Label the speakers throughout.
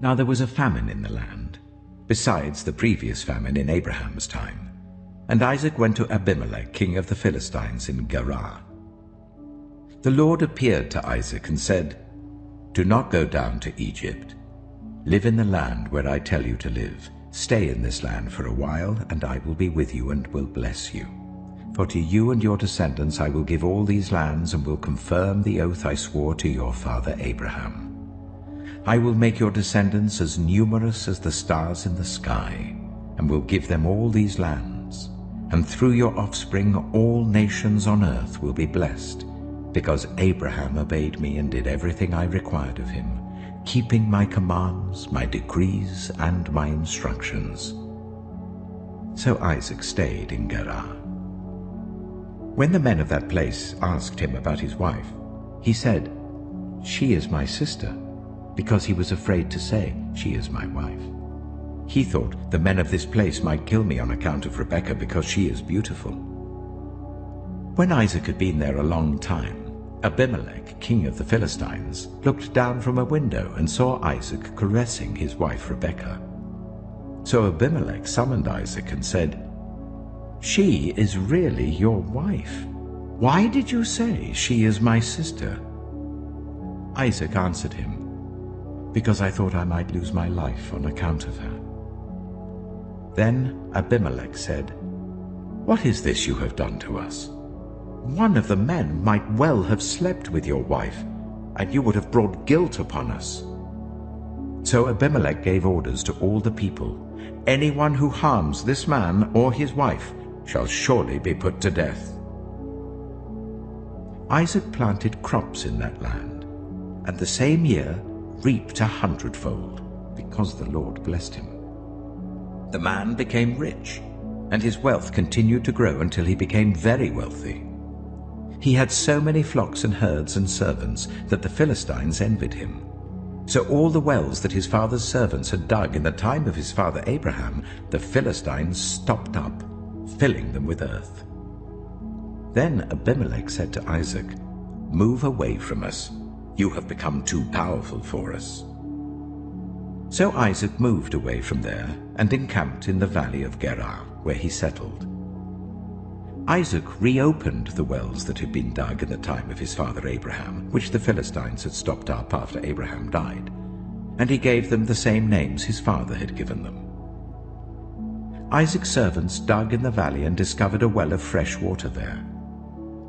Speaker 1: Now there was a famine in the land, besides the previous famine in Abraham's time. And Isaac went to Abimelech, king of the Philistines, in Gerar. The Lord appeared to Isaac and said, "Do not go down to Egypt. Live in the land where I tell you to live. Stay in this land for a while, and I will be with you and will bless you. For to you and your descendants I will give all these lands, and will confirm the oath I swore to your father Abraham. I will make your descendants as numerous as the stars in the sky, and will give them all these lands. And through your offspring all nations on earth will be blessed, because Abraham obeyed me and did everything I required of him, keeping my commands, my decrees, and my instructions." So Isaac stayed in Gerar. When the men of that place asked him about his wife, he said, "She is my sister," because he was afraid to say, "She is my wife." He thought, "The men of this place might kill me on account of Rebekah, because she is beautiful." When Isaac had been there a long time, Abimelech, king of the Philistines, looked down from a window and saw Isaac caressing his wife Rebekah. So Abimelech summoned Isaac and said, "She is really your wife. Why did you say, 'She is my sister'?" Isaac answered him, "Because I thought I might lose my life on account of her." Then Abimelech said, "What is this you have done to us? One of the men might well have slept with your wife, and you would have brought guilt upon us." So Abimelech gave orders to all the people, "Anyone who harms this man or his wife shall surely be put to death." Isaac planted crops in that land, and the same year reaped 100-fold, because the Lord blessed him. The man became rich, and his wealth continued to grow until he became very wealthy. He had so many flocks and herds and servants that the Philistines envied him. So all the wells that his father's servants had dug in the time of his father Abraham, the Philistines stopped up, filling them with earth. Then Abimelech said to Isaac, "Move away from us. You have become too powerful for us." So Isaac moved away from there and encamped in the valley of Gerar, where he settled. Isaac reopened the wells that had been dug in the time of his father Abraham, which the Philistines had stopped up after Abraham died, and he gave them the same names his father had given them. Isaac's servants dug in the valley and discovered a well of fresh water there.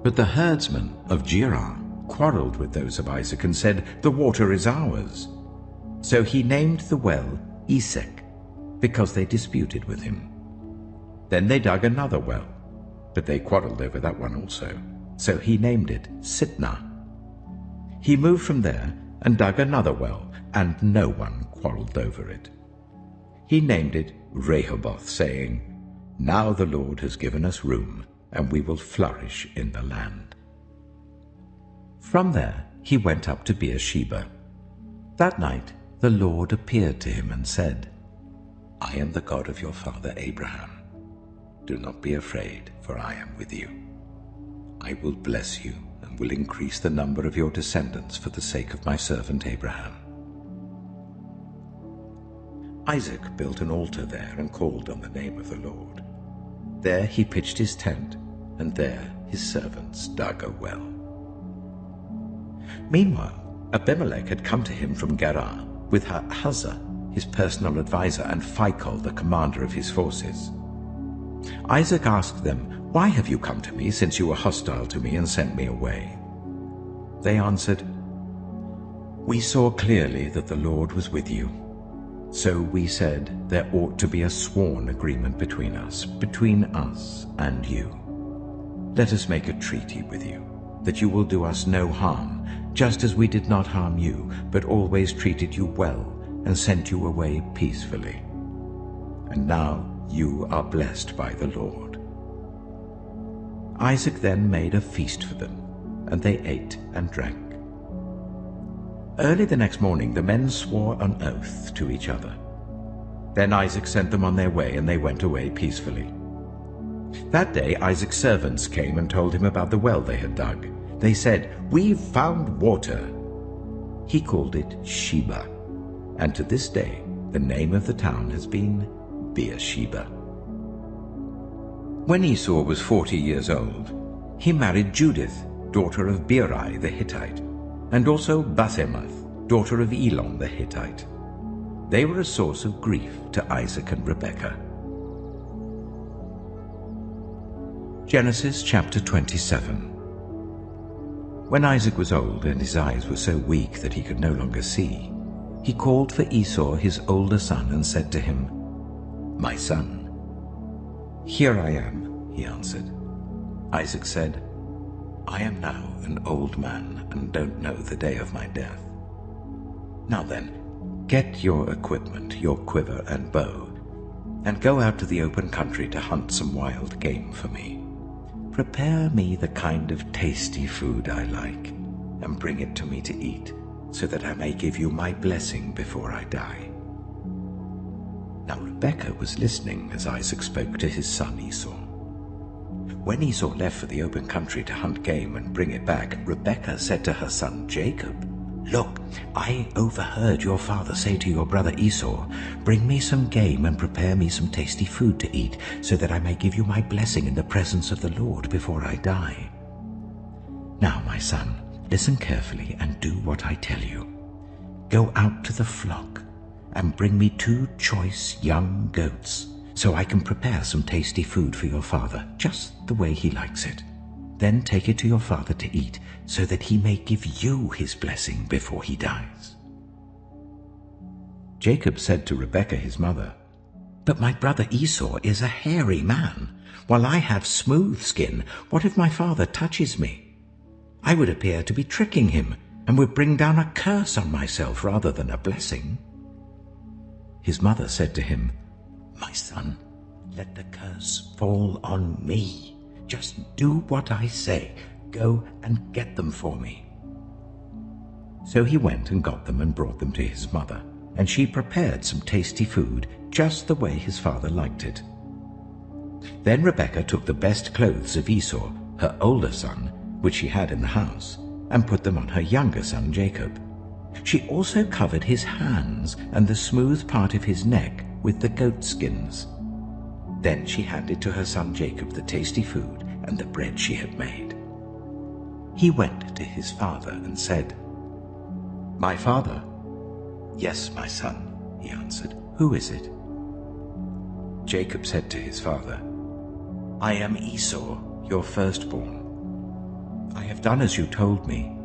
Speaker 1: But the herdsmen of Gerar quarreled with those of Isaac and said, "The water is ours." So he named the well Esek, because they disputed with him. Then they dug another well, but they quarreled over that one also. So he named it Sitnah. He moved from there and dug another well, and no one quarreled over it. He named it Rehoboth, saying, "Now the Lord has given us room, and we will flourish in the land." From there he went up to Beersheba. That night the Lord appeared to him and said, "I am the God of your father Abraham. Do not be afraid, for I am with you. I will bless you and will increase the number of your descendants for the sake of my servant Abraham." Isaac built an altar there and called on the name of the Lord. There he pitched his tent, and there his servants dug a well. Meanwhile, Abimelech had come to him from Gerar with Uzzah, his personal advisor, and Phicol, the commander of his forces. Isaac asked them, "Why have you come to me, since you were hostile to me and sent me away?" They answered, "We saw clearly that the Lord was with you. So we said there ought to be a sworn agreement between us and you. Let us make a treaty with you, that you will do us no harm, just as we did not harm you, but always treated you well and sent you away peacefully. And now you are blessed by the Lord." Isaac then made a feast for them, and they ate and drank. Early the next morning the men swore an oath to each other. Then Isaac sent them on their way, and they went away peacefully. That day Isaac's servants came and told him about the well they had dug. They said, "We've found water." He called it Sheba, and to this day the name of the town has been Beersheba. When Esau was 40 years old, he married Judith, daughter of Beeri the Hittite, and also Basemath, daughter of Elon the Hittite. They were a source of grief to Isaac and Rebekah. Genesis chapter 27. When Isaac was old and his eyes were so weak that he could no longer see, he called for Esau his older son and said to him, "My son." "Here I am," he answered. Isaac said, "I am now an old man and don't know the day of my death. Now then, get your equipment, your quiver and bow, and go out to the open country to hunt some wild game for me. Prepare me the kind of tasty food I like, and bring it to me to eat, so that I may give you my blessing before I die." Now Rebekah was listening as Isaac spoke to his son Esau. When Esau left for the open country to hunt game and bring it back, Rebekah said to her son Jacob, "Look, I overheard your father say to your brother Esau, 'Bring me some game and prepare me some tasty food to eat, so that I may give you my blessing in the presence of the Lord before I die.' Now, my son, listen carefully and do what I tell you. Go out to the flock and bring me 2 choice young goats, so I can prepare some tasty food for your father, just the way he likes it. Then take it to your father to eat, so that he may give you his blessing before he dies." Jacob said to Rebekah his mother, "But my brother Esau is a hairy man, while I have smooth skin. What if my father touches me? I would appear to be tricking him, and would bring down a curse on myself rather than a blessing." His mother said to him, "My son, let the curse fall on me. Just do what I say. Go and get them for me." So he went and got them and brought them to his mother, and she prepared some tasty food just the way his father liked it. Then Rebekah took the best clothes of Esau, her older son, which she had in the house, and put them on her younger son Jacob. She also covered his hands and the smooth part of his neck with the goat skins. Then she handed to her son Jacob the tasty food and the bread she had made. He went to his father and said, "My father?" "Yes, my son," he answered. "Who is it?" Jacob said to his father, "I am Esau, your firstborn. I have done as you told me.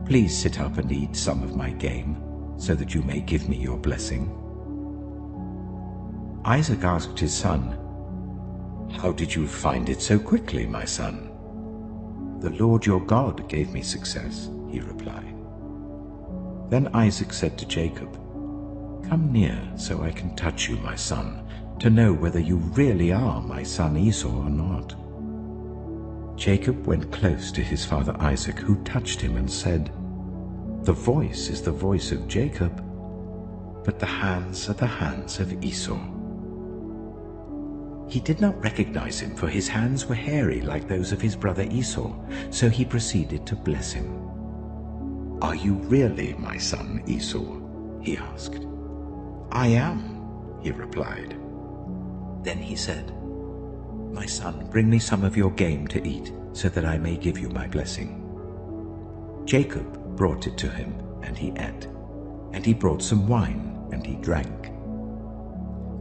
Speaker 1: Please sit up and eat some of my game, so that you may give me your blessing." Isaac asked his son, "How did you find it so quickly, my son?" "The Lord your God gave me success," he replied. Then Isaac said to Jacob, "Come near so I can touch you, my son, to know whether you really are my son Esau or not." Jacob went close to his father Isaac, who touched him and said, "The voice is the voice of Jacob, but the hands are the hands of Esau." He did not recognize him, for his hands were hairy like those of his brother Esau, so he proceeded to bless him. "Are you really my son Esau?" he asked. "I am," he replied. Then he said, "My son, bring me some of your game to eat, so that I may give you my blessing." Jacob brought it to him, and he ate, and he brought some wine, and he drank.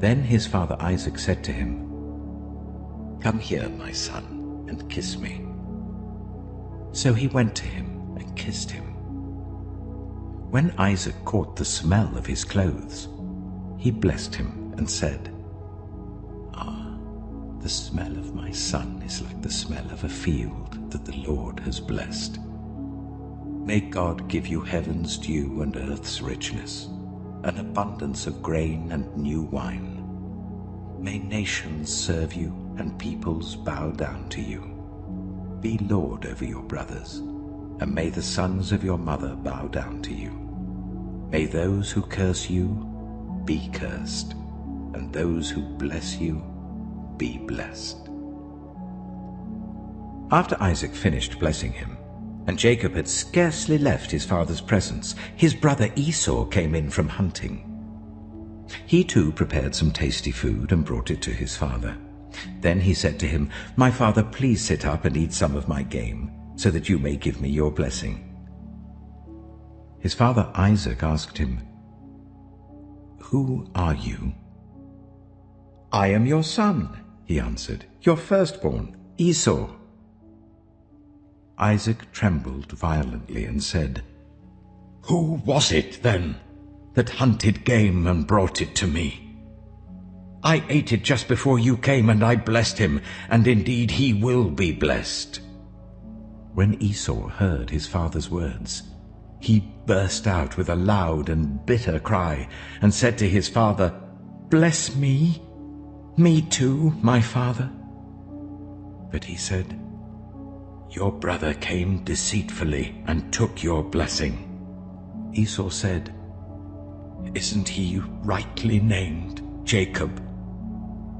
Speaker 1: Then his father Isaac said to him, "Come here, my son, and kiss me." So he went to him and kissed him. When Isaac caught the smell of his clothes, he blessed him and said, "Ah, the smell of my son is like the smell of a field that the Lord has blessed. May God give you heaven's dew and earth's richness, an abundance of grain and new wine. May nations serve you and peoples bow down to you. Be Lord over your brothers, and may the sons of your mother bow down to you. May those who curse you be cursed, and those who bless you be blessed." After Isaac finished blessing him, and Jacob had scarcely left his father's presence, his brother Esau came in from hunting. He too prepared some tasty food and brought it to his father. Then he said to him, "My father, please sit up and eat some of my game, so that you may give me your blessing." His father Isaac asked him, "Who are you?" "I am your son," he answered, "your firstborn, Esau." Isaac trembled violently and said, "Who was it, then, that hunted game and brought it to me? I ate it just before you came, and I blessed him, and indeed he will be blessed." When Esau heard his father's words, he burst out with a loud and bitter cry, and said to his father, "Bless me, me too, my father." But he said, "Your brother came deceitfully and took your blessing." Esau said, "Isn't he rightly named Jacob?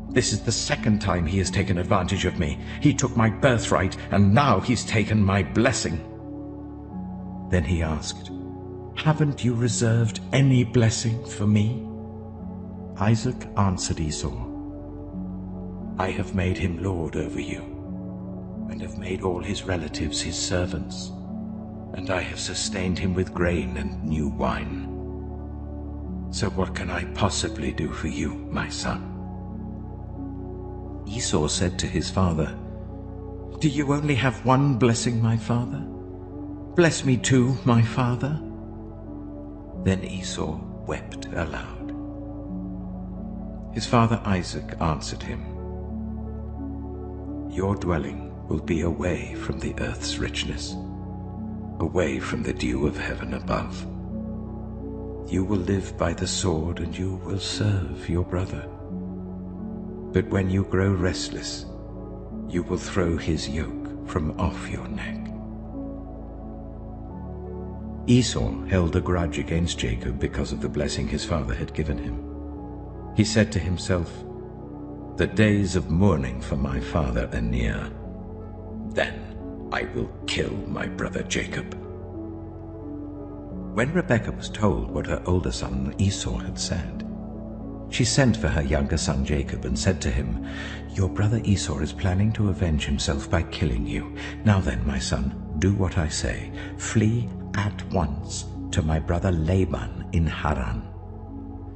Speaker 1: This is the second time he has taken advantage of me. He took my birthright, and now he's taken my blessing." Then he asked, "Haven't you reserved any blessing for me?" Isaac answered Esau, "I have made him lord over you, and have made all his relatives his servants, and I have sustained him with grain and new wine. So what can I possibly do for you, my son?" Esau said to his father, "Do you only have one blessing, my father? Bless me too, my father." Then Esau wept aloud. His father Isaac answered him, "Your dwelling will be away from the earth's richness, away from the dew of heaven above. You will live by the sword, and you will serve your brother. But when you grow restless, you will throw his yoke from off your neck." Esau held a grudge against Jacob because of the blessing his father had given him. He said to himself, "The days of mourning for my father are near. Then I will kill my brother Jacob." When Rebekah was told what her older son Esau had said, she sent for her younger son Jacob and said to him, "Your brother Esau is planning to avenge himself by killing you. Now then, my son, do what I say. Flee at once to my brother Laban in Haran.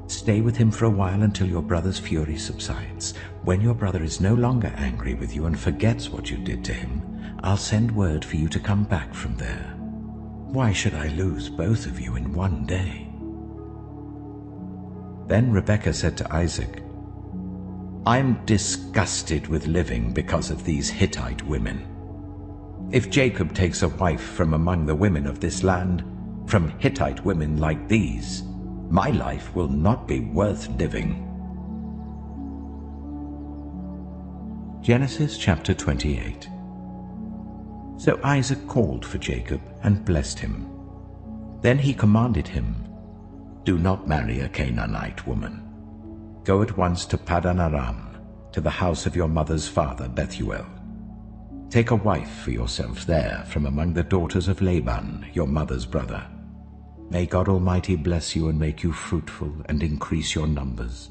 Speaker 1: Stay with him for a while until your brother's fury subsides. When your brother is no longer angry with you and forgets what you did to him, I'll send word for you to come back from there. Why should I lose both of you in one day?" Then Rebekah said to Isaac, "I'm disgusted with living because of these Hittite women. If Jacob takes a wife from among the women of this land, from Hittite women like these, my life will not be worth living." Genesis chapter 28. So Isaac called for Jacob and blessed him. Then he commanded him, "Do not marry a Canaanite woman. Go at once to Paddan Aram, to the house of your mother's father Bethuel. Take a wife for yourself there from among the daughters of Laban, your mother's brother. May God Almighty bless you and make you fruitful and increase your numbers,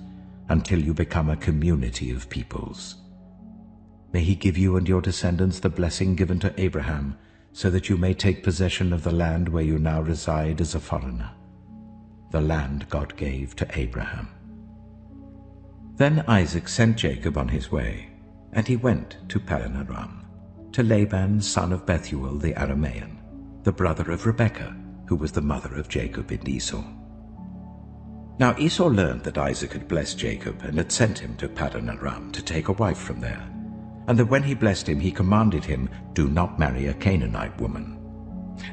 Speaker 1: until you become a community of peoples. May he give you and your descendants the blessing given to Abraham, so that you may take possession of the land where you now reside as a foreigner, the land God gave to Abraham." Then Isaac sent Jacob on his way, and he went to Paddan Aram, to Laban son of Bethuel the Aramean, the brother of Rebekah, who was the mother of Jacob and Esau. Now Esau learned that Isaac had blessed Jacob and had sent him to Paddan Aram to take a wife from there, and that when he blessed him he commanded him, "Do not marry a Canaanite woman,"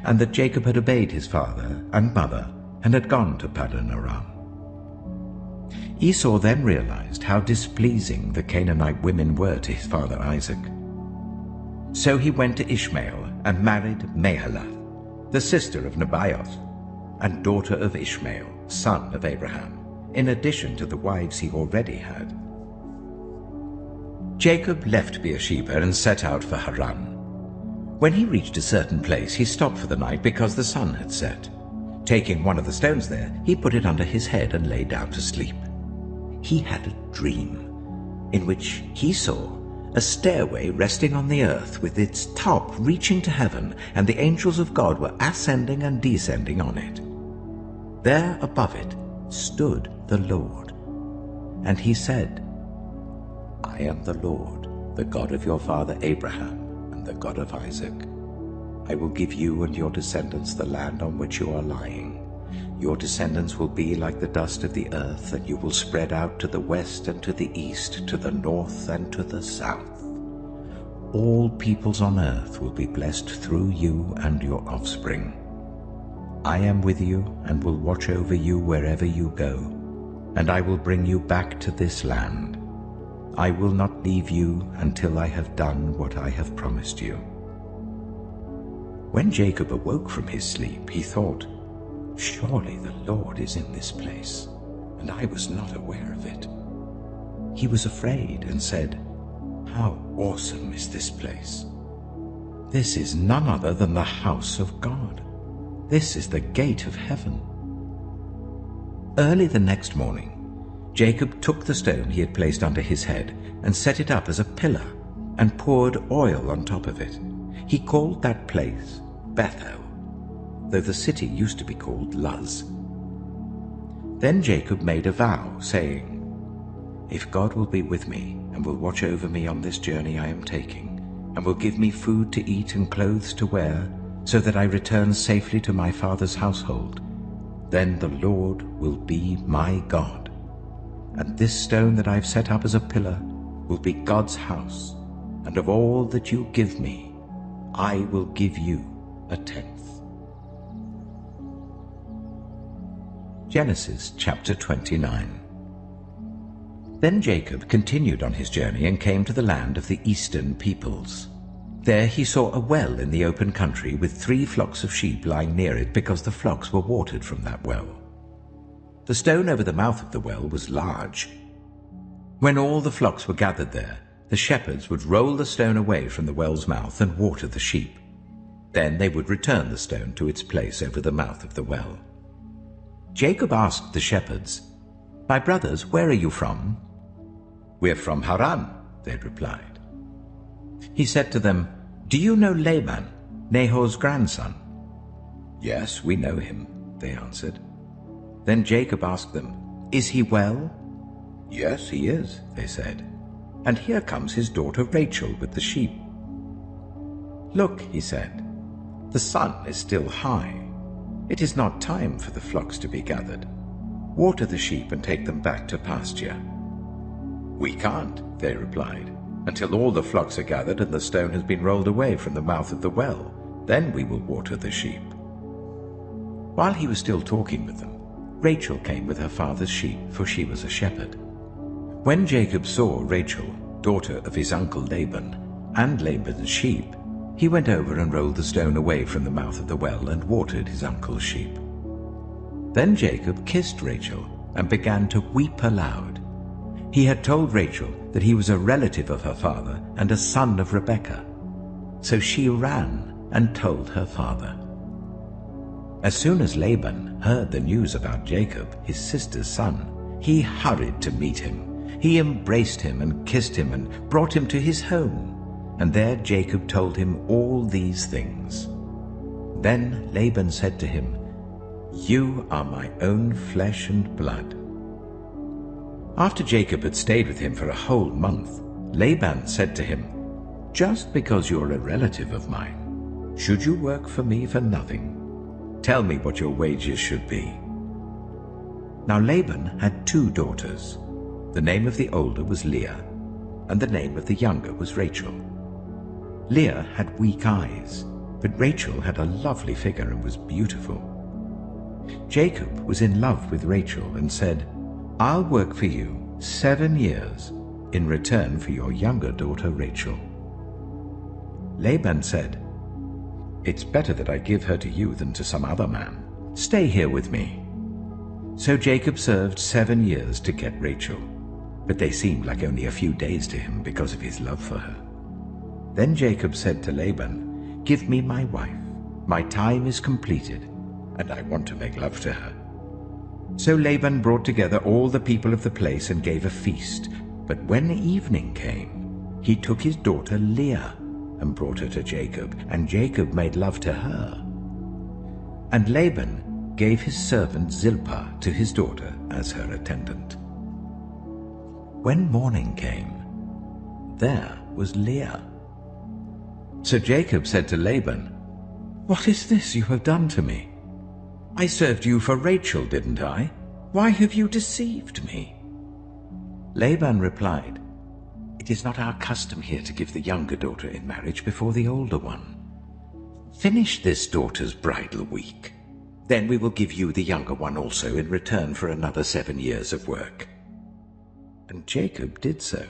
Speaker 1: and that Jacob had obeyed his father and mother and had gone to Paddan Aram. Esau then realized how displeasing the Canaanite women were to his father Isaac. So he went to Ishmael and married Mahalath, the sister of Nebaioth, and daughter of Ishmael, son of Abraham, in addition to the wives he already had. Jacob left Beersheba and set out for Haran. When he reached a certain place, he stopped for the night because the sun had set. Taking one of the stones there, he put it under his head and lay down to sleep. he had a dream in which he saw a stairway resting on the earth with its top reaching to heaven, and the angels of God were ascending and descending on it. There above it stood the Lord, and he said, "I am the Lord, the God of your father Abraham and the God of Isaac. I will give you and your descendants the land on which you are lying. Your descendants will be like the dust of the earth, and you will spread out to the west and to the east, to the north and to the south. All peoples on earth will be blessed through you and your offspring. I am with you and will watch over you wherever you go, and I will bring you back to this land. I will not leave you until I have done what I have promised you." When Jacob awoke from his sleep, he thought, "Surely the Lord is in this place, and I was not aware of it." He was afraid and said, "How awesome is this place! This is none other than the house of God. This is the gate of heaven." Early the next morning, Jacob took the stone he had placed under his head and set it up as a pillar and poured oil on top of it. He called that place Bethel, though the city used to be called Luz. Then Jacob made a vow, saying, "If God will be with me and will watch over me on this journey I am taking, and will give me food to eat and clothes to wear, so that I return safely to my father's household, then the Lord will be my God. And this stone that I have set up as a pillar will be God's house, and of all that you give me, I will give you a tenth." Genesis chapter 29. Then Jacob continued on his journey and came to the land of the eastern peoples. There he saw a well in the open country with 3 flocks of sheep lying near it, because the flocks were watered from that well. The stone over the mouth of the well was large. When all the flocks were gathered there, the shepherds would roll the stone away from the well's mouth and water the sheep. Then they would return the stone to its place over the mouth of the well. Jacob asked the shepherds, "My brothers, where are you from?" "We're from Haran," they replied. He said to them, "Do you know Laban, Nahor's grandson?" "Yes, we know him," they answered. Then Jacob asked them, "Is he well?" "Yes, he is," they said. "And here comes his daughter Rachel with the sheep." "Look," he said, "the sun is still high. It is not time for the flocks to be gathered. Water the sheep and take them back to pasture." "We can't," they replied, "until all the flocks are gathered and the stone has been rolled away from the mouth of the well. Then we will water the sheep." While he was still talking with them, Rachel came with her father's sheep, for she was a shepherd. When Jacob saw Rachel, daughter of his uncle Laban, and Laban's sheep, he went over and rolled the stone away from the mouth of the well and watered his uncle's sheep. Then Jacob kissed Rachel and began to weep aloud. He had told Rachel that he was a relative of her father and a son of Rebekah. So she ran and told her father. As soon as Laban heard the news about Jacob, his sister's son, he hurried to meet him. He embraced him and kissed him and brought him to his home. And there Jacob told him all these things. Then Laban said to him, "You are my own flesh and blood." After Jacob had stayed with him for a whole month, Laban said to him, "Just because you're a relative of mine, should you work for me for nothing? Tell me what your wages should be." Now Laban had 2 daughters. The name of the older was Leah, and the name of the younger was Rachel. Leah had weak eyes, but Rachel had a lovely figure and was beautiful. Jacob was in love with Rachel and said, "I'll work for you 7 years in return for your younger daughter Rachel." Laban said, "It's better that I give her to you than to some other man. Stay here with me." So Jacob served 7 years to get Rachel, but they seemed like only a few days to him because of his love for her. Then Jacob said to Laban, "Give me my wife. My time is completed, and I want to make love to her." So Laban brought together all the people of the place and gave a feast. But when evening came, he took his daughter Leah and brought her to Jacob, and Jacob made love to her. And Laban gave his servant Zilpah to his daughter as her attendant. When morning came, there was Leah. So Jacob said to Laban, "What is this you have done to me? I served you for Rachel, didn't I? Why have you deceived me?" Laban replied, "It is not our custom here to give the younger daughter in marriage before the older one. Finish this daughter's bridal week. Then we will give you the younger one also in return for another 7 years of work." And Jacob did so.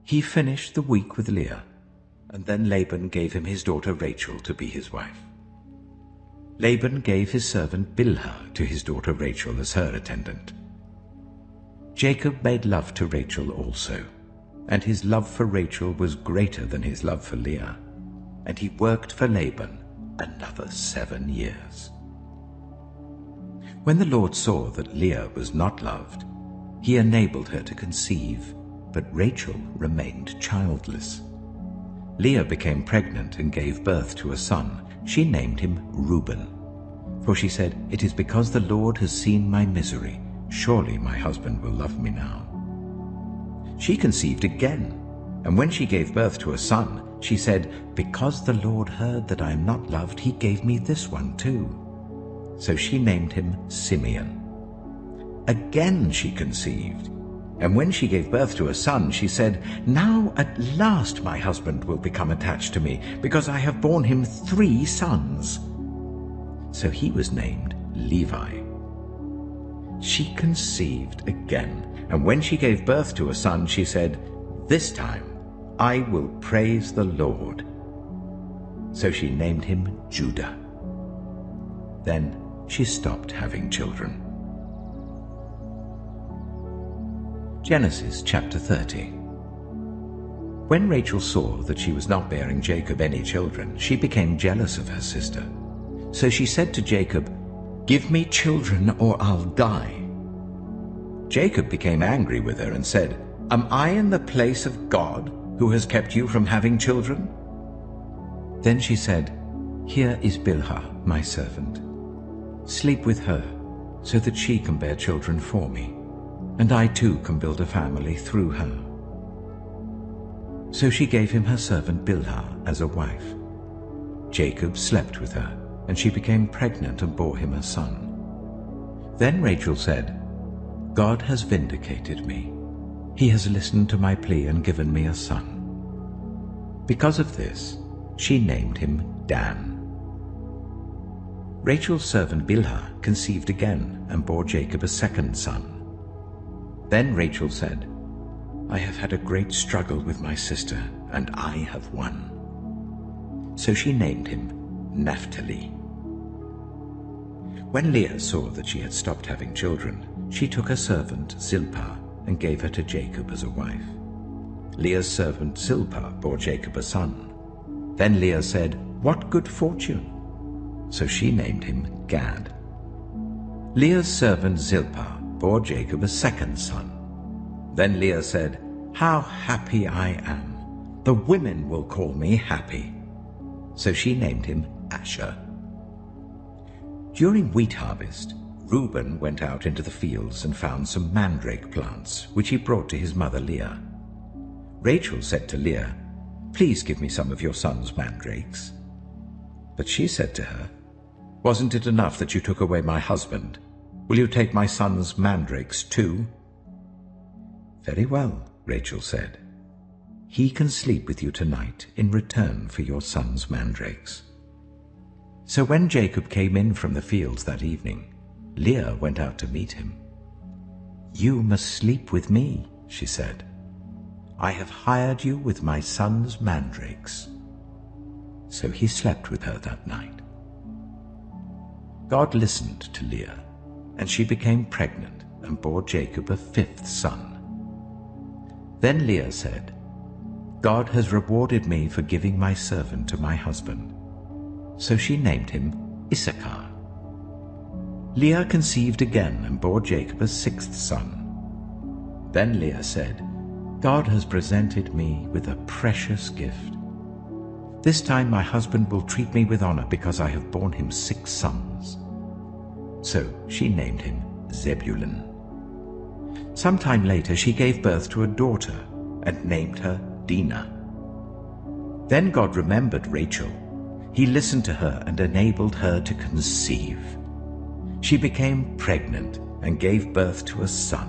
Speaker 1: He finished the week with Leah, and then Laban gave him his daughter Rachel to be his wife. Laban gave his servant Bilhah to his daughter Rachel as her attendant. Jacob made love to Rachel also, and his love for Rachel was greater than his love for Leah, and he worked for Laban another 7 years. When the Lord saw that Leah was not loved, he enabled her to conceive, but Rachel remained childless. Leah became pregnant and gave birth to a son. She named him Reuben, for she said, "It is because the Lord has seen my misery. Surely my husband will love me now." She conceived again, and when she gave birth to a son, she said, "Because the Lord heard that I am not loved, he gave me this one too." So she named him Simeon. Again she conceived, and when she gave birth to a son, she said, "Now at last my husband will become attached to me, because I have borne him 3 sons." So he was named Levi. She conceived again, and when she gave birth to a son, she said, "This time I will praise the Lord." So she named him Judah. Then she stopped having children. Genesis chapter 30. When Rachel saw that she was not bearing Jacob any children, she became jealous of her sister. So she said to Jacob, "Give me children or I'll die." Jacob became angry with her and said, "Am I in the place of God, who has kept you from having children?" Then she said, "Here is Bilhah, my servant. Sleep with her, so that she can bear children for me, and I too can build a family through her." So she gave him her servant Bilhah as a wife. Jacob slept with her, and she became pregnant and bore him a son. Then Rachel said, "God has vindicated me. He has listened to my plea and given me a son." Because of this, she named him Dan. Rachel's servant Bilhah conceived again and bore Jacob a second son. Then Rachel said, "I have had a great struggle with my sister, and I have won." So she named him Naphtali. When Leah saw that she had stopped having children, she took her servant Zilpah and gave her to Jacob as a wife. Leah's servant Zilpah bore Jacob a son. Then Leah said, "What good fortune!" So she named him Gad. Leah's servant Zilpah bore Jacob a second son. Then Leah said, "How happy I am! The women will call me happy." So she named him Asher. During wheat harvest, Reuben went out into the fields and found some mandrake plants, which he brought to his mother Leah. Rachel said to Leah, "Please give me some of your son's mandrakes." But she said to her, "Wasn't it enough that you took away my husband? Will you take my son's mandrakes too?" "Very well," Rachel said. "He can sleep with you tonight in return for your son's mandrakes." So when Jacob came in from the fields that evening, Leah went out to meet him. "You must sleep with me," she said. "I have hired you with my son's mandrakes." So he slept with her that night. God listened to Leah, and she became pregnant and bore Jacob a 5th son. Then Leah said, "God has rewarded me for giving my servant to my husband." So she named him Issachar. Leah conceived again and bore Jacob a sixth son. Then Leah said, "God has presented me with a precious gift. This time my husband will treat me with honor because I have borne him 6 sons." So she named him Zebulun. Some time later she gave birth to a daughter and named her Dinah. Then God remembered Rachel. He listened to her and enabled her to conceive. She became pregnant and gave birth to a son,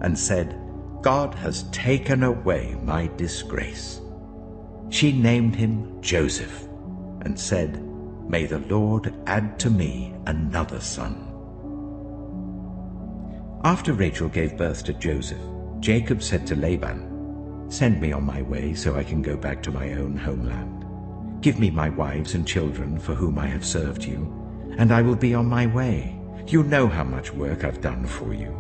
Speaker 1: and said, "God has taken away my disgrace." She named him Joseph, and said, "May the Lord add to me another son." After Rachel gave birth to Joseph, Jacob said to Laban, "Send me on my way so I can go back to my own homeland. Give me my wives and children for whom I have served you, and I will be on my way. You know how much work I've done for you."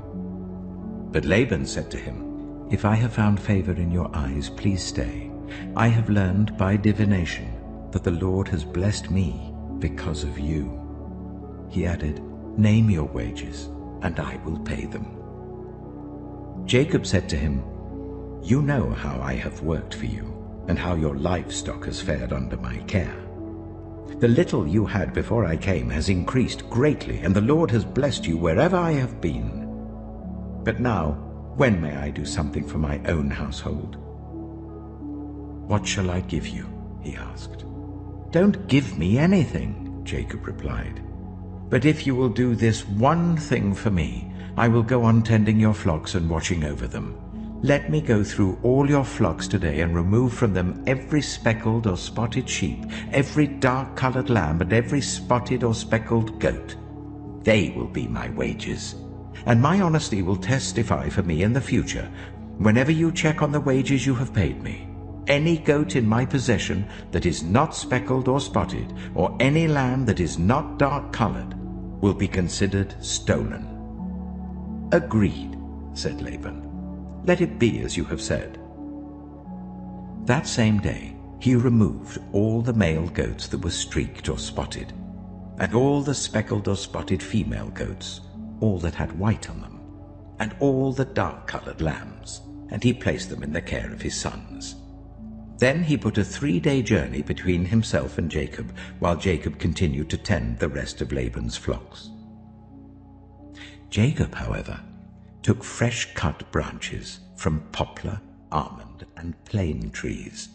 Speaker 1: But Laban said to him, "If I have found favor in your eyes, please stay. I have learned by divination that the Lord has blessed me because of you." He added, "Name your wages, and I will pay them." Jacob said to him, "You know how I have worked for you, and how your livestock has fared under my care. The little you had before I came has increased greatly, and the Lord has blessed you wherever I have been. But now, when may I do something for my own household?" "What shall I give you?" he asked. "Don't give me anything," Jacob replied. "But if you will do this one thing for me, I will go on tending your flocks and watching over them. Let me go through all your flocks today and remove from them every speckled or spotted sheep, every dark-colored lamb, and every spotted or speckled goat. They will be my wages, and my honesty will testify for me in the future, whenever you check on the wages you have paid me. Any goat in my possession that is not speckled or spotted, or any lamb that is not dark-colored, will be considered stolen." "Agreed," said Laban. "Let it be as you have said." That same day he removed all the male goats that were streaked or spotted, and all the speckled or spotted female goats, all that had white on them, and all the dark-colored lambs, and he placed them in the care of his sons. Then he put a 3-day journey between himself and Jacob, while Jacob continued to tend the rest of Laban's flocks. Jacob, however, took fresh-cut branches from poplar, almond, and plane trees,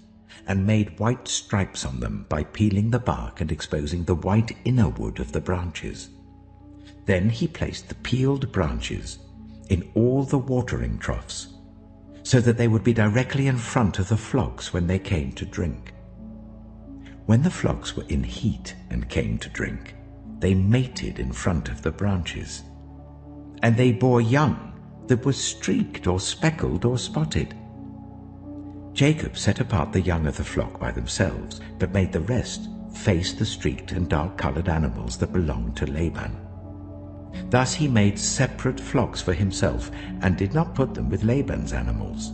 Speaker 1: and made white stripes on them by peeling the bark and exposing the white inner wood of the branches. Then he placed the peeled branches in all the watering troughs, so that they would be directly in front of the flocks when they came to drink. When the flocks were in heat and came to drink, they mated in front of the branches, and they bore young that were streaked or speckled or spotted. Jacob set apart the young of the flock by themselves, but made the rest face the streaked and dark-colored animals that belonged to Laban. Thus he made separate flocks for himself, and did not put them with Laban's animals.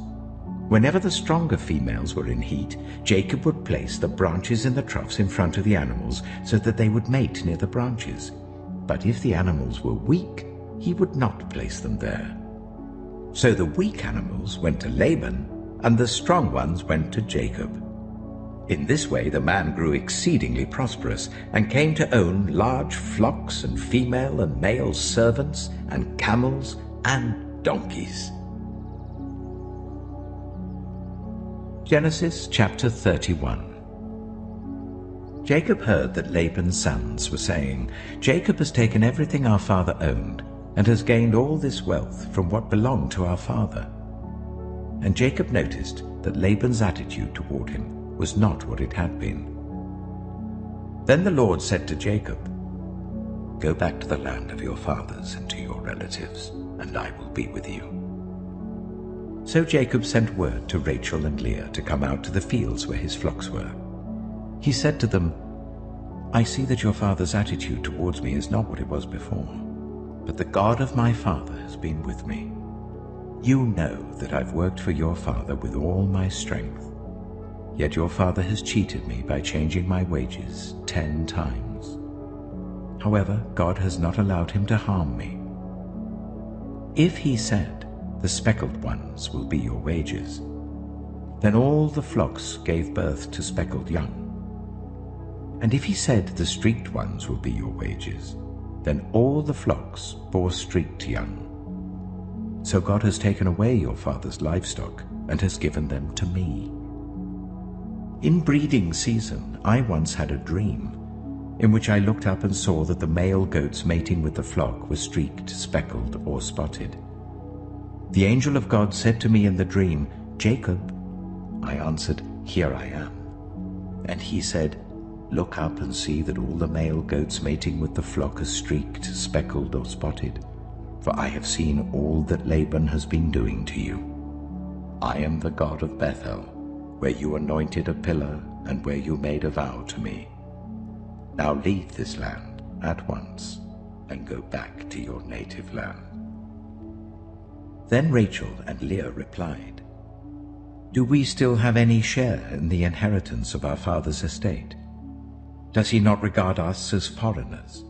Speaker 1: Whenever the stronger females were in heat, Jacob would place the branches in the troughs in front of the animals, so that they would mate near the branches. But if the animals were weak, he would not place them there. So the weak animals went to Laban, and the strong ones went to Jacob. In this way the man grew exceedingly prosperous, and came to own large flocks and female and male servants, and camels and donkeys. Genesis chapter 31. Jacob heard that Laban's sons were saying, "Jacob has taken everything our father owned, and has gained all this wealth from what belonged to our father." And Jacob noticed that Laban's attitude toward him was not what it had been. Then the Lord said to Jacob, "Go back to the land of your fathers and to your relatives, and I will be with you." So Jacob sent word to Rachel and Leah to come out to the fields where his flocks were. He said to them, "I see that your father's attitude towards me is not what it was before, but the God of my father has been with me. You know that I've worked for your father with all my strength. Yet your father has cheated me by changing my wages 10 times. However, God has not allowed him to harm me. If he said, 'The speckled ones will be your wages,' then all the flocks gave birth to speckled young. And if he said, 'The streaked ones will be your wages,' then all the flocks bore streaked young. So God has taken away your father's livestock and has given them to me. In breeding season, I once had a dream, in which I looked up and saw that the male goats mating with the flock were streaked, speckled, or spotted. The angel of God said to me in the dream, 'Jacob.' I answered, 'Here I am.' And he said, 'Look up and see that all the male goats mating with the flock are streaked, speckled, or spotted, for I have seen all that Laban has been doing to you. I am the God of Bethel, where you anointed a pillar and where you made a vow to me. Now leave this land at once and go back to your native land.' Then Rachel and Leah replied, 'Do we still have any share in the inheritance of our father's estate? Does he not regard us as foreigners?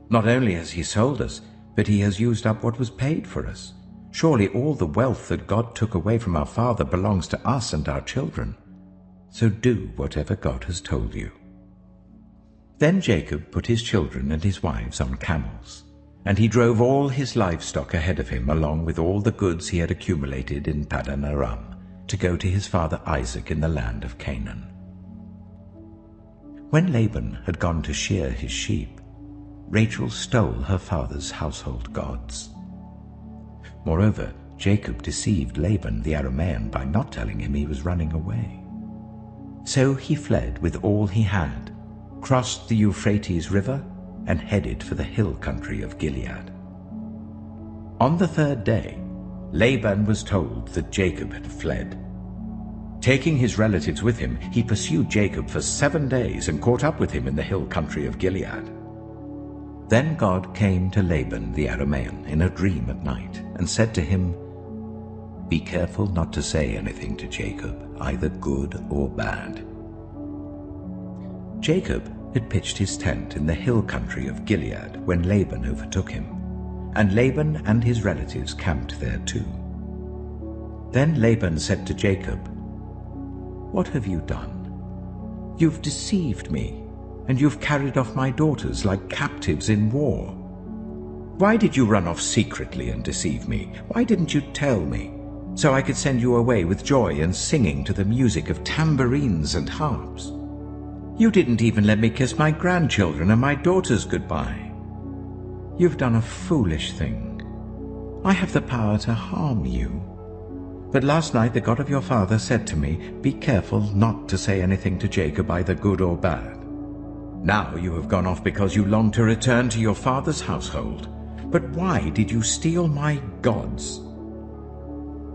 Speaker 1: Not only has he sold us, but he has used up what was paid for us. Surely all the wealth that God took away from our father belongs to us and our children. So do whatever God has told you.' Then Jacob put his children and his wives on camels, and he drove all his livestock ahead of him along with all the goods he had accumulated in Paddan Aram, to go to his father Isaac in the land of Canaan. When Laban had gone to shear his sheep, Rachel stole her father's household gods. Moreover, Jacob deceived Laban the Aramean by not telling him he was running away. So he fled with all he had, crossed the Euphrates River, and headed for the hill country of Gilead. On the third day, Laban was told that Jacob had fled. Taking his relatives with him, he pursued Jacob for 7 days and caught up with him in the hill country of Gilead. Then God came to Laban the Aramean in a dream at night and said to him, "Be careful not to say anything to Jacob, either good or bad." Jacob had pitched his tent in the hill country of Gilead when Laban overtook him, and Laban and his relatives camped there too. Then Laban said to Jacob, "What have you done? You've deceived me, and you've carried off my daughters like captives in war. Why did you run off secretly and deceive me? Why didn't you tell me, so I could send you away with joy and singing to the music of tambourines and harps? You didn't even let me kiss my grandchildren and my daughters goodbye. You've done a foolish thing. I have the power to harm you. But last night the God of your father said to me, 'Be careful not to say anything to Jacob, either good or bad.' Now you have gone off because you long to return to your father's household. But why did you steal my gods?"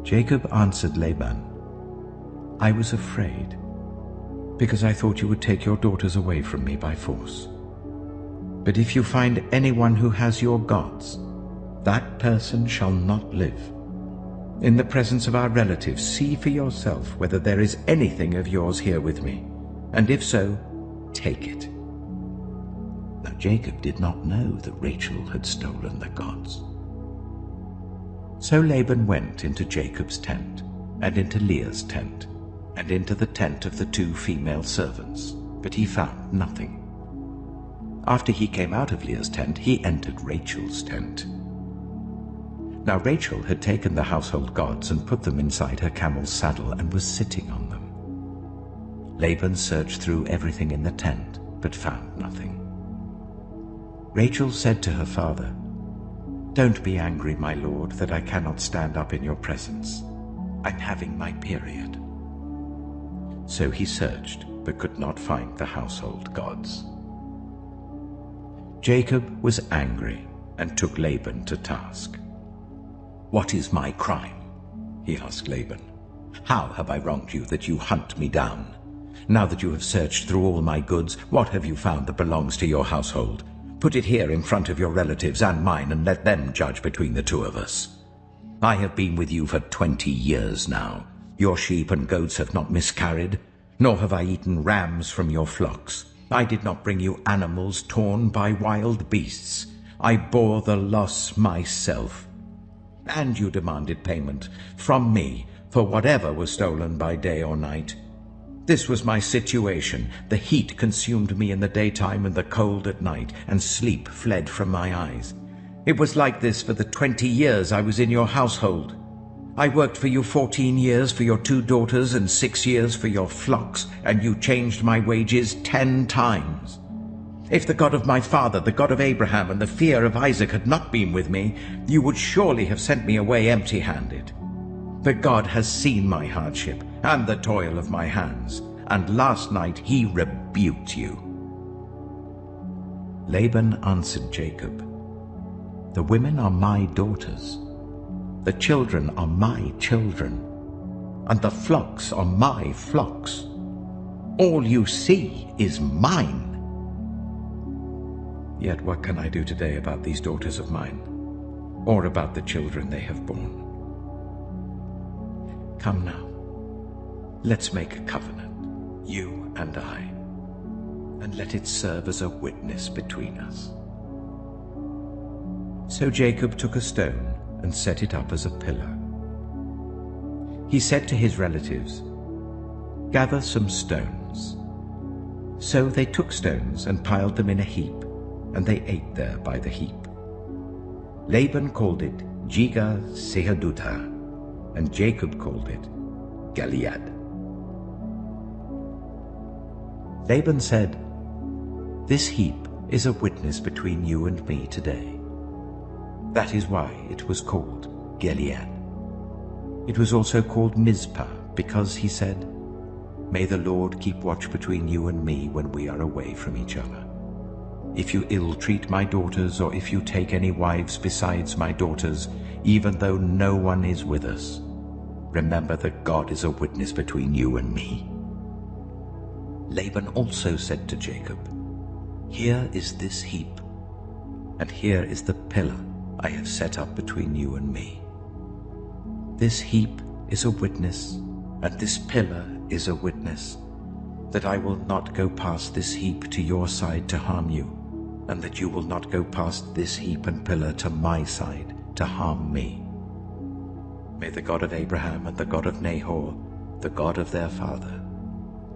Speaker 1: Jacob answered Laban, "I was afraid, because I thought you would take your daughters away from me by force. But if you find anyone who has your gods, that person shall not live. In the presence of our relatives, see for yourself whether there is anything of yours here with me, and if so, take it." Now Jacob did not know that Rachel had stolen the gods. So Laban went into Jacob's tent, and into Leah's tent, and into the tent of the 2 female servants, but he found nothing. After he came out of Leah's tent, he entered Rachel's tent. Now Rachel had taken the household gods and put them inside her camel's saddle and was sitting on them. Laban searched through everything in the tent, but found nothing. Rachel said to her father, "Don't be angry, my lord, that I cannot stand up in your presence. I'm having my period." So he searched, but could not find the household gods. Jacob was angry and took Laban to task. "What is my crime?" he asked Laban. "How have I wronged you that you hunt me down? Now that you have searched through all my goods, what have you found that belongs to your household? Put it here in front of your relatives and mine, and let them judge between the 2 of us. I have been with you for 20 years now. Your sheep and goats have not miscarried, nor have I eaten rams from your flocks. I did not bring you animals torn by wild beasts. I bore the loss myself. And you demanded payment from me for whatever was stolen by day or night. This was my situation. The heat consumed me in the daytime and the cold at night, and sleep fled from my eyes. It was like this for the 20 years I was in your household. I worked for you 14 years for your 2 daughters and 6 years for your flocks, and you changed my wages 10 times. If the God of my father, the God of Abraham, and the fear of Isaac had not been with me, you would surely have sent me away empty-handed. But God has seen my hardship and the toil of my hands, and last night he rebuked you. Laban answered Jacob, "The women are my daughters, the children are my children, and the flocks are my flocks. All you see is mine. Yet what can I do today about these daughters of mine, or about the children they have borne? Come now, let's make a covenant, you and I, and let it serve as a witness between us." So Jacob took a stone and set it up as a pillar. He said to his relatives, "Gather some stones." So they took stones and piled them in a heap, and they ate there by the heap. Laban called it Jigar-Sehadutha, and Jacob called it Gilead. Laban said, "This heap is a witness between you and me today." That is why it was called Gilead. It was also called Mizpah, because he said, "May the Lord keep watch between you and me when we are away from each other. If you ill-treat my daughters, or if you take any wives besides my daughters, even though no one is with us, remember that God is a witness between you and me." Laban also said to Jacob, "Here is this heap, and here is the pillar I have set up between you and me. This heap is a witness, and this pillar is a witness, that I will not go past this heap to your side to harm you, and that you will not go past this heap and pillar to my side to harm me. May the God of Abraham and the God of Nahor, the God of their father,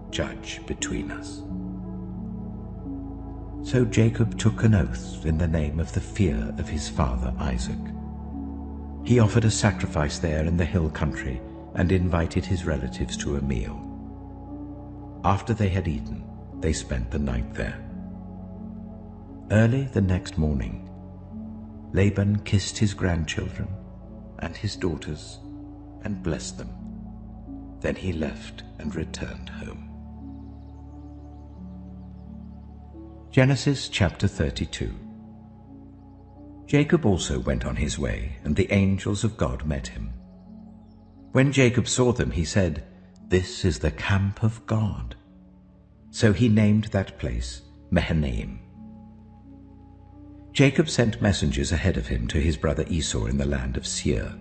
Speaker 1: judge between us." So Jacob took an oath in the name of the fear of his father Isaac. He offered a sacrifice there in the hill country and invited his relatives to a meal. After they had eaten, they spent the night there. Early the next morning, Laban kissed his grandchildren and his daughters and blessed them. Then he left and returned home. Genesis chapter 32. Jacob also went on his way, and the angels of God met him. When Jacob saw them, he said, "This is the camp of God." So he named that place Mahanaim. Jacob sent messengers ahead of him to his brother Esau in the land of Seir,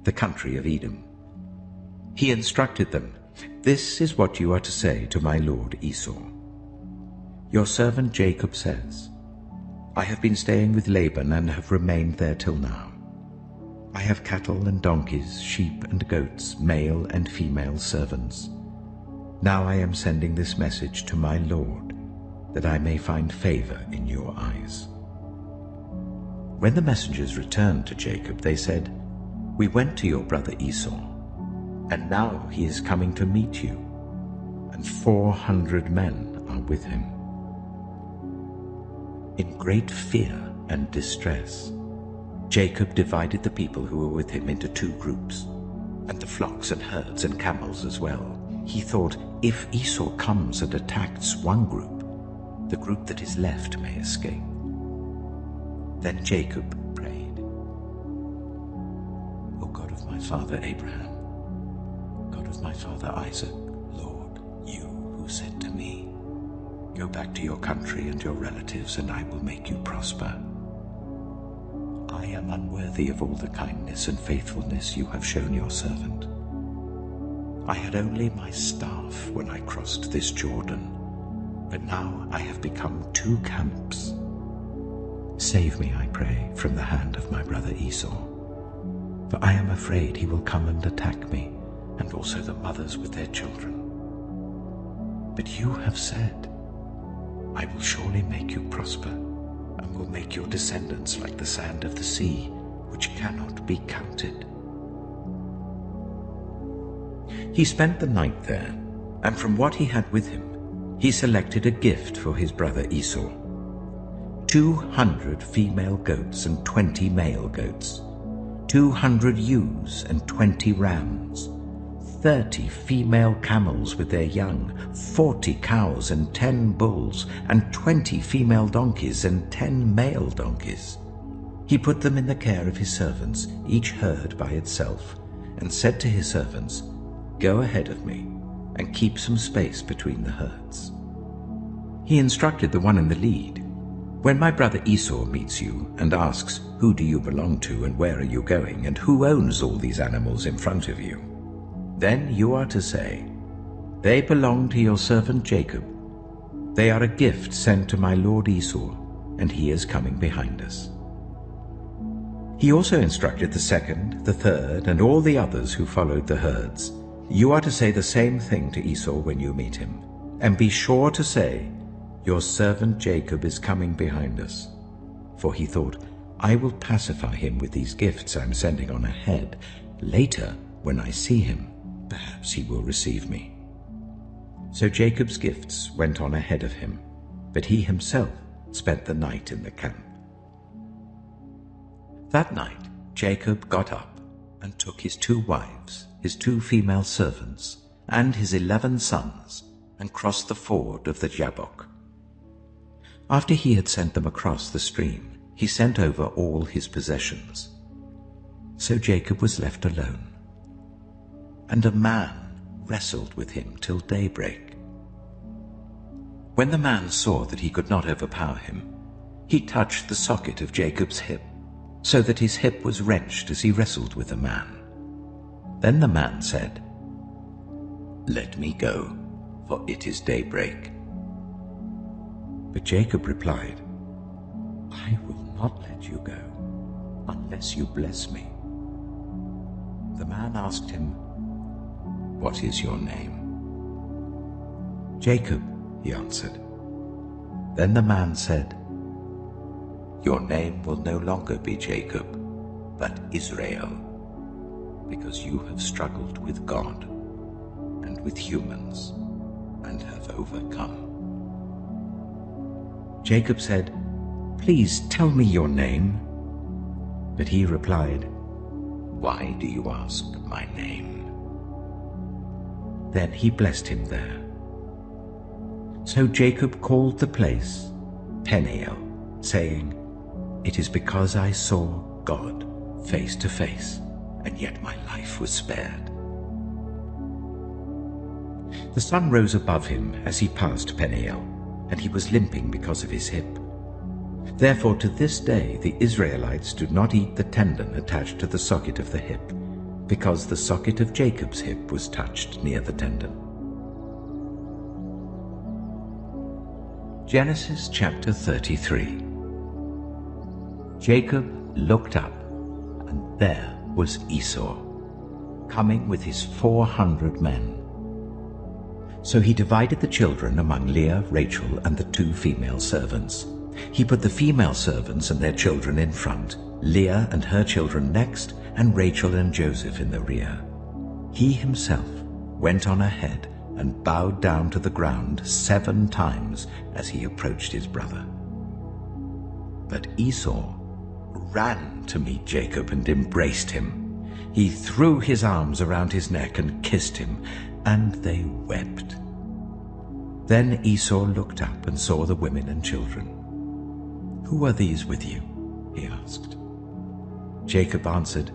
Speaker 1: the country of Edom. He instructed them, "This is what you are to say to my lord Esau. Your servant Jacob says, I have been staying with Laban and have remained there till now. I have cattle and donkeys, sheep and goats, male and female servants. Now I am sending this message to my lord, that I may find favor in your eyes." When the messengers returned to Jacob, they said, "We went to your brother Esau, and now he is coming to meet you, and 400 men are with him." In great fear and distress, Jacob divided the people who were with him into 2 groups, and the flocks and herds and camels as well. He thought, if Esau comes and attacks one group, the group that is left may escape. Then Jacob prayed, "O God of my father Abraham, God of my father Isaac, Lord, you who said to me, 'Go back to your country and your relatives, and I will make you prosper.' I am unworthy of all the kindness and faithfulness you have shown your servant. I had only my staff when I crossed this Jordan, but now I have become two camps. Save me, I pray, from the hand of my brother Esau, for I am afraid he will come and attack me, and also the mothers with their children. But you have said, I will surely make you prosper, and will make your descendants like the sand of the sea, which cannot be counted. He spent the night there, and from what he had with him, he selected a gift for his brother Esau: 200 female goats and 20 male goats, 200 ewes and 20 rams, 30 female camels with their young, 40 cows and 10 bulls, and 20 female donkeys and 10 male donkeys. He put them in the care of his servants, each herd by itself, and said to his servants, Go ahead of me, and keep some space between the herds. He instructed the one in the lead, When my brother Esau meets you and asks, Who do you belong to, and where are you going, and who owns all these animals in front of you? Then you are to say, They belong to your servant Jacob. They are a gift sent to my lord Esau, and he is coming behind us. He also instructed the second, the third, and all the others who followed the herds, You are to say the same thing to Esau when you meet him, and be sure to say, Your servant Jacob is coming behind us. For he thought, I will pacify him with these gifts I'm sending on ahead. Later, when I see him, perhaps he will receive me. So Jacob's gifts went on ahead of him, but he himself spent the night in the camp. That night Jacob got up and took his 2 wives, his 2 female servants, and his 11 sons, and crossed the ford of the Jabbok. After he had sent them across the stream, he sent over all his possessions. So Jacob was left alone, and a man wrestled with him till daybreak. When the man saw that he could not overpower him, he touched the socket of Jacob's hip, so that his hip was wrenched as he wrestled with the man. Then the man said, Let me go, for it is daybreak. But Jacob replied, I will not let you go, unless you bless me. The man asked him, What is your name? Jacob, he answered. Then the man said, Your name will no longer be Jacob, but Israel, because you have struggled with God and with humans and have overcome. Jacob said, Please tell me your name. But he replied, Why do you ask my name? Then he blessed him there. So Jacob called the place Peniel, saying, It is because I saw God face to face, and yet my life was spared. The sun rose above him as he passed Peniel, and he was limping because of his hip. Therefore to this day the Israelites do not eat the tendon attached to the socket of the hip, because the socket of Jacob's hip was touched near the tendon. Genesis chapter 33. Jacob looked up, and there was Esau, coming with his 400 men. So he divided the children among Leah, Rachel, and the 2 female servants. He put the female servants and their children in front, Leah and her children next, and Rachel and Joseph in the rear. He himself went on ahead and bowed down to the ground 7 times as he approached his brother. But Esau ran to meet Jacob and embraced him. He threw his arms around his neck and kissed him, and they wept. Then Esau looked up and saw the women and children. Who are these with you? He asked. Jacob answered,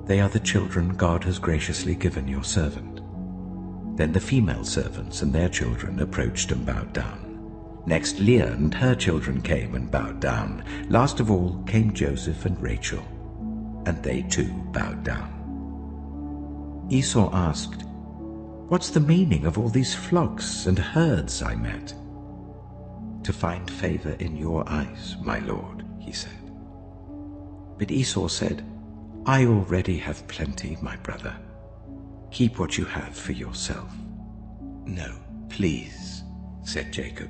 Speaker 1: They are the children God has graciously given your servant. Then the female servants and their children approached and bowed down. Next Leah and her children came and bowed down. Last of all came Joseph and Rachel, and they too bowed down. Esau asked, What's the meaning of all these flocks and herds I met? to find favor in your eyes, my lord," he said. But Esau said, "I already have plenty, my brother. Keep what you have for yourself." "No, please," said Jacob.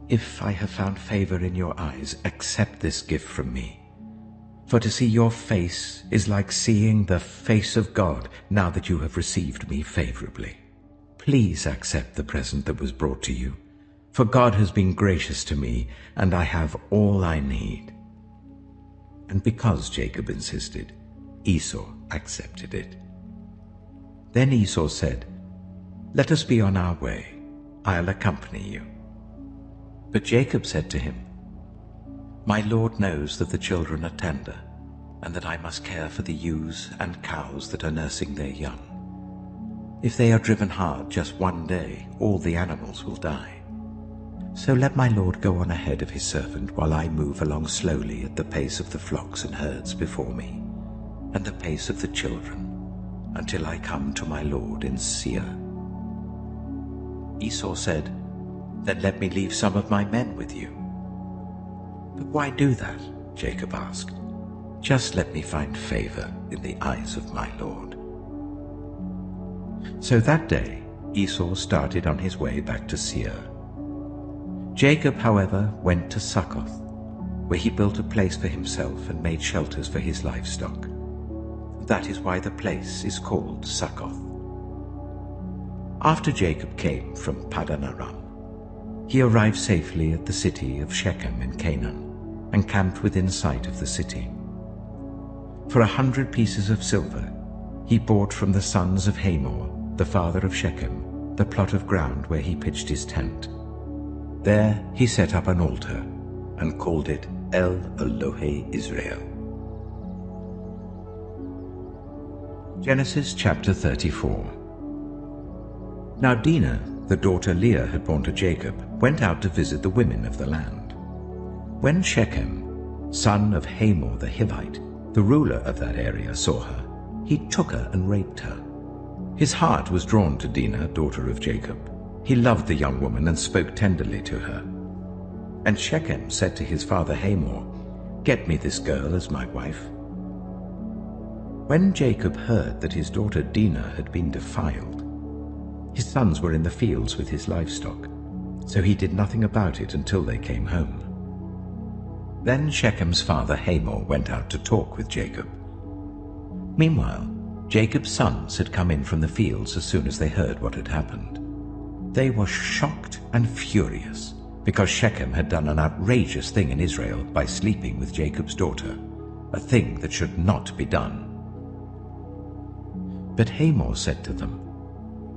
Speaker 1: "If I have found favor in your eyes, accept this gift from me. For to see your face is like seeing the face of God now that you have received me favorably. Please accept the present that was brought to you, for God has been gracious to me, and I have all I need." And because Jacob insisted, Esau accepted it. Then Esau said, "Let us be on our way. I'll accompany you." But Jacob said to him, "My Lord knows that the children are tender, and that I must care for the ewes and cows that are nursing their young. If they are driven hard just one day, all the animals will die. So let my Lord go on ahead of his servant while I move along slowly at the pace of the flocks and herds before me, and the pace of the children, until I come to my Lord in Seir." Esau said, "Then let me leave some of my men with you." "But why do that?" Jacob asked. "Just let me find favor in the eyes of my Lord." So that day Esau started on his way back to Seir. Jacob, however, went to Succoth, where he built a place for himself and made shelters for his livestock. That is why the place is called Succoth. After Jacob came from Paddan Aram, he arrived safely at the city of Shechem in Canaan, and camped within sight of the city. For 100 pieces of silver he bought from the sons of Hamor, the father of Shechem, the plot of ground where he pitched his tent. There he set up an altar and called it El Elohe Israel. Genesis chapter 34. Now Dinah, the daughter Leah had borne to Jacob, went out to visit the women of the land. When Shechem, son of Hamor the Hivite, the ruler of that area, saw her, he took her and raped her. His heart was drawn to Dinah, daughter of Jacob. He loved the young woman and spoke tenderly to her. And Shechem said to his father Hamor, "Get me this girl as my wife." When Jacob heard that his daughter Dinah had been defiled, his sons were in the fields with his livestock, so he did nothing about it until they came home. Then Shechem's father Hamor went out to talk with Jacob. Meanwhile, Jacob's sons had come in from the fields as soon as they heard what had happened. They were shocked and furious, because Shechem had done an outrageous thing in Israel by sleeping with Jacob's daughter, a thing that should not be done. But Hamor said to them,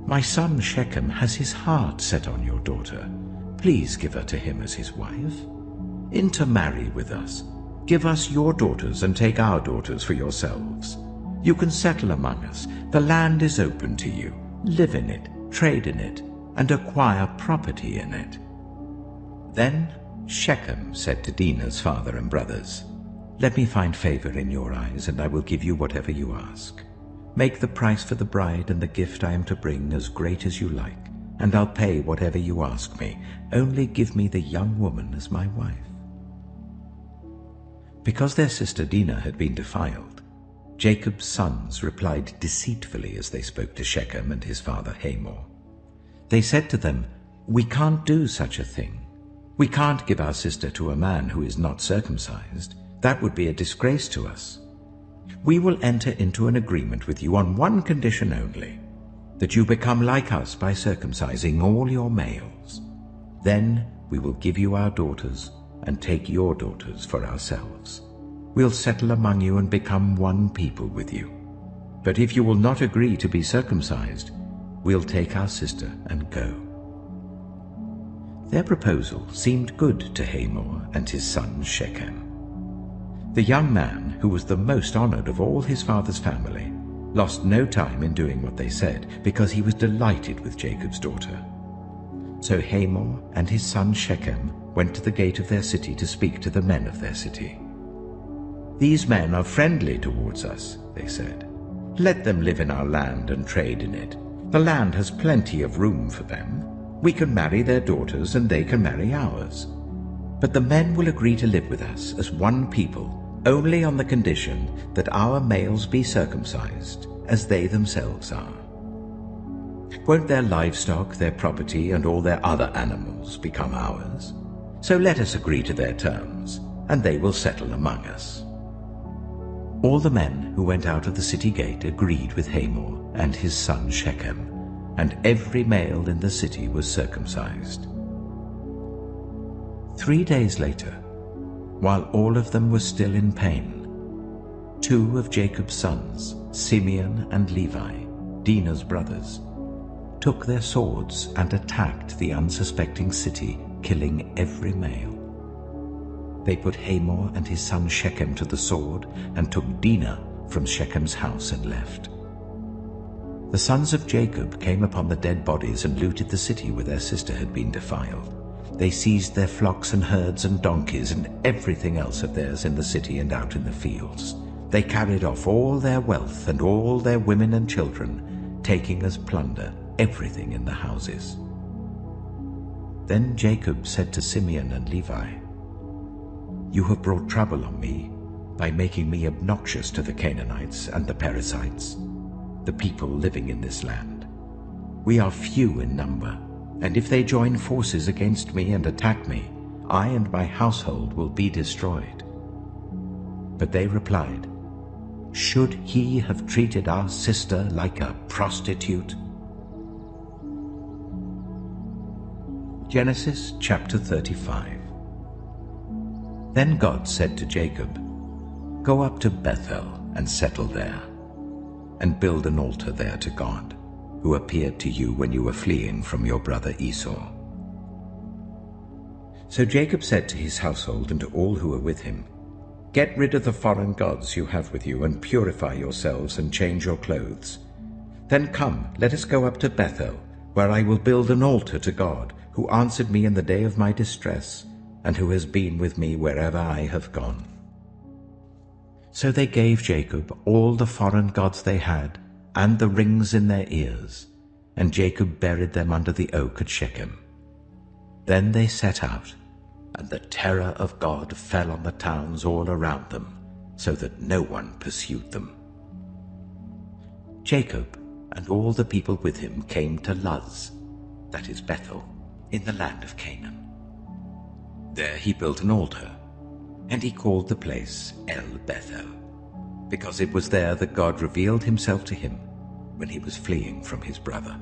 Speaker 1: "My son Shechem has his heart set on your daughter. Please give her to him as his wife. Intermarry with us. Give us your daughters and take our daughters for yourselves. You can settle among us. The land is open to you. Live in it, trade in it, and acquire property in it." Then Shechem said to Dinah's father and brothers, "Let me find favor in your eyes, and I will give you whatever you ask. Make the price for the bride and the gift I am to bring as great as you like, and I'll pay whatever you ask me. Only give me the young woman as my wife." Because their sister Dinah had been defiled, Jacob's sons replied deceitfully as they spoke to Shechem and his father Hamor. They said to them, "We can't do such a thing. We can't give our sister to a man who is not circumcised. That would be a disgrace to us. We will enter into an agreement with you on one condition only, that you become like us by circumcising all your males. Then we will give you our daughters and take your daughters for ourselves. We'll settle among you and become one people with you. But if you will not agree to be circumcised, we'll take our sister and go." Their proposal seemed good to Hamor and his son Shechem. The young man, who was the most honored of all his father's family, lost no time in doing what they said, because he was delighted with Jacob's daughter. So Hamor and his son Shechem went to the gate of their city to speak to the men of their city. "These men are friendly towards us," they said. "Let them live in our land and trade in it. The land has plenty of room for them. We can marry their daughters and they can marry ours. But the men will agree to live with us as one people, only on the condition that our males be circumcised, as they themselves are. Won't their livestock, their property, and all their other animals become ours? So let us agree to their terms, and they will settle among us." All the men who went out of the city gate agreed with Hamor and his son Shechem, and every male in the city was circumcised. 3 days later, while all of them were still in pain, 2 of Jacob's sons, Simeon and Levi, Dinah's brothers, took their swords and attacked the unsuspecting city, killing every male. They put Hamor and his son Shechem to the sword and took Dinah from Shechem's house and left. The sons of Jacob came upon the dead bodies and looted the city where their sister had been defiled. They seized their flocks and herds and donkeys and everything else of theirs in the city and out in the fields. They carried off all their wealth and all their women and children, taking as plunder everything in the houses. Then Jacob said to Simeon and Levi, "You have brought trouble on me by making me obnoxious to the Canaanites and the Perizzites, the people living in this land. We are few in number, and if they join forces against me and attack me, I and my household will be destroyed." But they replied, "Should he have treated our sister like a prostitute?" Genesis chapter 35. Then God said to Jacob, "Go up to Bethel and settle there, and build an altar there to God, who appeared to you when you were fleeing from your brother Esau." So Jacob said to his household and to all who were with him, "Get rid of the foreign gods you have with you, and purify yourselves and change your clothes. Then come, let us go up to Bethel, where I will build an altar to God, who answered me in the day of my distress, and who has been with me wherever I have gone." So they gave Jacob all the foreign gods they had, and the rings in their ears, and Jacob buried them under the oak at Shechem. Then they set out, and the terror of God fell on the towns all around them, so that no one pursued them. Jacob and all the people with him came to Luz, that is Bethel, in the land of Canaan. There he built an altar, and he called the place El Bethel, because it was there that God revealed himself to him when he was fleeing from his brother.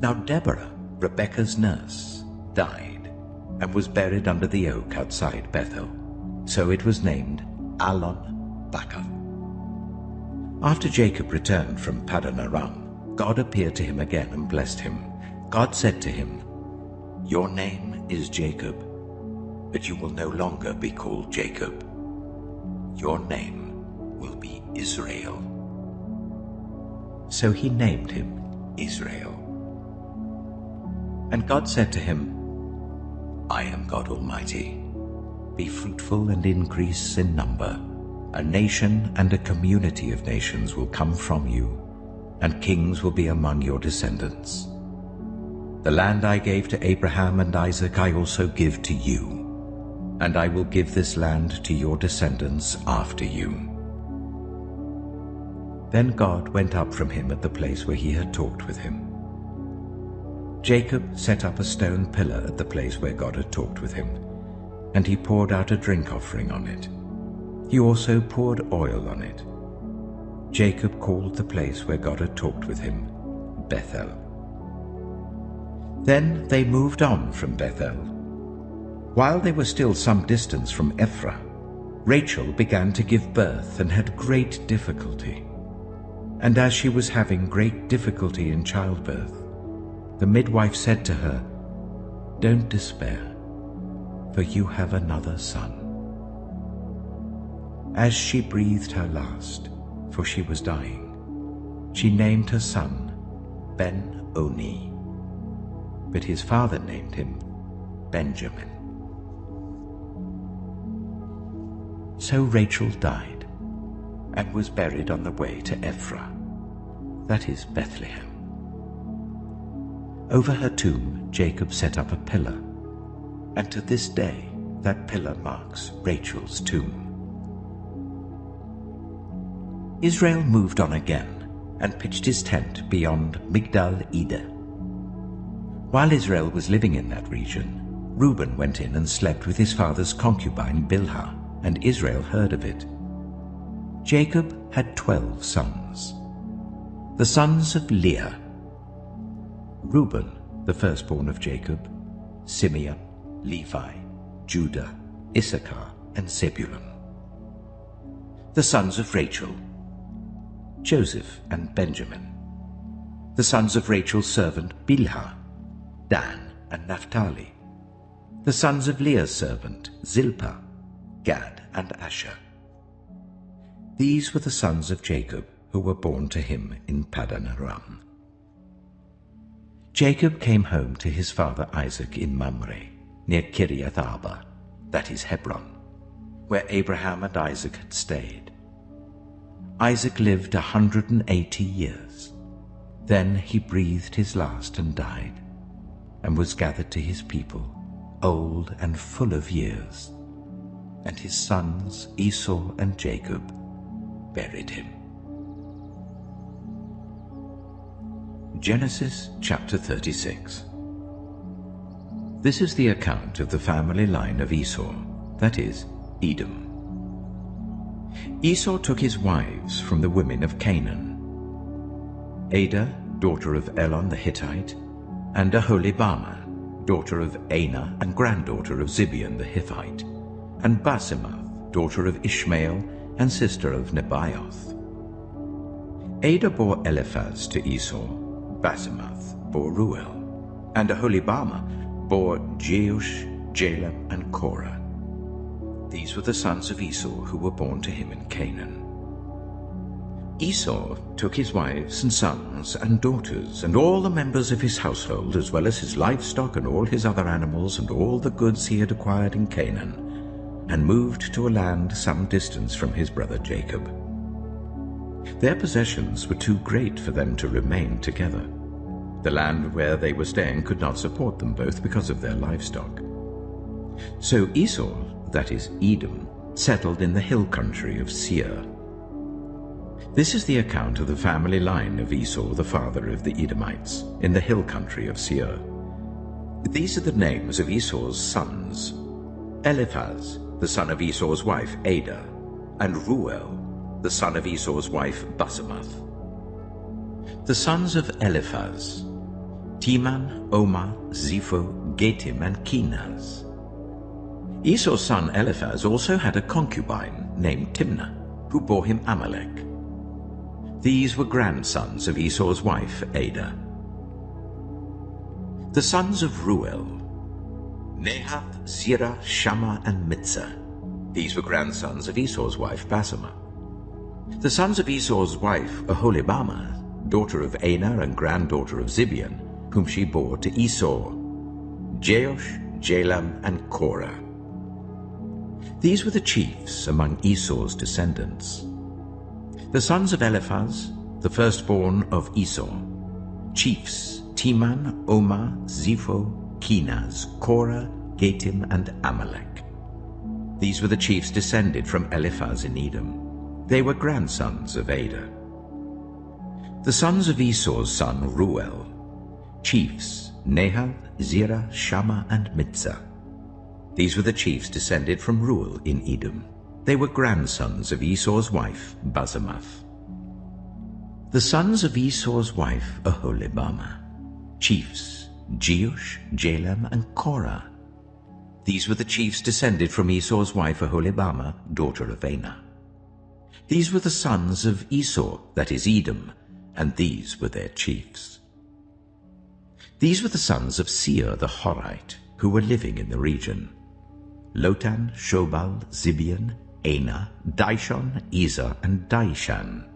Speaker 1: Now Deborah, Rebekah's nurse, died and was buried under the oak outside Bethel, so it was named Allon Bacuth. After Jacob returned from Paddan Aram, God appeared to him again and blessed him. God said to him, "Your name is Jacob, but you will no longer be called Jacob. Your name will be Israel." So he named him Israel. And God said to him, "I am God Almighty. Be fruitful and increase in number. A nation and a community of nations will come from you, and kings will be among your descendants. The land I gave to Abraham and Isaac I also give to you, and I will give this land to your descendants after you." Then God went up from him at the place where he had talked with him. Jacob set up a stone pillar at the place where God had talked with him, and he poured out a drink offering on it. He also poured oil on it. Jacob called the place where God had talked with him Bethel. Then they moved on from Bethel. While they were still some distance from Ephraim, Rachel began to give birth and had great difficulty. And as she was having great difficulty in childbirth, the midwife said to her, "Don't despair, for you have another son." As she breathed her last, for she was dying, she named her son Ben-Oni, but his father named him Benjamin. So Rachel died and was buried on the way to Ephraim, that is Bethlehem. Over her tomb Jacob set up a pillar, and to this day that pillar marks Rachel's tomb. Israel moved on again and pitched his tent beyond Migdal Eder. While Israel was living in that region, Reuben went in and slept with his father's concubine Bilhah, and Israel heard of it. Jacob had 12 sons. The sons of Leah: Reuben, the firstborn of Jacob, Simeon, Levi, Judah, Issachar, and Zebulun. The sons of Rachel: Joseph and Benjamin. The sons of Rachel's servant Bilhah: Dan and Naphtali. The sons of Leah's servant Zilpah: Gad and Asher. These were the sons of Jacob who were born to him in Paddan Aram. Jacob came home to his father Isaac in Mamre, near Kiriath Arba, that is Hebron, where Abraham and Isaac had stayed. Isaac lived 180 years. Then he breathed his last and died, and was gathered to his people, old and full of years. And his sons Esau and Jacob buried him. Genesis chapter 36. This is the account of the family line of Esau, that is, Edom. Esau took his wives from the women of Canaan: Adah, daughter of Elon the Hittite, and Aholibamah, daughter of Anah and granddaughter of Zibeon the Hittite, and Basemath, daughter of Ishmael and sister of Nebaioth. Adah bore Eliphaz to Esau, Basemath bore Ruel, and Aholibamah bore Jeush, Jalam, and Korah. These were the sons of Esau who were born to him in Canaan. Esau took his wives and sons and daughters and all the members of his household, as well as his livestock and all his other animals and all the goods he had acquired in Canaan, and moved to a land some distance from his brother Jacob. Their possessions were too great for them to remain together. The land where they were staying could not support them both because of their livestock. So Esau, that is Edom, settled in the hill country of Seir. This is the account of the family line of Esau, the father of the Edomites, in the hill country of Seir. These are the names of Esau's sons: Eliphaz, the son of Esau's wife Adah, and Ruel, the son of Esau's wife Basemath. The sons of Eliphaz: Teman, Omar, Zepho, Getim, and Kenaz. Esau's son Eliphaz also had a concubine named Timnah, who bore him Amalek. These were grandsons of Esau's wife Adah. The sons of Ruel: Nahath, Zerah, Shammah, and Mitzah. These were grandsons of Esau's wife Basemath. The sons of Esau's wife Aholibamah, daughter of Anah and granddaughter of Zibeon, whom she bore to Esau: Jeush, Jalam, and Korah. These were the chiefs among Esau's descendants. The sons of Eliphaz, the firstborn of Esau: chiefs Teman, Omar, Zepho, Kenaz, Korah, Getim, and Amalek. These were the chiefs descended from Eliphaz in Edom. They were grandsons of Adah. The sons of Esau's son Ruel: chiefs Nahath, Zerah, Shammah, and Mitzah. These were the chiefs descended from Ruel in Edom. They were grandsons of Esau's wife Basemath. The sons of Esau's wife Aholibamah: chiefs Jeush, Jalam, and Korah. These were the chiefs descended from Esau's wife Aholibamah, daughter of Anah. These were the sons of Esau, that is Edom, and these were their chiefs. These were the sons of Seir the Horite, who were living in the region: Lotan, Shobal, Zibeon, Anah, Dishon, Ezer, and Dishan.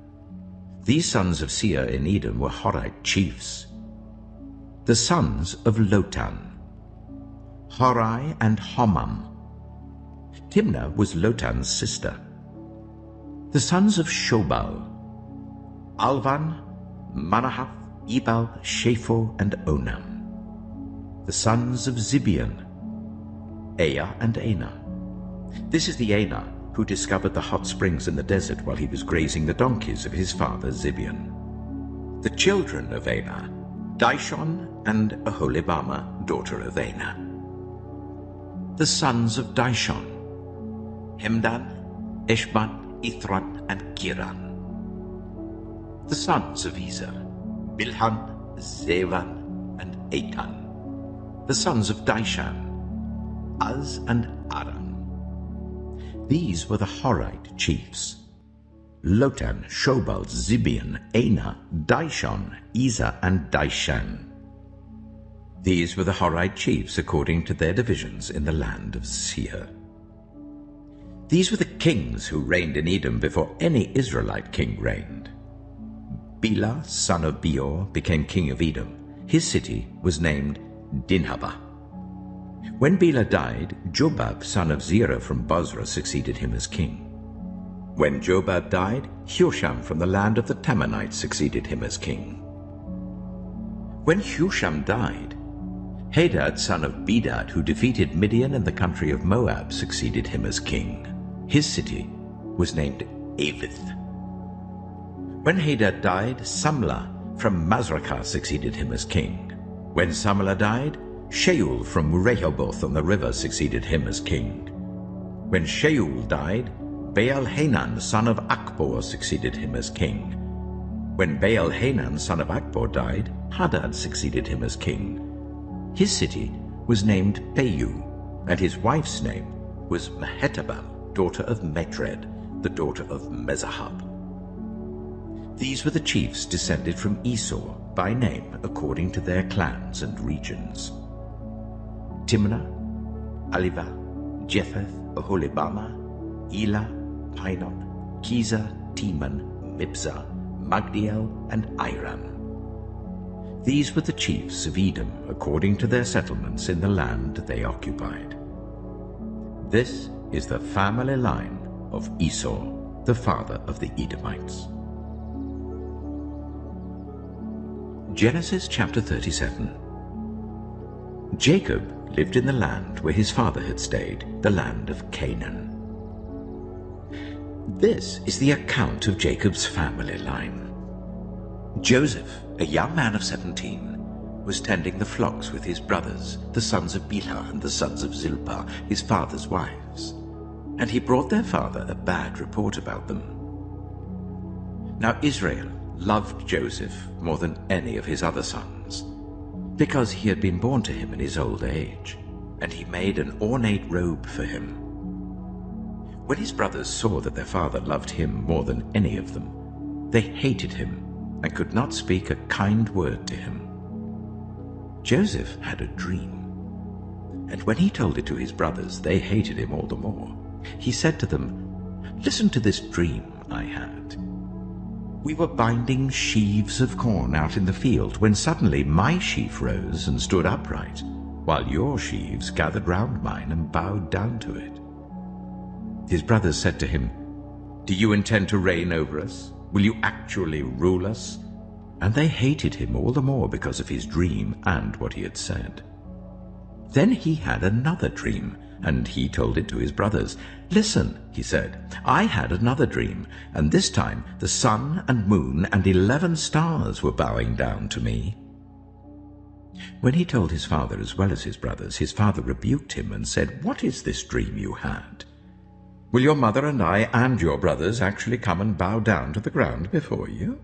Speaker 1: These sons of Seir in Edom were Horite chiefs. The sons of Lotan: Horai and Homam. Timnah was Lotan's sister. The sons of Shobal: Alvan, Manahath, Ebal, Shapho, and Onam. The sons of Zibeon, Ea and Anah. This is the Anah who discovered the hot springs in the desert while he was grazing the donkeys of his father Zibeon. The children of Anah, Dishon and Aholibamah, daughter of Anah. The sons of Dishon, Hemdan, Eshban, Ithran, and Kiran. The sons of Ezer, Bilhan, Zevan, and Etan. The sons of Dishan, Az and Aram. These were the Horite chiefs: Lotan, Shobal, Zibeon, Anah, Dishon, Ezer, and Dishan. These were the Horite chiefs according to their divisions in the land of Seir. These were the kings who reigned in Edom before any Israelite king reigned. Bela, son of Beor, became king of Edom. His city was named Dinhabah. When Bela died, Jobab, son of Zerah from Bozrah, succeeded him as king. When Jobab died, Husham from the land of the Tammanites succeeded him as king. When Husham died, Hadad, son of Bedad, who defeated Midian in the country of Moab, succeeded him as king. His city was named Avith. When Hadad died, Samlah from Masrekah succeeded him as king. When Samlah died, Shaul from Rehoboth on the river succeeded him as king. When Shaul died, Baal-Hanan, son of Akbor, succeeded him as king. When Baal-Hanan, son of Akbor, died, Hadad succeeded him as king. His city was named Peiu, and his wife's name was Mehetabel, daughter of Matred, the daughter of Mezahab. These were the chiefs descended from Esau, by name according to their clans and regions: Timnah, Alivah, Jetheth, Aholibamah, Elah, Pinon, Kizah, Teman, Mibzah, Magdiel, and Iram. These were the chiefs of Edom according to their settlements in the land they occupied. This is the family line of Esau, the father of the Edomites. Genesis chapter 37. Jacob lived in the land where his father had stayed, the land of Canaan. This is the account of Jacob's family line. Joseph, a young man of 17, was tending the flocks with his brothers, the sons of Bilhah and the sons of Zilpah, his father's wives, and he brought their father a bad report about them. Now Israel loved Joseph more than any of his other sons, because he had been born to him in his old age, and he made an ornate robe for him. When his brothers saw that their father loved him more than any of them, they hated him and could not speak a kind word to him. Joseph had a dream, and when he told it to his brothers, they hated him all the more. He said to them, "Listen to this dream I had. We were binding sheaves of corn out in the field when suddenly my sheaf rose and stood upright, while your sheaves gathered round mine and bowed down to it." His brothers said to him, "Do you intend to reign over us? Will you actually rule us?" And they hated him all the more because of his dream and what he had said. Then he had another dream, and he told it to his brothers. "Listen," he said, "I had another dream, and this time the sun and moon and 11 stars were bowing down to me." When he told his father as well as his brothers, his father rebuked him and said, "What is this dream you had? Will your mother and I and your brothers actually come and bow down to the ground before you?"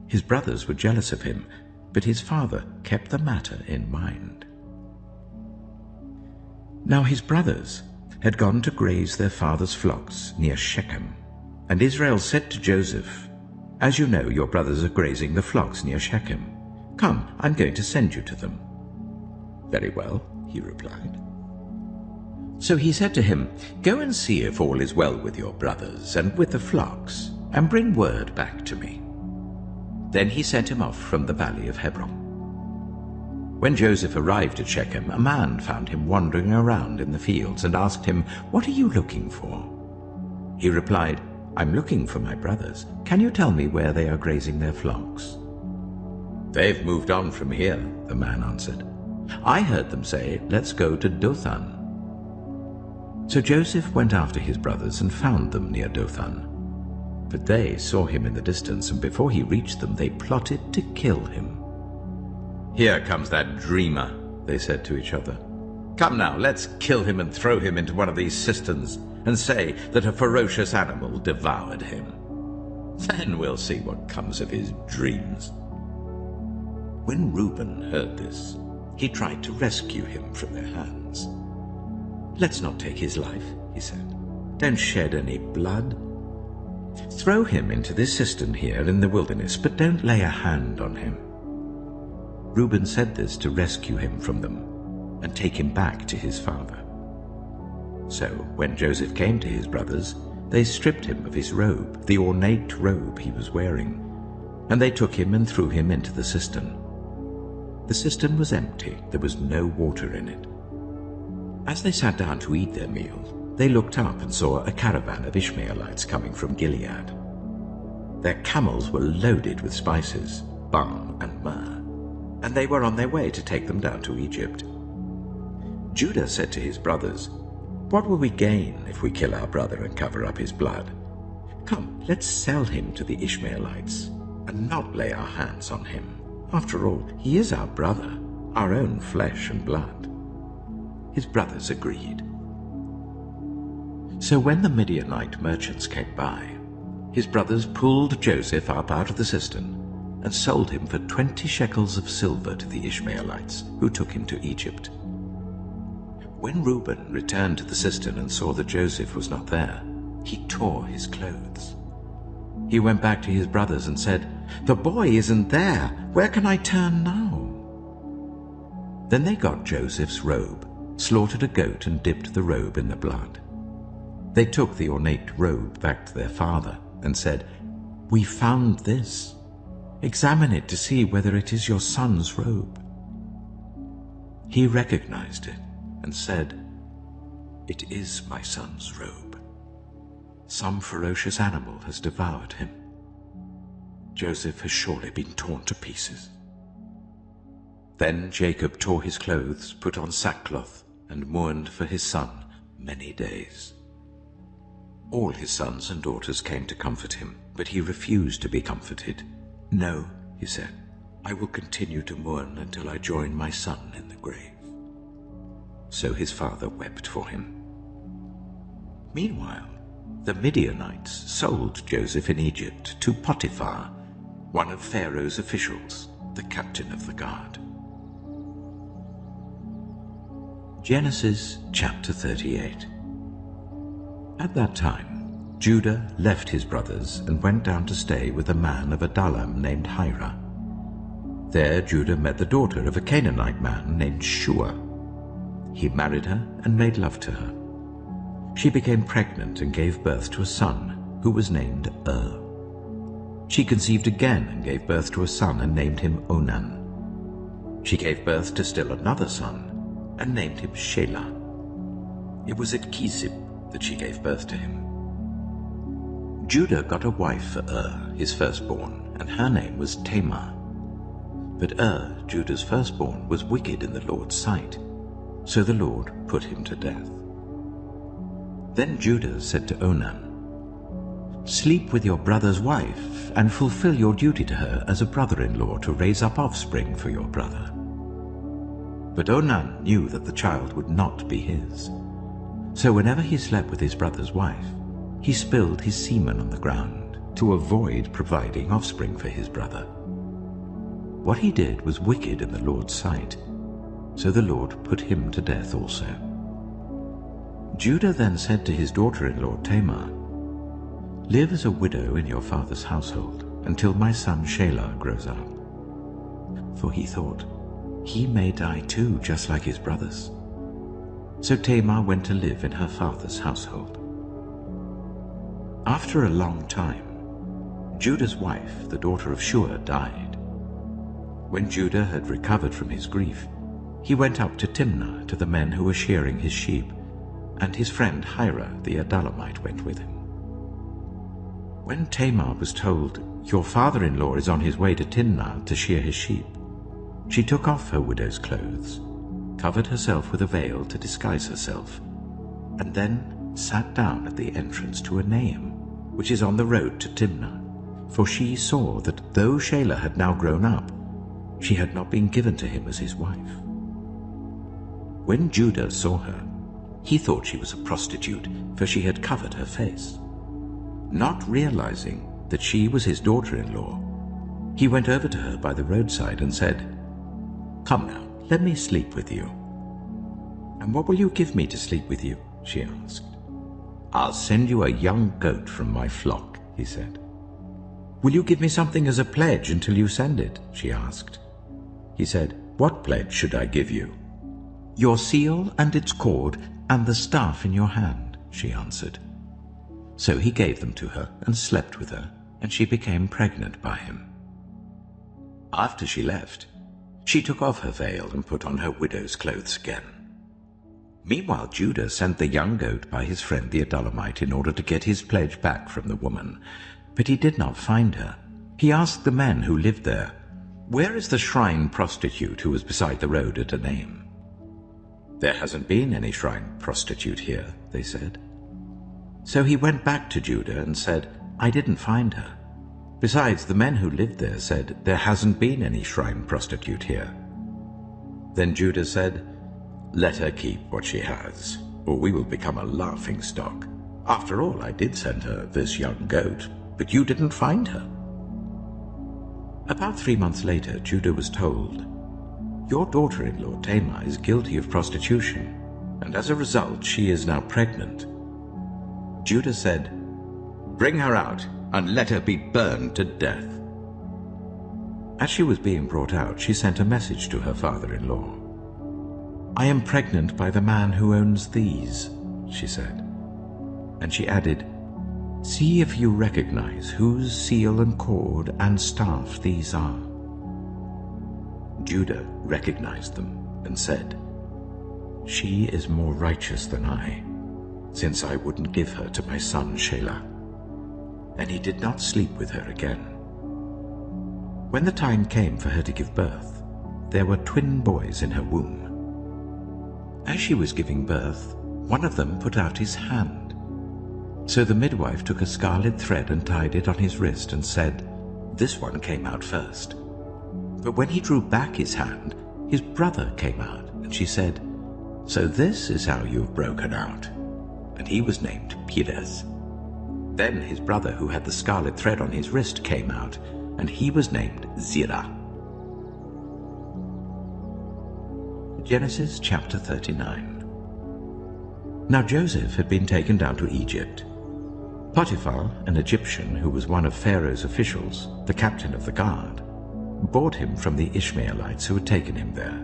Speaker 1: His brothers were jealous of him, but his father kept the matter in mind. Now his brothers had gone to graze their father's flocks near Shechem, and Israel said to Joseph, "As you know, your brothers are grazing the flocks near Shechem. Come, I'm going to send you to them." "Very well," he replied. So he said to him, "Go and see if all is well with your brothers and with the flocks, and bring word back to me." Then he sent him off from the valley of Hebron. When Joseph arrived at Shechem, a man found him wandering around in the fields and asked him, "What are you looking for?" He replied, "I'm looking for my brothers. Can you tell me where they are grazing their flocks?" "They've moved on from here," the man answered. I heard them say, 'Let's go to Dothan.' So Joseph went after his brothers and found them near Dothan. But they saw him in the distance, and before he reached them, they plotted to kill him. 'Here comes that dreamer,' they said to each other. 'Come now, let's kill him and throw him into one of these cisterns, and say that a ferocious animal devoured him. Then we'll see what comes of his dreams.' When Reuben heard this, he tried to rescue him from their hands. 'Let's not take his life,' he said. 'Don't shed any blood. Throw him into this cistern here in the wilderness, but don't lay a hand on him.' Reuben said this to rescue him from them and take him back to his father. So when Joseph came to his brothers, they stripped him of his robe, the ornate robe he was wearing, and they took him and threw him into the cistern. The cistern was empty, there was no water in it. As they sat down to eat their meal, they looked up and saw a caravan of Ishmaelites coming from Gilead. Their camels were loaded with spices, balm and myrrh, and they were on their way to take them down to Egypt. Judah said to his brothers, "What will we gain if we kill our brother and cover up his blood? Come, let's sell him to the Ishmaelites and not lay our hands on him. After all, he is our brother, our own flesh and blood." His brothers agreed. So when the Midianite merchants came by, his brothers pulled Joseph up out of the cistern and sold him for 20 shekels of silver to the Ishmaelites, who took him to Egypt. When Reuben returned to the cistern and saw that Joseph was not there, he tore his clothes. He went back to his brothers and said, "The boy isn't there. Where can I turn now?" Then they got Joseph's robe, slaughtered a goat and dipped the robe in the blood. They took the ornate robe back to their father and said, "We found this. Examine it to see whether it is your son's robe." He recognized it and said, "It is my son's robe. Some ferocious animal has devoured him. Joseph has surely been torn to pieces." Then Jacob tore his clothes, put on sackcloth, and mourned for his son many days. All his sons and daughters came to comfort him, but he refused to be comforted. "No," he said, "I will continue to mourn until I join my son in the grave." So his father wept for him. Meanwhile, the Midianites sold Joseph in Egypt to Potiphar, one of Pharaoh's officials, the captain of the guard. Genesis chapter 38. At that time, Judah left his brothers and went down to stay with a man of Adullam named Hira. There Judah met the daughter of a Canaanite man named Shua. He married her and made love to her. She became pregnant and gave birth to a son, who was named She conceived again and gave birth to a son and named him Onan. She gave birth to still another son and named him Shelah. It was at Kisib that she gave birth to him. Judah got a wife for his firstborn, and her name was Tamar. But Judah's firstborn, was wicked in the Lord's sight, so the Lord put him to death. Then Judah said to Onan, "Sleep with your brother's wife, and fulfill your duty to her as a brother-in-law to raise up offspring for your brother." But Onan knew that the child would not be his. So whenever he slept with his brother's wife, he spilled his semen on the ground to avoid providing offspring for his brother. What he did was wicked in the Lord's sight, so the Lord put him to death also. Judah then said to his daughter-in-law Tamar, "Live as a widow in your father's household until my son Shelah grows up." For he thought, he may die too, just like his brothers. So Tamar went to live in her father's household. After a long time, Judah's wife, the daughter of Shua, died. When Judah had recovered from his grief, he went up to Timnah to the men who were shearing his sheep, and his friend Hira the Adullamite went with him. When Tamar was told, "Your father-in-law is on his way to Timnah to shear his sheep," she took off her widow's clothes, covered herself with a veil to disguise herself, and then sat down at the entrance to Enaim, which is on the road to Timnah, for she saw that though Shelah had now grown up, she had not been given to him as his wife. When Judah saw her, he thought she was a prostitute, for she had covered her face. Not realizing that she was his daughter-in-law, he went over to her by the roadside and said, "Come now, let me sleep with you." "And what will you give me to sleep with you?" she asked. "I'll send you a young goat from my flock," he said. "Will you give me something as a pledge until you send it?" she asked. He said, "What pledge should I give you?" "Your seal and its cord and the staff in your hand," she answered. So he gave them to her and slept with her, and she became pregnant by him. After she left, she took off her veil and put on her widow's clothes again. Meanwhile, Judah sent the young goat by his friend the Adullamite in order to get his pledge back from the woman, but he did not find her. He asked the men who lived there, "Where is the shrine prostitute who was beside the road at Enaim?" "There hasn't been any shrine prostitute here," they said. So he went back to Judah and said, "I didn't find her. Besides, the men who lived there said, 'There hasn't been any shrine prostitute here.'" Then Judah said, "Let her keep what she has, or we will become a laughingstock. After all, I did send her this young goat, but you didn't find her." About 3 months later, Judah was told, "Your daughter-in-law Tamar is guilty of prostitution, and as a result she is now pregnant." Judah said, "Bring her out, and let her be burned to death." As she was being brought out, she sent a message to her father-in-law. "I am pregnant by the man who owns these," she said. And she added, "See if you recognize whose seal and cord and staff these are." Judah recognized them and said, "She is more righteous than I, since I wouldn't give her to my son Shelah." And he did not sleep with her again. When the time came for her to give birth, there were twin boys in her womb. As she was giving birth, one of them put out his hand. So the midwife took a scarlet thread and tied it on his wrist and said, "This one came out first." But when he drew back his hand, his brother came out, and she said, "So this is how you have broken out." And he was named Perez. Then his brother, who had the scarlet thread on his wrist, came out, and he was named Zerah. Genesis chapter 39. Now Joseph had been taken down to Egypt. Potiphar, an Egyptian who was one of Pharaoh's officials, the captain of the guard, bought him from the Ishmaelites who had taken him there.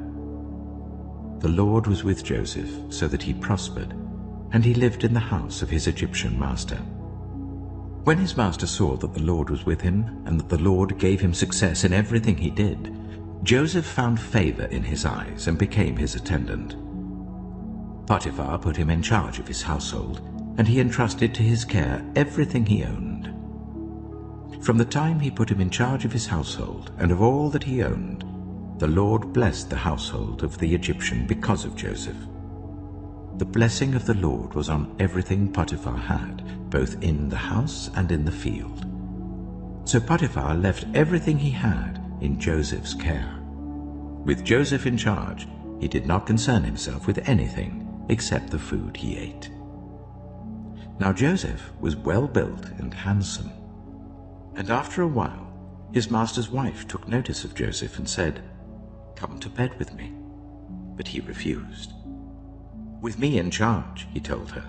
Speaker 1: The Lord was with Joseph, so that he prospered, and he lived in the house of his Egyptian master. When his master saw that the Lord was with him, and that the Lord gave him success in everything he did, Joseph found favor in his eyes and became his attendant. Potiphar put him in charge of his household, and he entrusted to his care everything he owned. From the time he put him in charge of his household and of all that he owned, the Lord blessed the household of the Egyptian because of Joseph. The blessing of the Lord was on everything Potiphar had, both in the house and in the field. So Potiphar left everything he had in Joseph's care. With Joseph in charge, he did not concern himself with anything except the food he ate. Now Joseph was well built and handsome. And after a while, his master's wife took notice of Joseph and said, "Come to bed with me." But he refused. "With me in charge," he told her,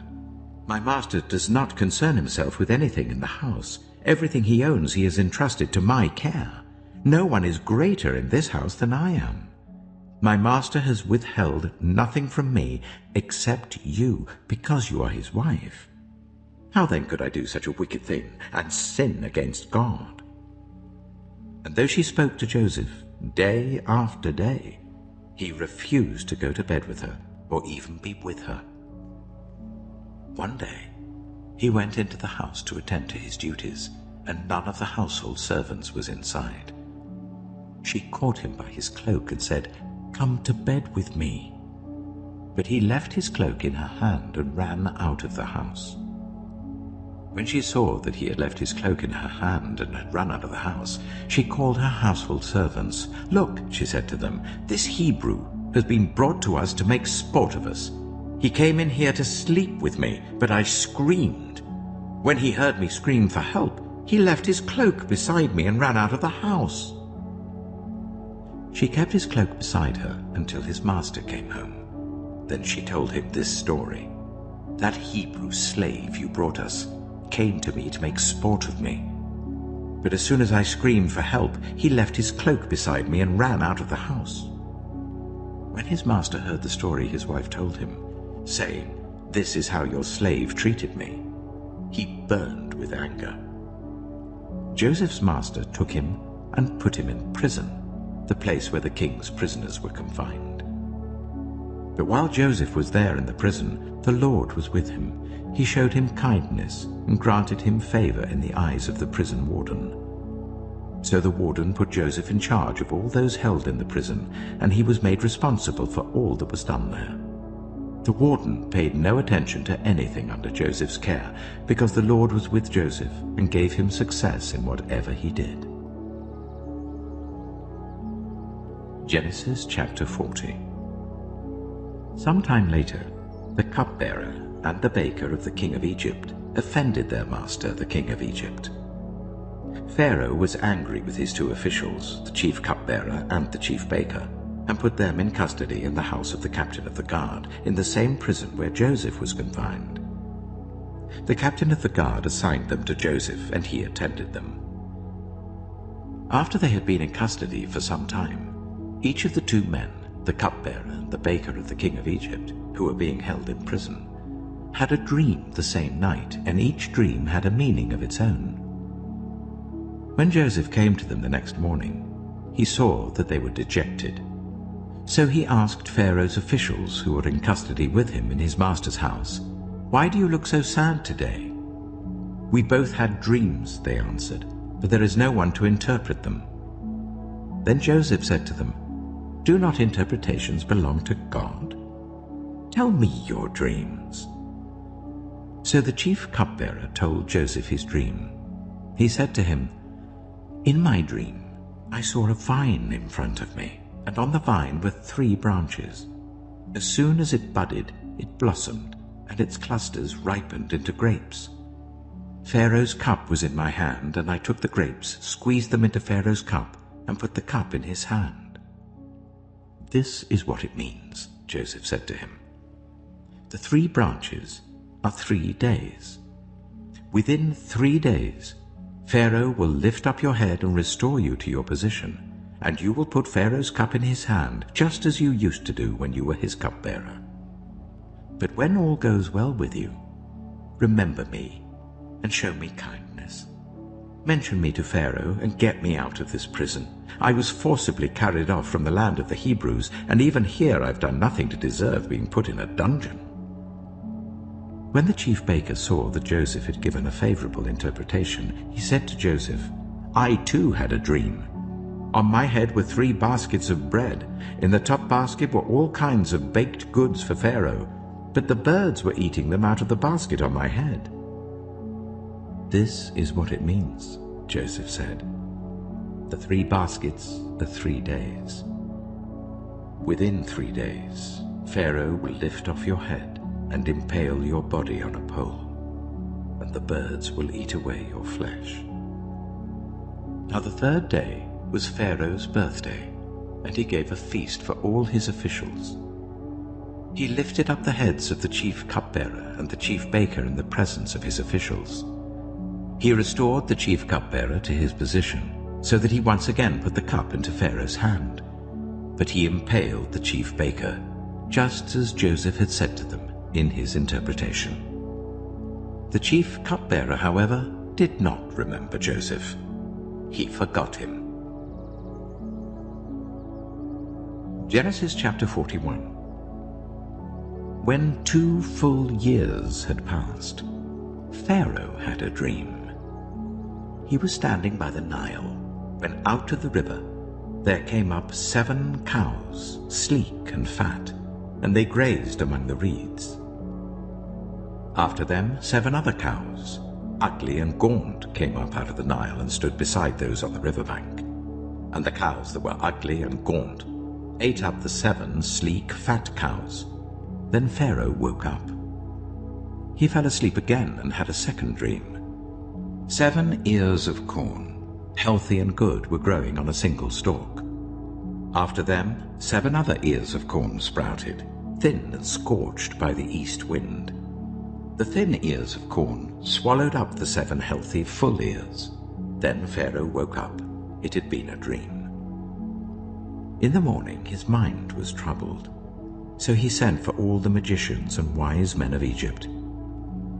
Speaker 1: "my master does not concern himself with anything in the house. Everything he owns he has entrusted to my care. No one is greater in this house than I am. My master has withheld nothing from me except you, because you are his wife. How then could I do such a wicked thing and sin against God?" And though she spoke to Joseph day after day, he refused to go to bed with her or even be with her. One day, he went into the house to attend to his duties, and none of the household servants was inside. She caught him by his cloak and said, "Come to bed with me." But he left his cloak in her hand and ran out of the house. When she saw that he had left his cloak in her hand and had run out of the house, she called her household servants. "Look," she said to them, "this Hebrew has been brought to us to make sport of us. He came in here to sleep with me, but I screamed. When he heard me scream for help, he left his cloak beside me and ran out of the house." She kept his cloak beside her until his master came home. Then she told him this story. "That Hebrew slave you brought us came to me to make sport of me. But as soon as I screamed for help, he left his cloak beside me and ran out of the house." When his master heard the story his wife told him, saying, "This is how your slave treated me," he burned with anger. Joseph's master took him and put him in prison, the place where the king's prisoners were confined. But while Joseph was there in the prison, the Lord was with him. He showed him kindness and granted him favor in the eyes of the prison warden. So the warden put Joseph in charge of all those held in the prison, and he was made responsible for all that was done there. The warden paid no attention to anything under Joseph's care, because the Lord was with Joseph and gave him success in whatever he did. Genesis chapter 40. Some time later, the cupbearer and the baker of the king of Egypt offended their master, the king of Egypt. Pharaoh was angry with his two officials, the chief cupbearer and the chief baker, and put them in custody in the house of the captain of the guard, in the same prison where Joseph was confined. The captain of the guard assigned them to Joseph, and he attended them. After they had been in custody for some time, each of the two men, the cupbearer and the baker of the king of Egypt, who were being held in prison, had a dream the same night, and each dream had a meaning of its own. When Joseph came to them the next morning, he saw that they were dejected. So he asked Pharaoh's officials who were in custody with him in his master's house, "Why do you look so sad today?" "We both had dreams," they answered, "but there is no one to interpret them." Then Joseph said to them, "Do not interpretations belong to God? Tell me your dreams." So the chief cupbearer told Joseph his dream. He said to him, "In my dream I saw a vine in front of me, and on the vine were 3 branches. As soon as it budded, it blossomed, and its clusters ripened into grapes. Pharaoh's cup was in my hand, and I took the grapes, squeezed them into Pharaoh's cup, and put the cup in his hand." "This is what it means," Joseph said to him. "The 3 branches are 3 days. Within 3 days, Pharaoh will lift up your head and restore you to your position, and you will put Pharaoh's cup in his hand, just as you used to do when you were his cupbearer. But when all goes well with you, remember me and show me kindness. Mention me to Pharaoh and get me out of this prison. I was forcibly carried off from the land of the Hebrews, and even here I've done nothing to deserve being put in a dungeon." When the chief baker saw that Joseph had given a favorable interpretation, he said to Joseph, "I too had a dream. On my head were 3 baskets of bread. In the top basket were all kinds of baked goods for Pharaoh, but the birds were eating them out of the basket on my head." "This is what it means," Joseph said. "The 3 baskets are 3 days. Within 3 days, Pharaoh will lift off your head and impale your body on a pole, and the birds will eat away your flesh." Now the 3rd day was Pharaoh's birthday, and he gave a feast for all his officials. He lifted up the heads of the chief cupbearer and the chief baker in the presence of his officials. He restored the chief cupbearer to his position, so that he once again put the cup into Pharaoh's hand. But he impaled the chief baker, just as Joseph had said to them in his interpretation. The chief cupbearer, however, did not remember Joseph. He forgot him. Genesis chapter 41. When 2 full years had passed, Pharaoh had a dream. He was standing by the Nile, when out of the river there came up 7 cows, sleek and fat, and they grazed among the reeds. After them 7 other cows, ugly and gaunt, came up out of the Nile and stood beside those on the riverbank. And the cows that were ugly and gaunt ate up the 7 sleek, fat cows. Then Pharaoh woke up. He fell asleep again and had a second dream. 7 ears of corn, healthy and good, were growing on a single stalk. After them 7 other ears of corn sprouted, thin and scorched by the east wind. The thin ears of corn swallowed up the 7 healthy, full ears. Then Pharaoh woke up. It had been a dream. In the morning his mind was troubled, so he sent for all the magicians and wise men of Egypt.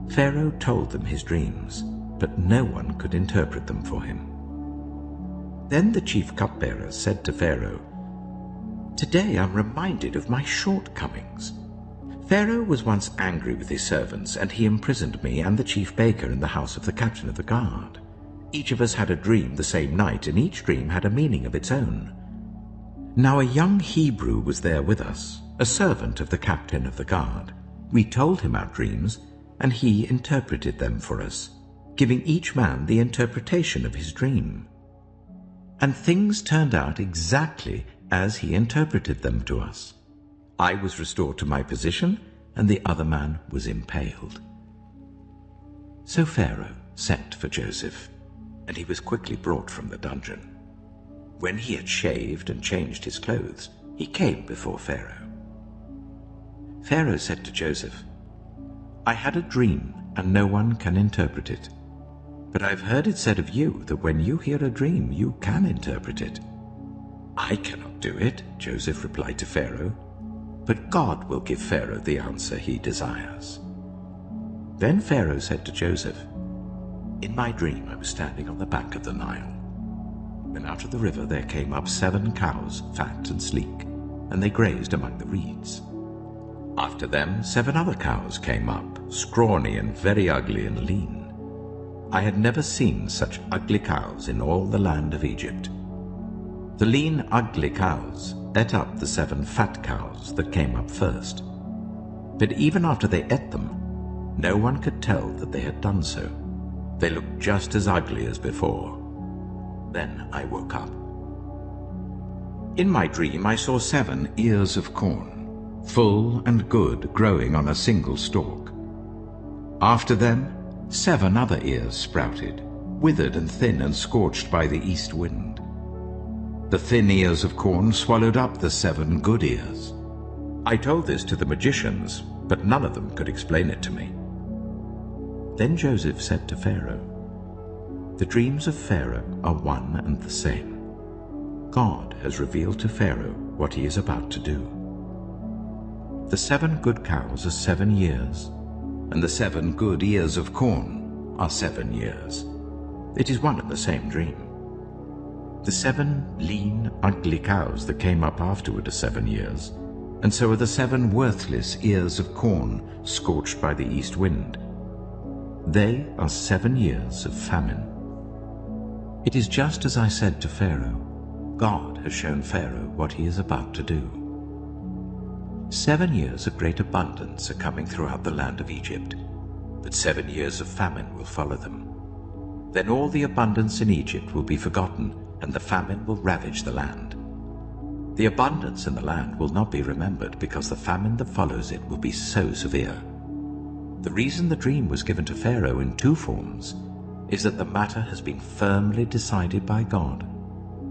Speaker 1: Pharaoh told them his dreams, but no one could interpret them for him. Then the chief cupbearer said to Pharaoh, "Today I'm reminded of my shortcomings. Pharaoh was once angry with his servants, and he imprisoned me and the chief baker in the house of the captain of the guard. Each of us had a dream the same night, and each dream had a meaning of its own. Now a young Hebrew was there with us, a servant of the captain of the guard. We told him our dreams, and he interpreted them for us, giving each man the interpretation of his dream. And things turned out exactly as he interpreted them to us. I was restored to my position, and the other man was impaled." So Pharaoh sent for Joseph, and he was quickly brought from the dungeon. When he had shaved and changed his clothes, he came before Pharaoh. Pharaoh said to Joseph, "I had a dream, and no one can interpret it. But I've heard it said of you that when you hear a dream, you can interpret it." "I cannot do it," Joseph replied to Pharaoh, "but God will give Pharaoh the answer he desires." Then Pharaoh said to Joseph, "In my dream I was standing on the bank of the Nile. Then out of the river there came up 7 cows, fat and sleek, and they grazed among the reeds. After them 7 other cows came up, scrawny and very ugly and lean. I had never seen such ugly cows in all the land of Egypt. The lean, ugly cows ate up the 7 fat cows that came up first. But even after they ate them, no one could tell that they had done so. They looked just as ugly as before. Then I woke up. In my dream I saw 7 ears of corn, full and good, growing on a single stalk. After them 7 other ears sprouted, withered and thin and scorched by the east wind. The thin ears of corn swallowed up the 7 good ears. I told this to the magicians, but none of them could explain it to me." Then Joseph said to Pharaoh, "The dreams of Pharaoh are one and the same. God has revealed to Pharaoh what he is about to do. The 7 good cows are 7 years, and the 7 good ears of corn are 7 years. It is one and the same dream. The 7 lean, ugly cows that came up afterward are 7 years, and so are the 7 worthless ears of corn scorched by the east wind. They are 7 years of famine. It is just as I said to Pharaoh. God has shown Pharaoh what he is about to do. 7 years of great abundance are coming throughout the land of Egypt, but 7 years of famine will follow them. Then all the abundance in Egypt will be forgotten, and the famine will ravage the land. The abundance in the land will not be remembered, because the famine that follows it will be so severe. The reason the dream was given to Pharaoh in 2 forms is that the matter has been firmly decided by God,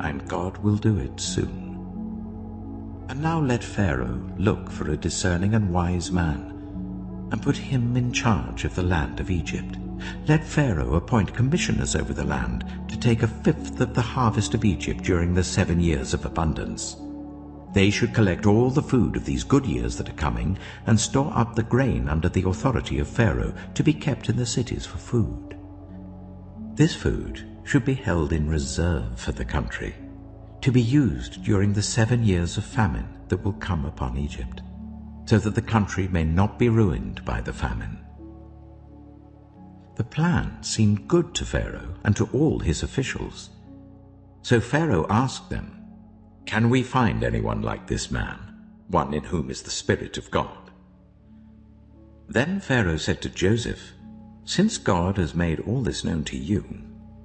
Speaker 1: and God will do it soon. And now let Pharaoh look for a discerning and wise man, and put him in charge of the land of Egypt. Let Pharaoh appoint commissioners over the land to take 1/5 of the harvest of Egypt during the 7 years of abundance. They should collect all the food of these good years that are coming, and store up the grain under the authority of Pharaoh, to be kept in the cities for food. This food should be held in reserve for the country, to be used during the 7 years of famine that will come upon Egypt, so that the country may not be ruined by the famine." The plan seemed good to Pharaoh and to all his officials. So Pharaoh asked them, "Can we find anyone like this man, one in whom is the Spirit of God." Then Pharaoh said to Joseph, "Since God has made all this known to you,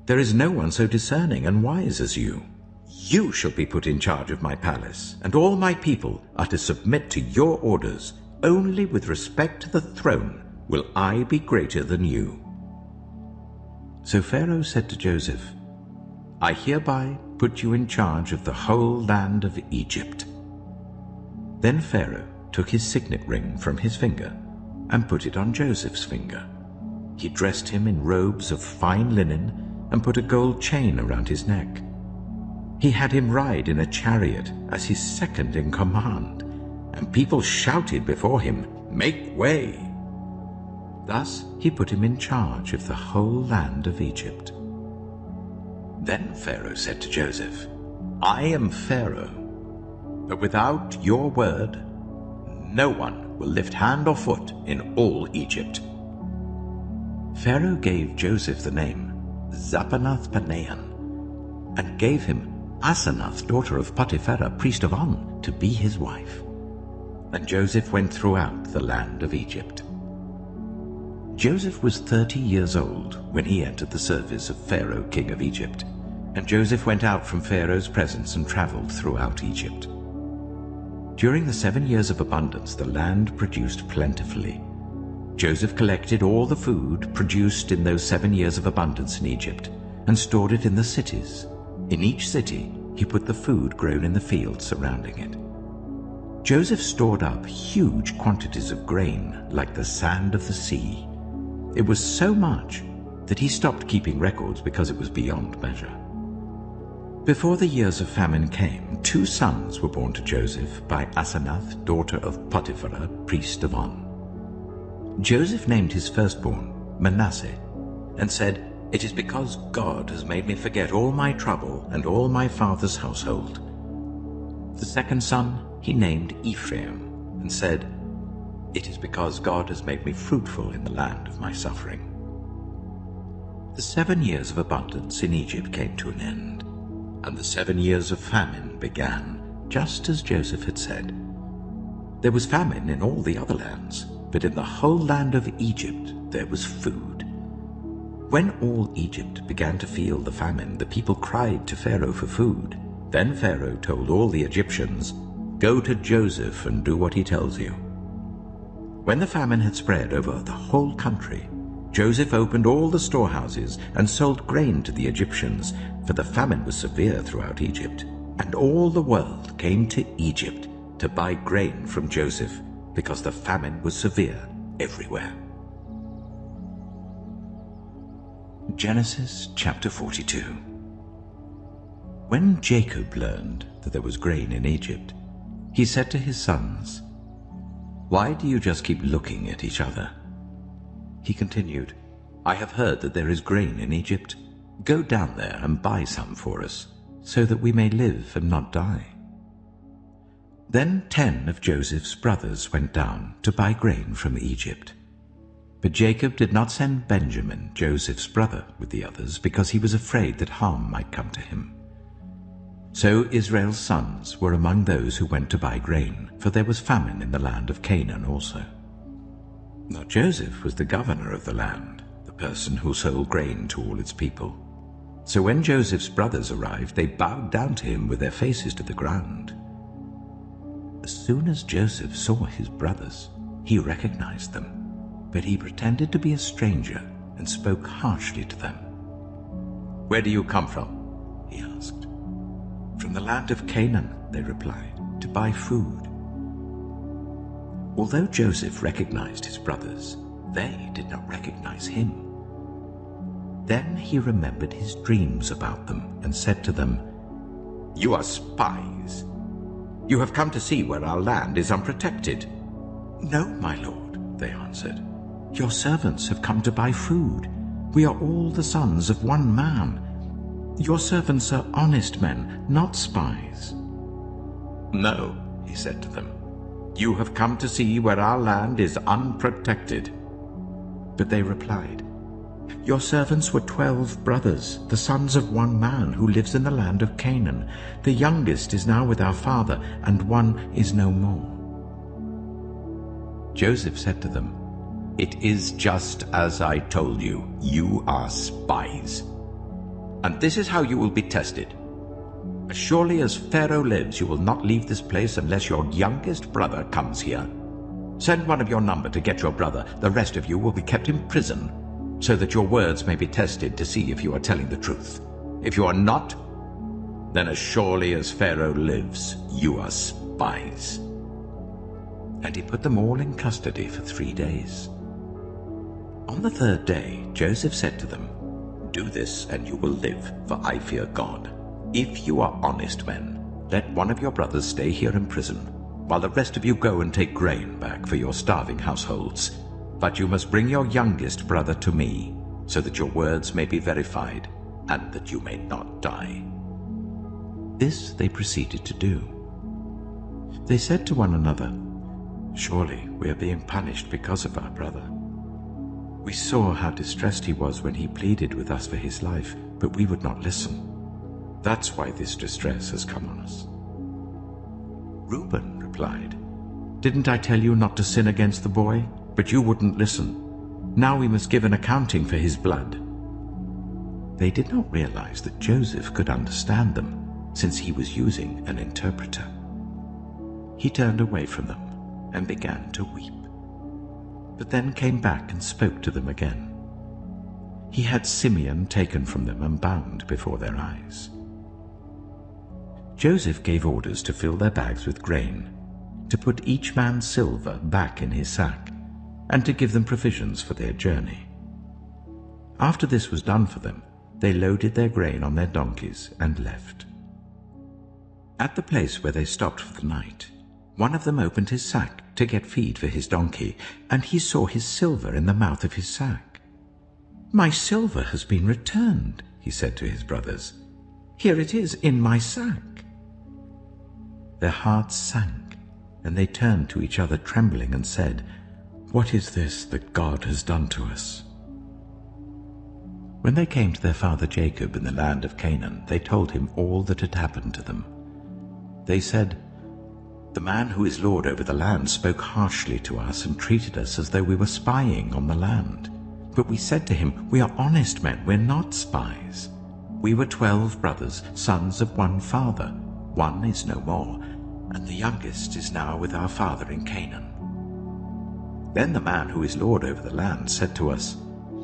Speaker 1: there is no one so discerning and wise as you. You shall be put in charge of my palace, and all my people are to submit to your orders. Only with respect to the throne will I be greater than you." So Pharaoh said to Joseph, "I hereby put you in charge of the whole land of Egypt." Then Pharaoh took his signet ring from his finger and put it on Joseph's finger. He dressed him in robes of fine linen and put a gold chain around his neck. He had him ride in a chariot as his second in command, and people shouted before him, "Make way!" Thus he put him in charge of the whole land of Egypt. Then Pharaoh said to Joseph, "I am Pharaoh, but without your word, no one will lift hand or foot in all Egypt." Pharaoh gave Joseph the name Zapanath-Paneah, and gave him Asenath, daughter of Potiphera, priest of On, to be his wife. And Joseph went throughout the land of Egypt. Joseph was 30 years old when he entered the service of Pharaoh, king of Egypt, and Joseph went out from Pharaoh's presence and traveled throughout Egypt. During the 7 years of abundance, the land produced plentifully. Joseph collected all the food produced in those 7 years of abundance in Egypt and stored it in the cities. In each city he put the food grown in the fields surrounding it. Joseph stored up huge quantities of grain like the sand of the sea. It was so much that he stopped keeping records because it was beyond measure. Before the years of famine came, 2 sons were born to Joseph by Asenath, daughter of Potiphera, priest of On. Joseph named his firstborn Manasseh and said, "It is because God has made me forget all my trouble and all my father's household." The second son he named Ephraim and said, "It is because God has made me fruitful in the land of my suffering." The 7 years of abundance in Egypt came to an end, and the 7 years of famine began, just as Joseph had said. There was famine in all the other lands, but in the whole land of Egypt there was food. When all Egypt began to feel the famine, the people cried to Pharaoh for food. Then Pharaoh told all the Egyptians, "Go to Joseph and do what he tells you." When the famine had spread over the whole country, Joseph opened all the storehouses and sold grain to the Egyptians, for the famine was severe throughout Egypt, and all the world came to Egypt to buy grain from Joseph, because the famine was severe everywhere. Genesis chapter 42. When Jacob learned that there was grain in Egypt, he said to his sons, "Why do you just keep looking at each other?" He continued, "I have heard that there is grain in Egypt. Go down there and buy some for us, so that we may live and not die." Then 10 of Joseph's brothers went down to buy grain from Egypt. But Jacob did not send Benjamin, Joseph's brother, with the others, because he was afraid that harm might come to him. So Israel's sons were among those who went to buy grain, for there was famine in the land of Canaan also. Now Joseph was the governor of the land, the person who sold grain to all its people. So when Joseph's brothers arrived, they bowed down to him with their faces to the ground. As soon as Joseph saw his brothers, he recognized them, but he pretended to be a stranger and spoke harshly to them. "Where do you come from?" he asked. "From the land of Canaan," they replied, "to buy food." Although Joseph recognized his brothers, they did not recognize him. Then he remembered his dreams about them and said to them, "You are spies. You have come to see where our land is unprotected." "No, my lord," they answered. "Your servants have come to buy food. We are all the sons of one man. Your servants are honest men, not spies." "No," he said to them. "You have come to see where our land is unprotected." But they replied, Your servants were 12 brothers, the sons of one man who lives in the land of Canaan. The youngest is now with our father, and one is no more." Joseph said to them, "It is just as I told you. You are spies. And this is how you will be tested. As surely as Pharaoh lives, you will not leave this place unless your youngest brother comes here. Send one of your number to get your brother. The rest of you will be kept in prison, so that your words may be tested to see if you are telling the truth. If you are not, then as surely as Pharaoh lives, you are spies." And he put them all in custody for 3 days. On the 3rd day, Joseph said to them, "Do this, and you will live, for I fear God. If you are honest men, let one of your brothers stay here in prison, while the rest of you go and take grain back for your starving households. But you must bring your youngest brother to me, so that your words may be verified, and that you may not die." This they proceeded to do. They said to one another, "Surely we are being punished because of our brother. We saw how distressed he was when he pleaded with us for his life, but we would not listen. That's why this distress has come on us." Reuben replied, "Didn't I tell you not to sin against the boy? But you wouldn't listen. Now we must give an accounting for his blood." They did not realize that Joseph could understand them, since he was using an interpreter. He turned away from them and began to weep, but then came back and spoke to them again. He had Simeon taken from them and bound before their eyes. Joseph gave orders to fill their bags with grain, to put each man's silver back in his sack, and to give them provisions for their journey. After this was done for them, they loaded their grain on their donkeys and left. At the place where they stopped for the night, one of them opened his sack to get feed for his donkey, and he saw his silver in the mouth of his sack. "My silver has been returned," he said to his brothers. "Here it is in my sack." Their hearts sank, and they turned to each other trembling and said, "What is this that God has done to us?" When they came to their father Jacob in the land of Canaan, they told him all that had happened to them. They said, "The man who is lord over the land spoke harshly to us and treated us as though we were spying on the land. But we said to him, 'We are honest men, we're not spies. We were 12 brothers, sons of one father. One is no more, and the youngest is now with our father in Canaan.' Then the man who is lord over the land said to us,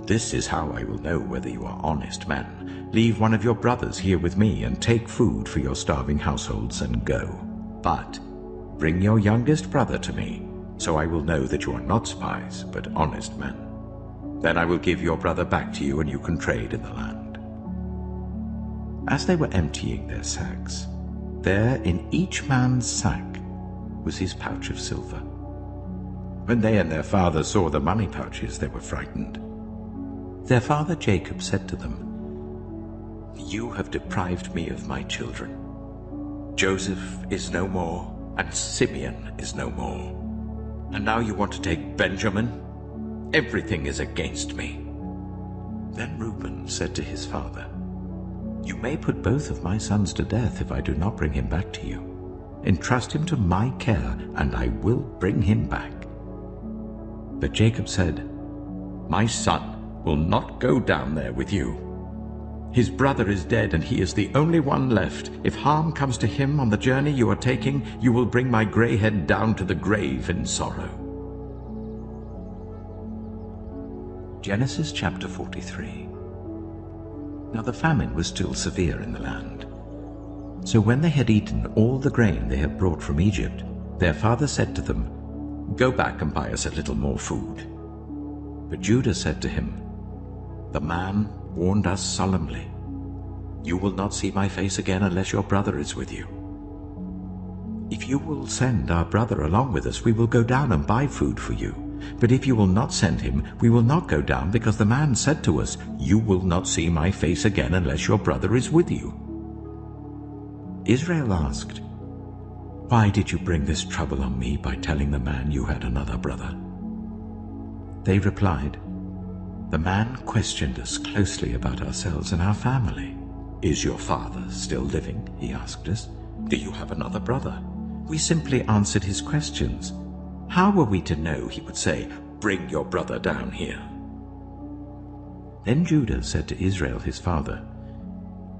Speaker 1: 'This is how I will know whether you are honest men. Leave one of your brothers here with me and take food for your starving households and go. But bring your youngest brother to me, so I will know that you are not spies, but honest men. Then I will give your brother back to you, and you can trade in the land.' As they were emptying their sacks, there in each man's sack was his pouch of silver. When they and their father saw the money pouches, they were frightened. Their father Jacob said to them, 'You have deprived me of my children. Joseph is no more, and Simeon is no more. And now you want to take Benjamin? Everything is against me.' Then Reuben said to his father, 'You may put both of my sons to death if I do not bring him back to you. Entrust him to my care, and I will bring him back.' But Jacob said, 'My son will not go down there with you. His brother is dead, and he is the only one left. If harm comes to him on the journey you are taking, you will bring my gray head down to the grave in sorrow.'" Genesis chapter 43. Now the famine was still severe in the land. So when they had eaten all the grain they had brought from Egypt, their father said to them, "Go back and buy us a little more food." But Judah said to him, "The man warned us solemnly, 'You will not see my face again unless your brother is with you.' If you will send our brother along with us, we will go down and buy food for you. But if you will not send him, we will not go down, because the man said to us, 'You will not see my face again unless your brother is with you.'" Israel asked, "Why did you bring this trouble on me by telling the man you had another brother?" They replied, The man questioned us closely about ourselves and our family. "Is your father still living?" he asked us. "Do you have another brother?" We simply answered his questions. How were we to know he would say, "Bring your brother down here"? Then Judah said to Israel his father,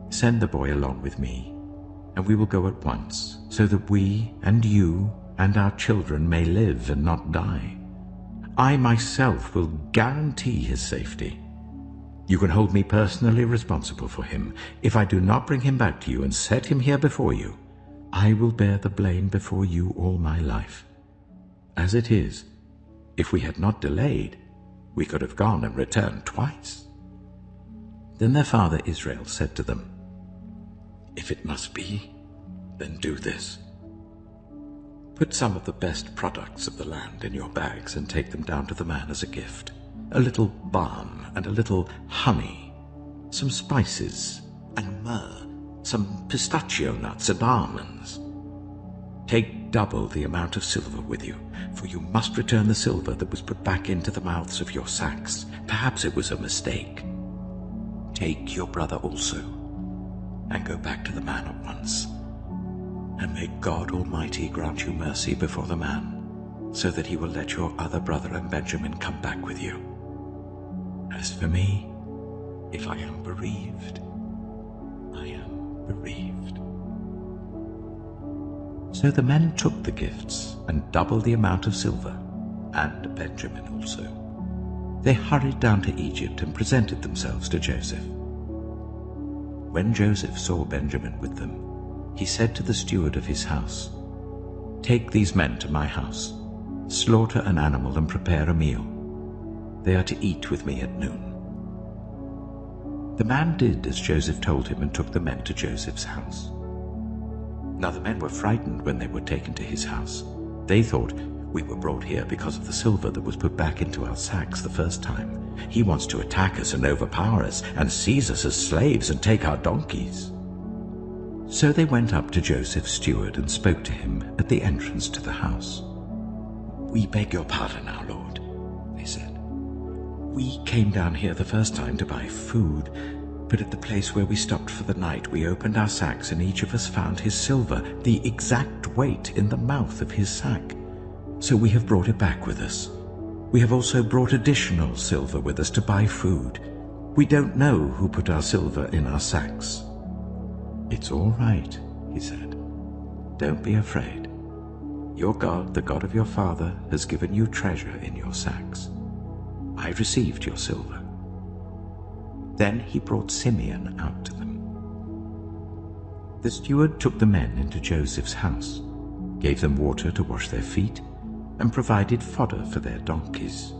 Speaker 1: "Send the boy along with me, and we will go at once, so that we and you and our children may live and not die. I myself will guarantee his safety. You can hold me personally responsible for him. If I do not bring him back to you and set him here before you, I will bear the blame before you all my life. As it is, if we had not delayed, we could have gone and returned twice." Then their father Israel said to them, "If it must be, then do this. Put some of the best products of the land in your bags and take them down to the man as a gift. A little balm and a little honey, some spices and myrrh, some pistachio nuts and almonds. Take double the amount of silver with you, for you must return the silver that was put back into the mouths of your sacks. Perhaps it was a mistake. Take your brother also, and go back to the man at once. And may God Almighty grant you mercy before the man, so that he will let your other brother and Benjamin come back with you. As for me, if I am bereaved, I am bereaved." So the men took the gifts and double the amount of silver, and Benjamin also. They hurried down to Egypt and presented themselves to Joseph. When Joseph saw Benjamin with them, he said to the steward of his house, "Take these men to my house, slaughter an animal and prepare a meal. They are to eat with me at noon." The man did as Joseph told him and took the men to Joseph's house. Now the men were frightened when they were taken to his house. They thought, "We were brought here because of the silver that was put back into our sacks the first time. He wants to attack us and overpower us and seize us as slaves and take our donkeys." So they went up to Joseph's steward and spoke to him at the entrance to the house. "We beg your pardon, our lord," they said. "We came down here the first time to buy food, but at the place where we stopped for the night we opened our sacks and each of us found his silver, the exact weight, in the mouth of his sack. So we have brought it back with us. We have also brought additional silver with us to buy food. We don't know who put our silver in our sacks." "It's all right," he said. "Don't be afraid. Your God, the God of your father, has given you treasure in your sacks. I received your silver." Then he brought Simeon out to them. The steward took the men into Joseph's house, gave them water to wash their feet, and provided fodder for their donkeys.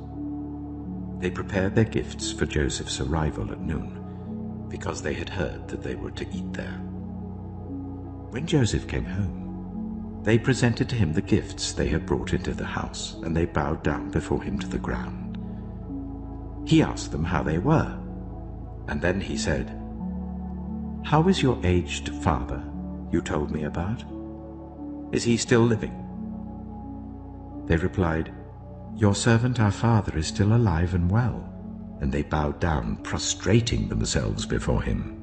Speaker 1: They prepared their gifts for Joseph's arrival at noon, because they had heard that they were to eat there. When Joseph came home, they presented to him the gifts they had brought into the house, and they bowed down before him to the ground. He asked them how they were, and then he said, "How is your aged father you told me about? Is he still living?" They replied, "Your servant our father is still alive and well," and they bowed down, prostrating themselves before him.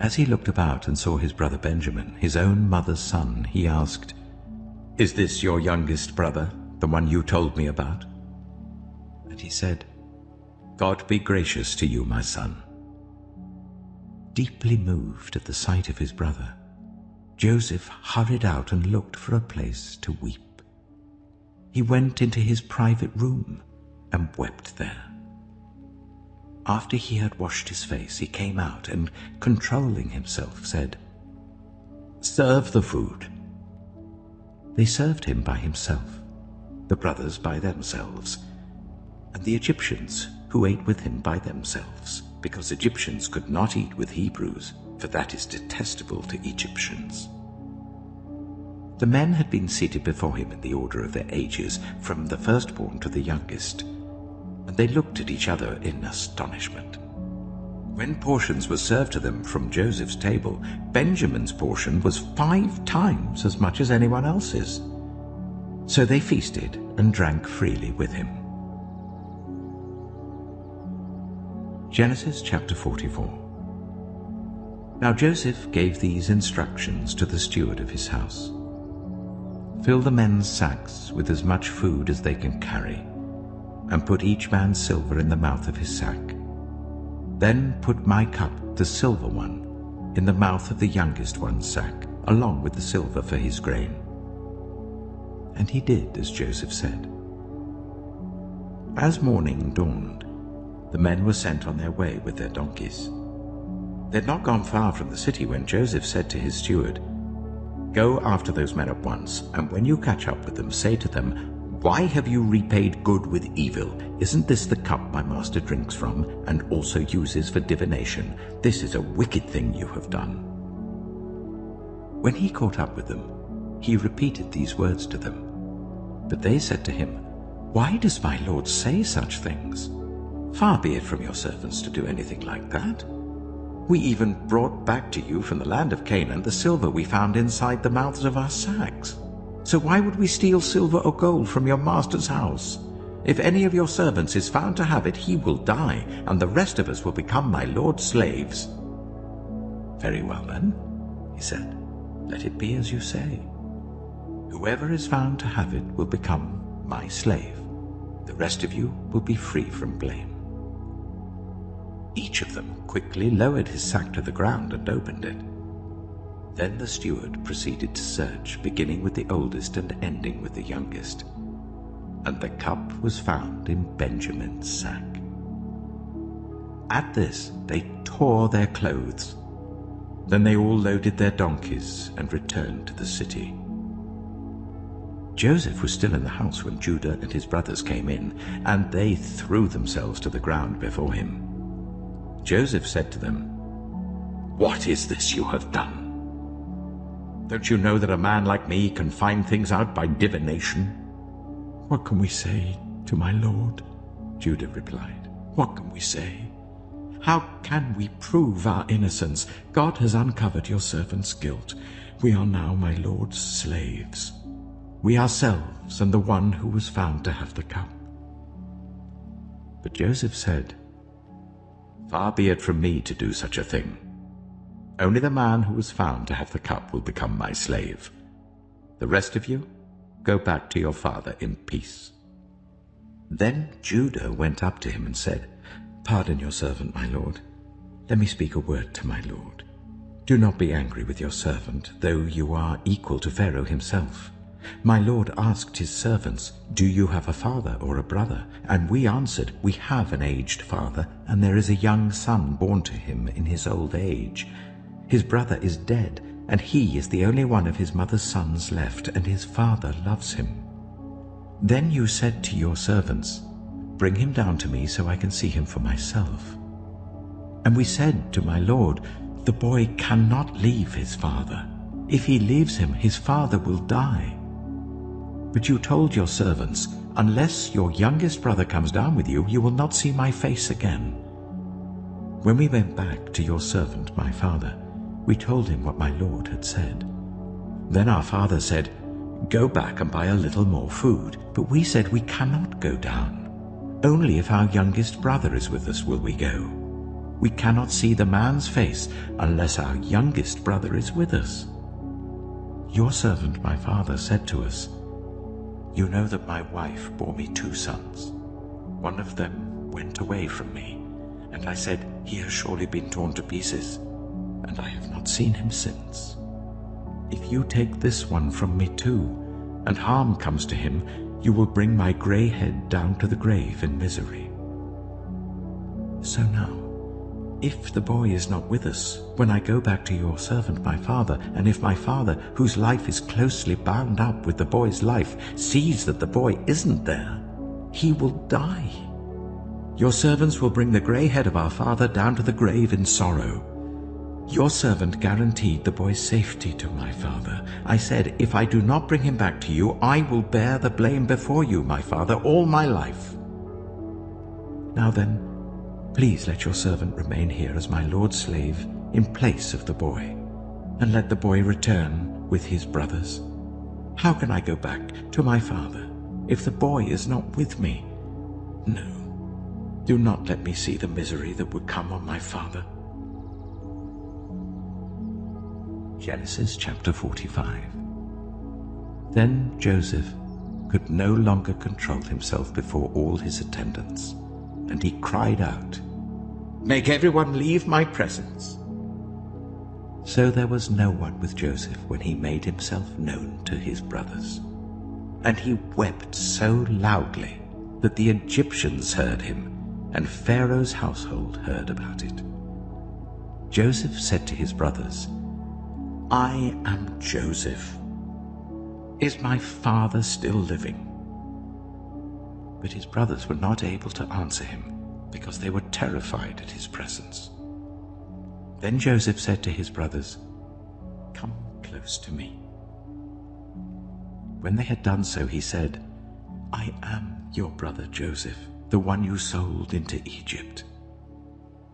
Speaker 1: As he looked about and saw his brother Benjamin, his own mother's son, he asked, "Is this your youngest brother, the one you told me about?" And he said, "God be gracious to you, my son." Deeply moved at the sight of his brother, Joseph hurried out and looked for a place to weep. He went into his private room and wept there. After he had washed his face, he came out and, controlling himself, said, "Serve the food." They served him by himself, the brothers by themselves, and the Egyptians who ate with him by themselves, because Egyptians could not eat with Hebrews, for that is detestable to Egyptians. The men had been seated before him in the order of their ages, from the firstborn to the youngest, and they looked at each other in astonishment. When portions were served to them from Joseph's table, Benjamin's portion was 5 times as much as anyone else's. So they feasted and drank freely with him. Genesis chapter 44. Now Joseph gave these instructions to the steward of his house. Fill the men's sacks with as much food as they can carry, and put each man's silver in the mouth of his sack. Then put my cup, the silver one, in the mouth of the youngest one's sack, along with the silver for his grain. And he did as Joseph said. As morning dawned, the men were sent on their way with their donkeys. They had not gone far from the city when Joseph said to his steward, "Go after those men at once, and when you catch up with them, say to them, 'Why have you repaid good with evil? Isn't this the cup my master drinks from, and also uses for divination? This is a wicked thing you have done.'" When he caught up with them, he repeated these words to them. But they said to him, "Why does my lord say such things? Far be it from your servants to do anything like that. We even brought back to you from the land of Canaan the silver we found inside the mouths of our sacks. So why would we steal silver or gold from your master's house? If any of your servants is found to have it, he will die, and the rest of us will become my lord's slaves." "Very well then," he said, "let it be as you say. Whoever is found to have it will become my slave. The rest of you will be free from blame." Each of them quickly lowered his sack to the ground and opened it. Then the steward proceeded to search, beginning with the oldest and ending with the youngest. And the cup was found in Benjamin's sack. At this they tore their clothes. Then they all loaded their donkeys and returned to the city. Joseph was still in the house when Judah and his brothers came in, and they threw themselves to the ground before him. Joseph said to them, "What is this you have done? Don't you know that a man like me can find things out by divination?" "What can we say to my lord?" Judah replied. "What can we say? How can we prove our innocence? God has uncovered your servant's guilt. We are now my lord's slaves, we ourselves and the one who was found to have the cup." But Joseph said, "Far be it from me to do such a thing. Only the man who was found to have the cup will become my slave. The rest of you, go back to your father in peace." Then Judah went up to him and said, "Pardon your servant, my lord. Let me speak a word to my lord. Do not be angry with your servant, though you are equal to Pharaoh himself. My lord asked his servants, 'Do you have a father or a brother?' And we answered, 'We have an aged father, and there is a young son born to him in his old age. His brother is dead, and he is the only one of his mother's sons left, and his father loves him.' Then you said to your servants, 'Bring him down to me so I can see him for myself.' And we said to my lord, 'The boy cannot leave his father. If he leaves him, his father will die.' But you told your servants, 'Unless your youngest brother comes down with you, you will not see my face again.' When we went back to your servant, my father, we told him what my lord had said. Then our father said, 'Go back and buy a little more food.' But we said, 'We cannot go down. Only if our youngest brother is with us will we go. We cannot see the man's face unless our youngest brother is with us.' Your servant, my father, said to us, 'You know that my wife bore me 2 sons. One of them went away from me, and I said, "He has surely been torn to pieces," and I have not seen him since. If you take this one from me too, and harm comes to him, you will bring my gray head down to the grave in misery. So now, if the boy is not with us, when I go back to your servant my father, and if my father, whose life is closely bound up with the boy's life, sees that the boy isn't there, he will die. Your servants will bring the gray head of our father down to the grave in sorrow. Your servant guaranteed the boy's safety to my father. I said, if I do not bring him back to you, I will bear the blame before you, my father, all my life. Now then, please let your servant remain here as my lord's slave in place of the boy, and let the boy return with his brothers. How can I go back to my father if the boy is not with me? No, Do not let me see the misery that would come on my father. Genesis chapter 45. Then Joseph could no longer control himself before all his attendants, and he cried out, "Make everyone leave my presence." So there was no one with Joseph when he made himself known to his brothers. And he wept so loudly that the Egyptians heard him, and Pharaoh's household heard about it. Joseph said to his brothers, "I am Joseph. Is my father still living?" But his brothers were not able to answer him, because they were terrified at his presence. Then Joseph said to his brothers, "Come close to me." When they had done so, he said, "I am your brother Joseph, the one you sold into Egypt.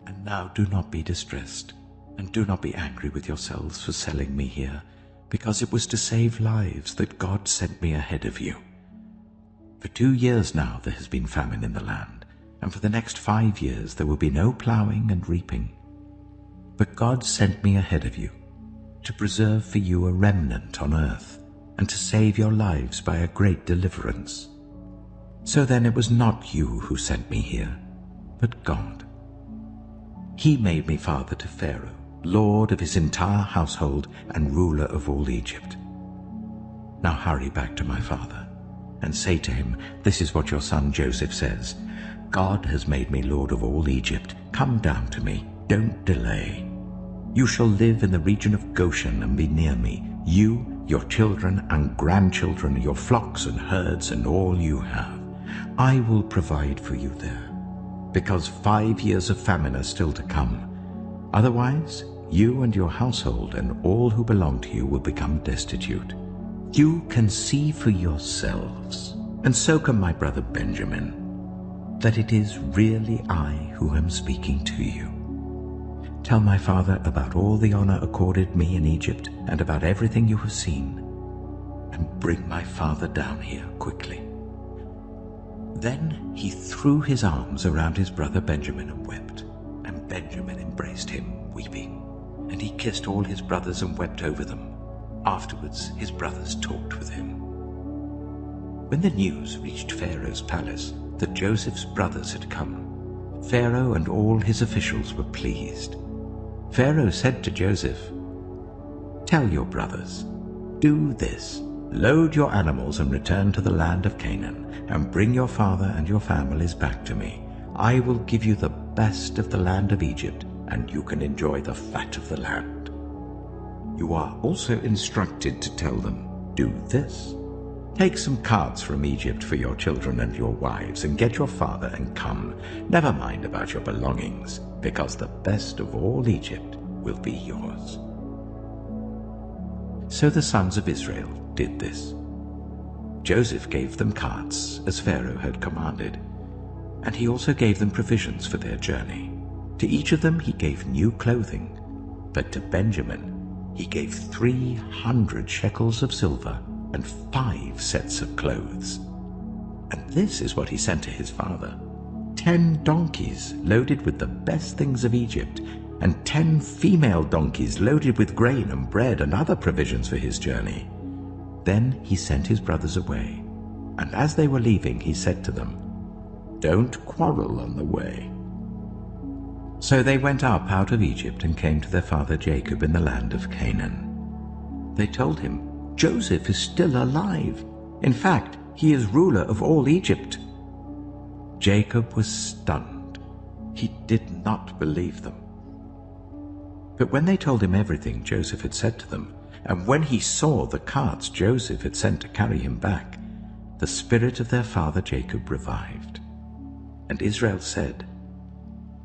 Speaker 1: And now do not be distressed, and do not be angry with yourselves for selling me here, because it was to save lives that God sent me ahead of you. For 2 years now there has been famine in the land, and for the next 5 years there will be no plowing and reaping. But God sent me ahead of you, to preserve for you a remnant on earth, and to save your lives by a great deliverance. So then it was not you who sent me here, but God. He made me father to Pharaoh, lord of his entire household and ruler of all Egypt. Now hurry back to my father, and say to him, 'This is what your son Joseph says. God has made me lord of all Egypt. Come down to me. Don't delay. You shall live in the region of Goshen and be near me, you, your children and grandchildren, your flocks and herds, and all you have. I will provide for you there, because 5 years of famine are still to come. Otherwise, you and your household and all who belong to you will become destitute. You can see for yourselves, and so can my brother Benjamin, that it is really I who am speaking to you. Tell my father about all the honor accorded me in Egypt and about everything you have seen, and bring my father down here quickly." Then he threw his arms around his brother Benjamin and wept, and Benjamin embraced him, weeping, and he kissed all his brothers and wept over them. Afterwards his brothers talked with him. When the news reached Pharaoh's palace that Joseph's brothers had come, Pharaoh and all his officials were pleased. Pharaoh said to Joseph, "Tell your brothers, do this. Load your animals and return to the land of Canaan, and bring your father and your families back to me. I will give you the best of the land of Egypt, and you can enjoy the fat of the land." You are also instructed to tell them, "Do this. Take some carts from Egypt for your children and your wives, and get your father and come. Never mind about your belongings, because the best of all Egypt will be yours." So the sons of Israel did this. Joseph gave them carts, as Pharaoh had commanded, and he also gave them provisions for their journey. To each of them he gave new clothing, but to Benjamin he gave 300 shekels of silver and 5 sets of clothes. And this is what he sent to his father: 10 donkeys loaded with the best things of Egypt, and 10 female donkeys loaded with grain and bread and other provisions for his journey. Then he sent his brothers away, and as they were leaving he said to them, "Don't quarrel on the way." So they went up out of Egypt and came to their father Jacob in the land of Canaan. They told him, "Joseph is still alive. In fact, he is ruler of all Egypt." Jacob was stunned. He did not believe them. But when they told him everything Joseph had said to them, and when he saw the carts Joseph had sent to carry him back, the spirit of their father Jacob revived. And Israel said,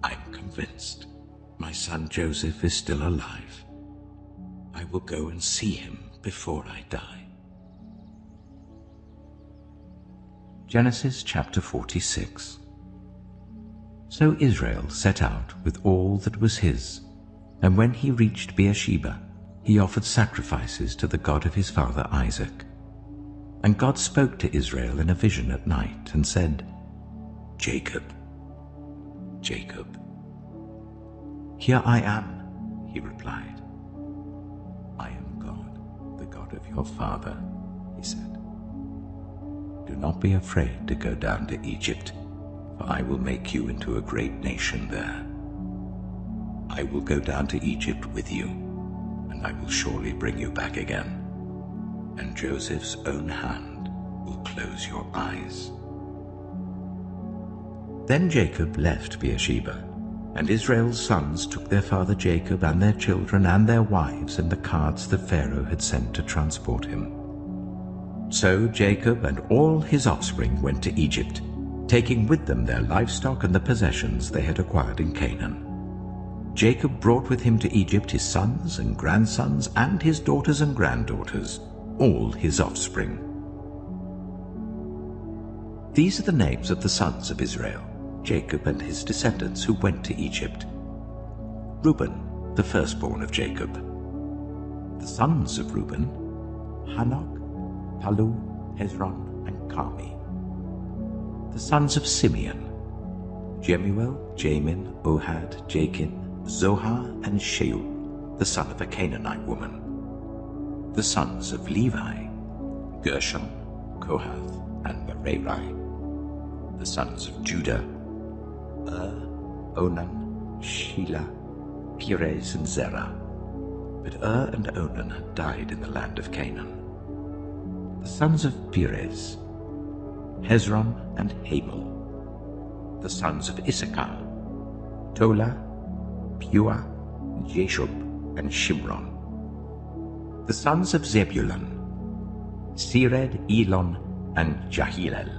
Speaker 1: "I'm convinced my son Joseph is still alive. I will go and see him before I die." Genesis chapter 46. So Israel set out with all that was his, and when he reached Beersheba, he offered sacrifices to the God of his father Isaac. And God spoke to Israel in a vision at night and said, "Jacob." Jacob. "Here I am," he replied. "I am God, the God of your father," he said. "Do not be afraid to go down to Egypt, for I will make you into a great nation there. I will go down to Egypt with you, and I will surely bring you back again, and Joseph's own hand will close your eyes." Then Jacob left Beersheba, and Israel's sons took their father Jacob and their children and their wives in the carts that Pharaoh had sent to transport him. So Jacob and all his offspring went to Egypt, taking with them their livestock and the possessions they had acquired in Canaan. Jacob brought with him to Egypt his sons and grandsons and his daughters and granddaughters, all his offspring. These are the names of the sons of Israel, Jacob and his descendants who went to Egypt. Reuben, the firstborn of Jacob. The sons of Reuben: Hanok, Palu, Hezron, and Carmi. The sons of Simeon: Jemuel, Jamin, Ohad, Jachin, Zohar, and Shaul, the son of a Canaanite woman. The sons of Levi: Gershon, Kohath, and Merari. The sons of Judah: Onan, Shelah, Perez, and Zerah. But and Onan had died in the land of Canaan. The sons of Perez: Hezron and Hamel. The sons of Issachar: Tola, Pua, Jeshub, and Shimron. The sons of Zebulun: Sered, Elon, and Jahilel.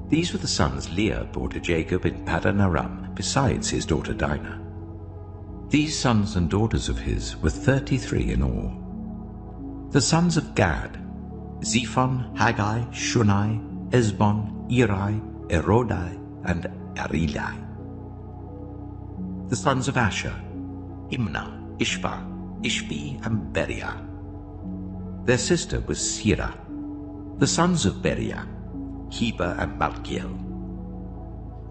Speaker 1: These were the sons Leah bore to Jacob in Paddan Aram, besides his daughter Dinah. These sons and daughters of his were 33 in all. The sons of Gad: Zephon, Haggai, Shunai, Esbon, Eri, Erodai, and Arilai. The sons of Asher: Imnah, Ishva, Ishbi, and Beriah. Their sister was Sirah. The sons of Beriah: Heber and Malkiel.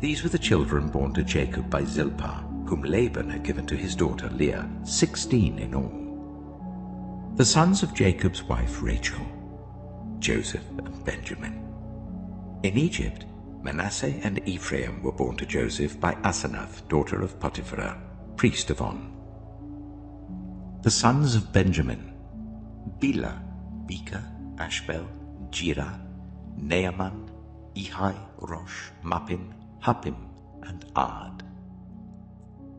Speaker 1: These were the children born to Jacob by Zilpah, whom Laban had given to his daughter Leah, 16 in all. The sons of Jacob's wife Rachel: Joseph and Benjamin. In Egypt, Manasseh and Ephraim were born to Joseph by Asenath, daughter of Potiphar, priest of On. The sons of Benjamin: Bela, Becher, Ashbel, Jirah, Naaman, Ehi, Rosh, Muppim, Huppim, and Ard.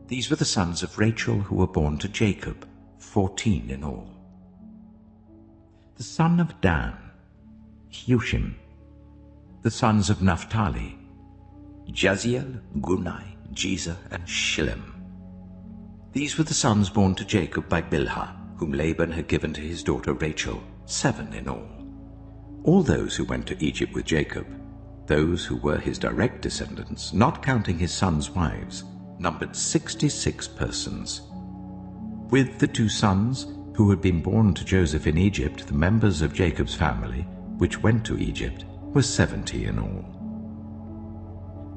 Speaker 1: These were the sons of Rachel who were born to Jacob, 14 in all. The son of Dan: Hushim. The sons of Naphtali: Jaziel, Gunai, Jezer, and Shillem. These were the sons born to Jacob by Bilhah, whom Laban had given to his daughter Rachel, 7 in all. All those who went to Egypt with Jacob, those who were his direct descendants, not counting his sons' wives, numbered 66 persons. With the 2 sons who had been born to Joseph in Egypt, the members of Jacob's family, which went to Egypt, were 70 in all.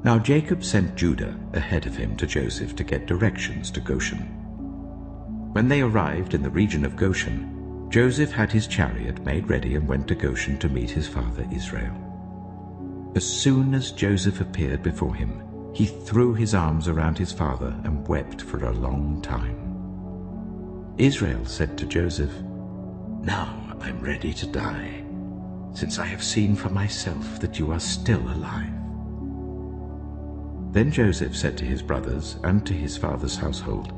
Speaker 1: Now Jacob sent Judah ahead of him to Joseph to get directions to Goshen. When they arrived in the region of Goshen, Joseph had his chariot made ready and went to Goshen to meet his father Israel. As soon as Joseph appeared before him, he threw his arms around his father and wept for a long time. Israel said to Joseph, "Now I'm ready to die, since I have seen for myself that you are still alive." Then Joseph said to his brothers and to his father's household,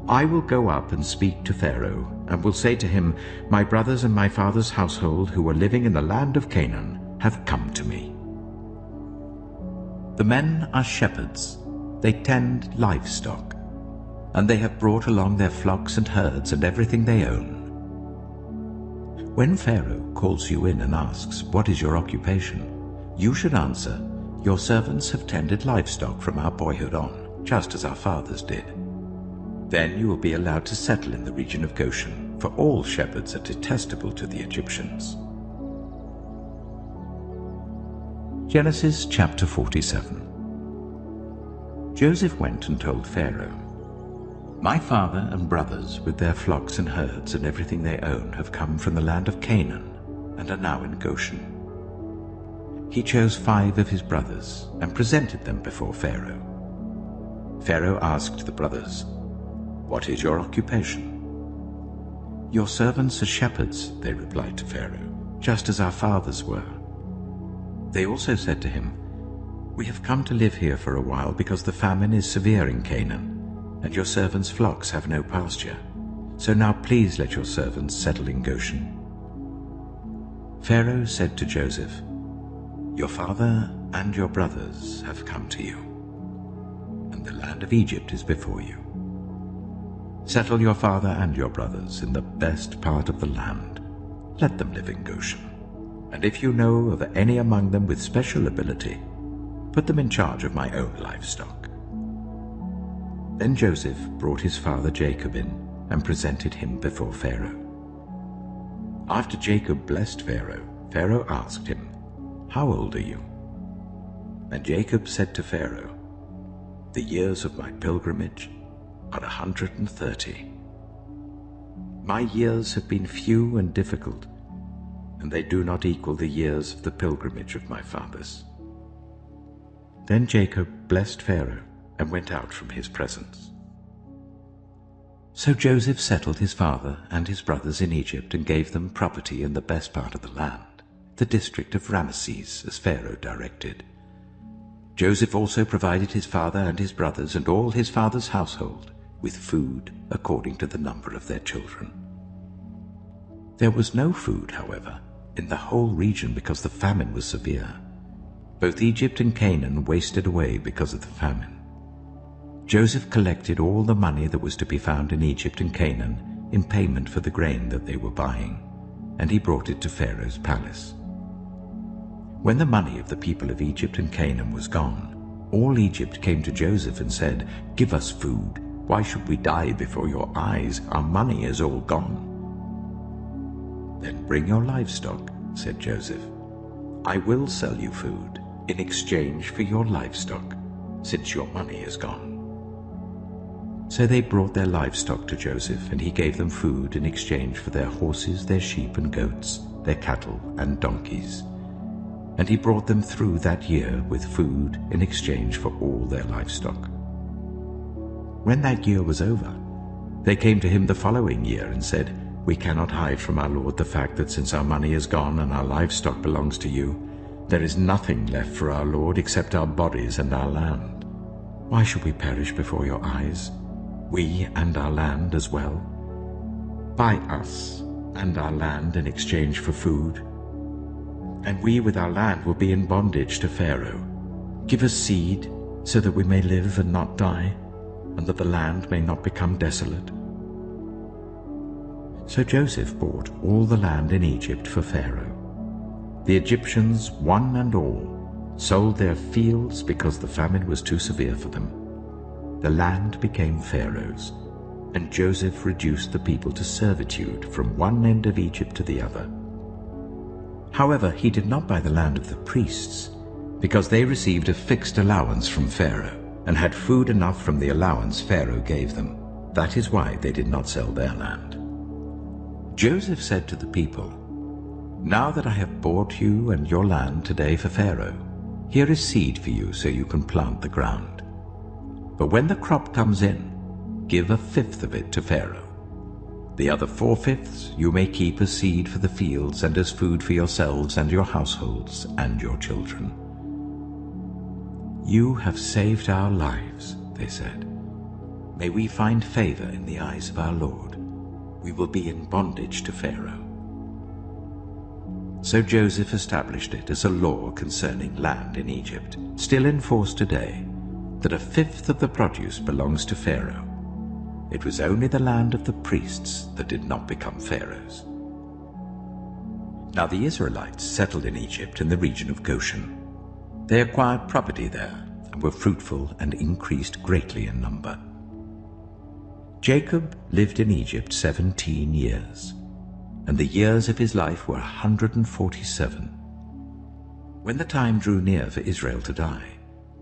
Speaker 1: "I will go up and speak to Pharaoh, and will say to him, 'My brothers and my father's household who are living in the land of Canaan have come to me. The men are shepherds, they tend livestock, and they have brought along their flocks and herds and everything they own. When Pharaoh calls you in and asks, 'What is your occupation?' you should answer, 'Your servants have tended livestock from our boyhood on, just as our fathers did.' Then you will be allowed to settle in the region of Goshen, for all shepherds are detestable to the Egyptians." Genesis chapter 47. Joseph went and told Pharaoh, "My father and brothers with their flocks and herds and everything they own have come from the land of Canaan and are now in Goshen." He chose 5 of his brothers and presented them before Pharaoh. Pharaoh asked the brothers, "What is your occupation?" "Your servants are shepherds," they replied to Pharaoh, "just as our fathers were." They also said to him, "We have come to live here for a while because the famine is severe in Canaan, and your servants' flocks have no pasture. So now please let your servants settle in Goshen." Pharaoh said to Joseph, "Your father and your brothers have come to you, and the land of Egypt is before you. Settle your father and your brothers in the best part of the land. Let them live in Goshen. And if you know of any among them with special ability, put them in charge of my own livestock." Then Joseph brought his father Jacob in and presented him before Pharaoh. After Jacob blessed Pharaoh, Pharaoh asked him, "How old are you?" And Jacob said to Pharaoh, "The years of my pilgrimage are 130. My years have been few and difficult, and they do not equal the years of the pilgrimage of my fathers." Then Jacob blessed Pharaoh and went out from his presence. So Joseph settled his father and his brothers in Egypt and gave them property in the best part of the land, the district of Ramesses, as Pharaoh directed. Joseph also provided his father and his brothers and all his father's household with food according to the number of their children. There was no food, however, in the whole region because the famine was severe. Both Egypt and Canaan wasted away because of the famine. Joseph collected all the money that was to be found in Egypt and Canaan in payment for the grain that they were buying, and he brought it to Pharaoh's palace. When the money of the people of Egypt and Canaan was gone, all Egypt came to Joseph and said, "Give us food. Why should we die before your eyes? Our money is all gone." "Then bring your livestock," said Joseph. "I will sell you food in exchange for your livestock, since your money is gone." So they brought their livestock to Joseph, and he gave them food in exchange for their horses, their sheep and goats, their cattle and donkeys. And he brought them through that year with food in exchange for all their livestock. When that year was over, they came to him the following year and said, "We cannot hide from our lord the fact that since our money is gone and our livestock belongs to you, there is nothing left for our lord except our bodies and our land. Why should we perish before your eyes, we and our land as well? Buy us and our land in exchange for food, and we with our land will be in bondage to Pharaoh. Give us seed so that we may live and not die, and that the land may not become desolate." So Joseph bought all the land in Egypt for Pharaoh. The Egyptians, one and all, sold their fields because the famine was too severe for them. The land became Pharaoh's, and Joseph reduced the people to servitude from one end of Egypt to the other. However, he did not buy the land of the priests, because they received a fixed allowance from Pharaoh, and had food enough from the allowance Pharaoh gave them. That is why they did not sell their land. Joseph said to the people, "Now that I have bought you and your land today for Pharaoh, here is seed for you so you can plant the ground. But when the crop comes in, give 1/5 of it to Pharaoh. The other 4/5 you may keep as seed for the fields and as food for yourselves and your households and your children." "You have saved our lives," they said. "May we find favor in the eyes of our Lord. We will be in bondage to Pharaoh." So Joseph established it as a law concerning land in Egypt, still in force today, that 1/5 of the produce belongs to Pharaoh. It was only the land of the priests that did not become Pharaoh's. Now the Israelites settled in Egypt in the region of Goshen. They acquired property there and were fruitful and increased greatly in number. Jacob lived in Egypt 17 years, and the years of his life were 147. When the time drew near for Israel to die,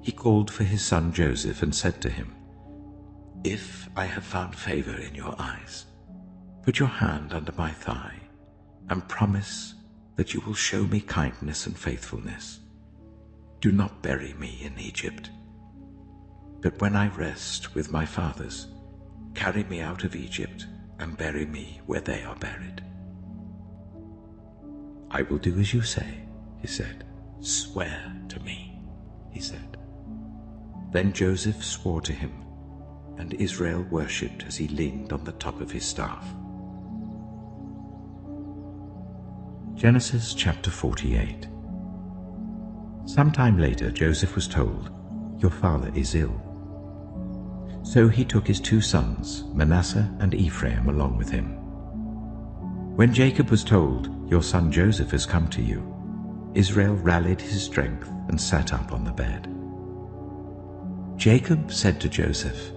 Speaker 1: he called for his son Joseph and said to him, "If I have found favor in your eyes, put your hand under my thigh and promise that you will show me kindness and faithfulness. Do not bury me in Egypt, but when I rest with my fathers, carry me out of Egypt and bury me where they are buried." "I will do as you say," he said. "Swear to me," he said. Then Joseph swore to him, and Israel worshipped as he leaned on the top of his staff. Genesis chapter 48. Sometime later Joseph was told, "Your father is ill." So he took his 2 sons, Manasseh and Ephraim, along with him. When Jacob was told, "Your son Joseph has come to you," Israel rallied his strength and sat up on the bed. Jacob said to Joseph,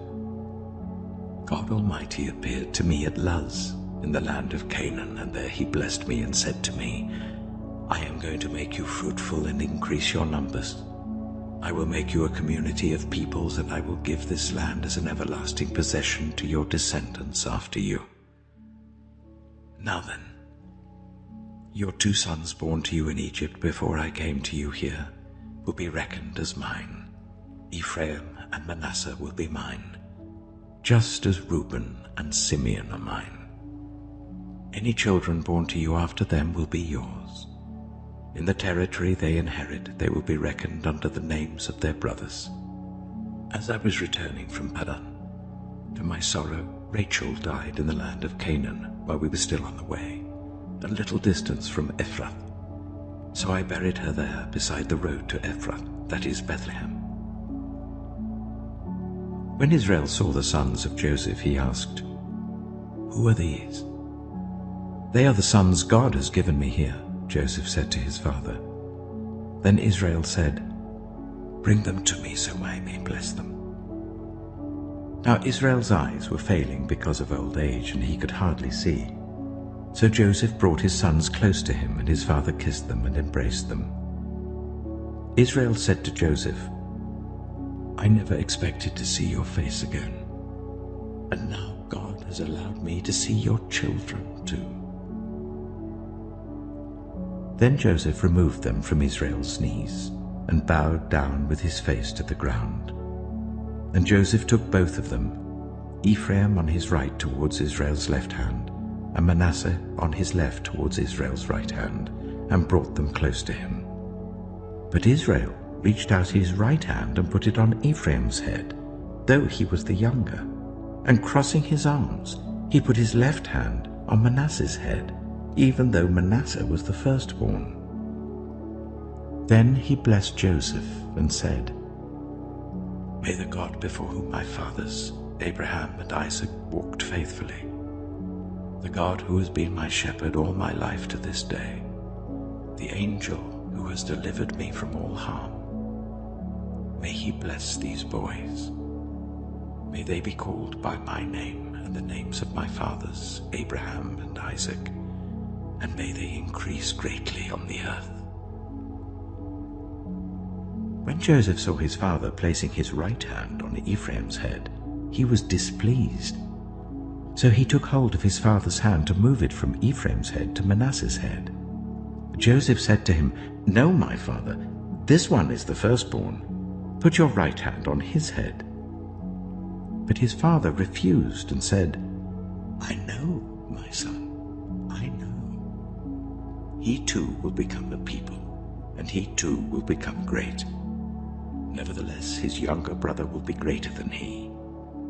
Speaker 1: "God Almighty appeared to me at Luz in the land of Canaan, and there he blessed me and said to me, 'I am going to make you fruitful and increase your numbers. I will make you a community of peoples, and I will give this land as an everlasting possession to your descendants after you.' Now then, your 2 sons born to you in Egypt before I came to you here will be reckoned as mine. Ephraim and Manasseh will be mine, just as Reuben and Simeon are mine. Any children born to you after them will be yours. In the territory they inherit, they will be reckoned under the names of their brothers. As I was returning from Padan, to my sorrow, Rachel died in the land of Canaan while we were still on the way, a little distance from Ephrath. So I buried her there beside the road to Ephrath, that is Bethlehem." When Israel saw the sons of Joseph, he asked, "Who are these?" "They are the sons God has given me here," Joseph said to his father. Then Israel said, "Bring them to me so I may bless them." Now Israel's eyes were failing because of old age, and he could hardly see. So Joseph brought his sons close to him, and his father kissed them and embraced them. Israel said to Joseph, "I never expected to see your face again, and now God has allowed me to see your children too." Then Joseph removed them from Israel's knees and bowed down with his face to the ground. And Joseph took both of them, Ephraim on his right towards Israel's left hand, and Manasseh on his left towards Israel's right hand, and brought them close to him. But Israel reached out his right hand and put it on Ephraim's head, though he was the younger, and crossing his arms, he put his left hand on Manasseh's head, even though Manasseh was the firstborn. Then he blessed Joseph and said, "May the God before whom my fathers, Abraham and Isaac, walked faithfully, the God who has been my shepherd all my life to this day, the angel who has delivered me from all harm, may he bless these boys. May they be called by my name and the names of my fathers, Abraham and Isaac, and may they increase greatly on the earth." When Joseph saw his father placing his right hand on Ephraim's head, he was displeased. So he took hold of his father's hand to move it from Ephraim's head to Manasseh's head. Joseph said to him, "No, my father, this one is the firstborn. Put your right hand on his head." But his father refused and said, "I know, my son, I know. He too will become a people, and he too will become great. Nevertheless, his younger brother will be greater than he,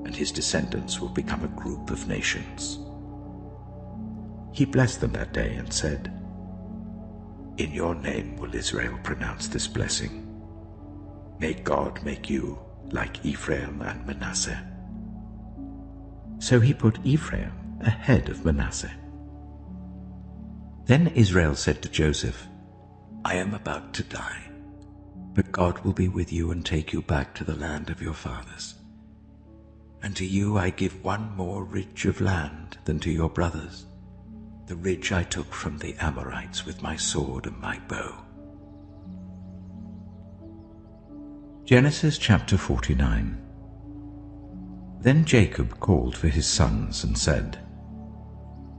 Speaker 1: and his descendants will become a group of nations." He blessed them that day and said, "In your name will Israel pronounce this blessing. May God make you like Ephraim and Manasseh." So he put Ephraim ahead of Manasseh. Then Israel said to Joseph, "I am about to die, but God will be with you and take you back to the land of your fathers. And to you I give one more ridge of land than to your brothers, the ridge I took from the Amorites with my sword and my bow." Genesis chapter 49. Then Jacob called for his sons and said,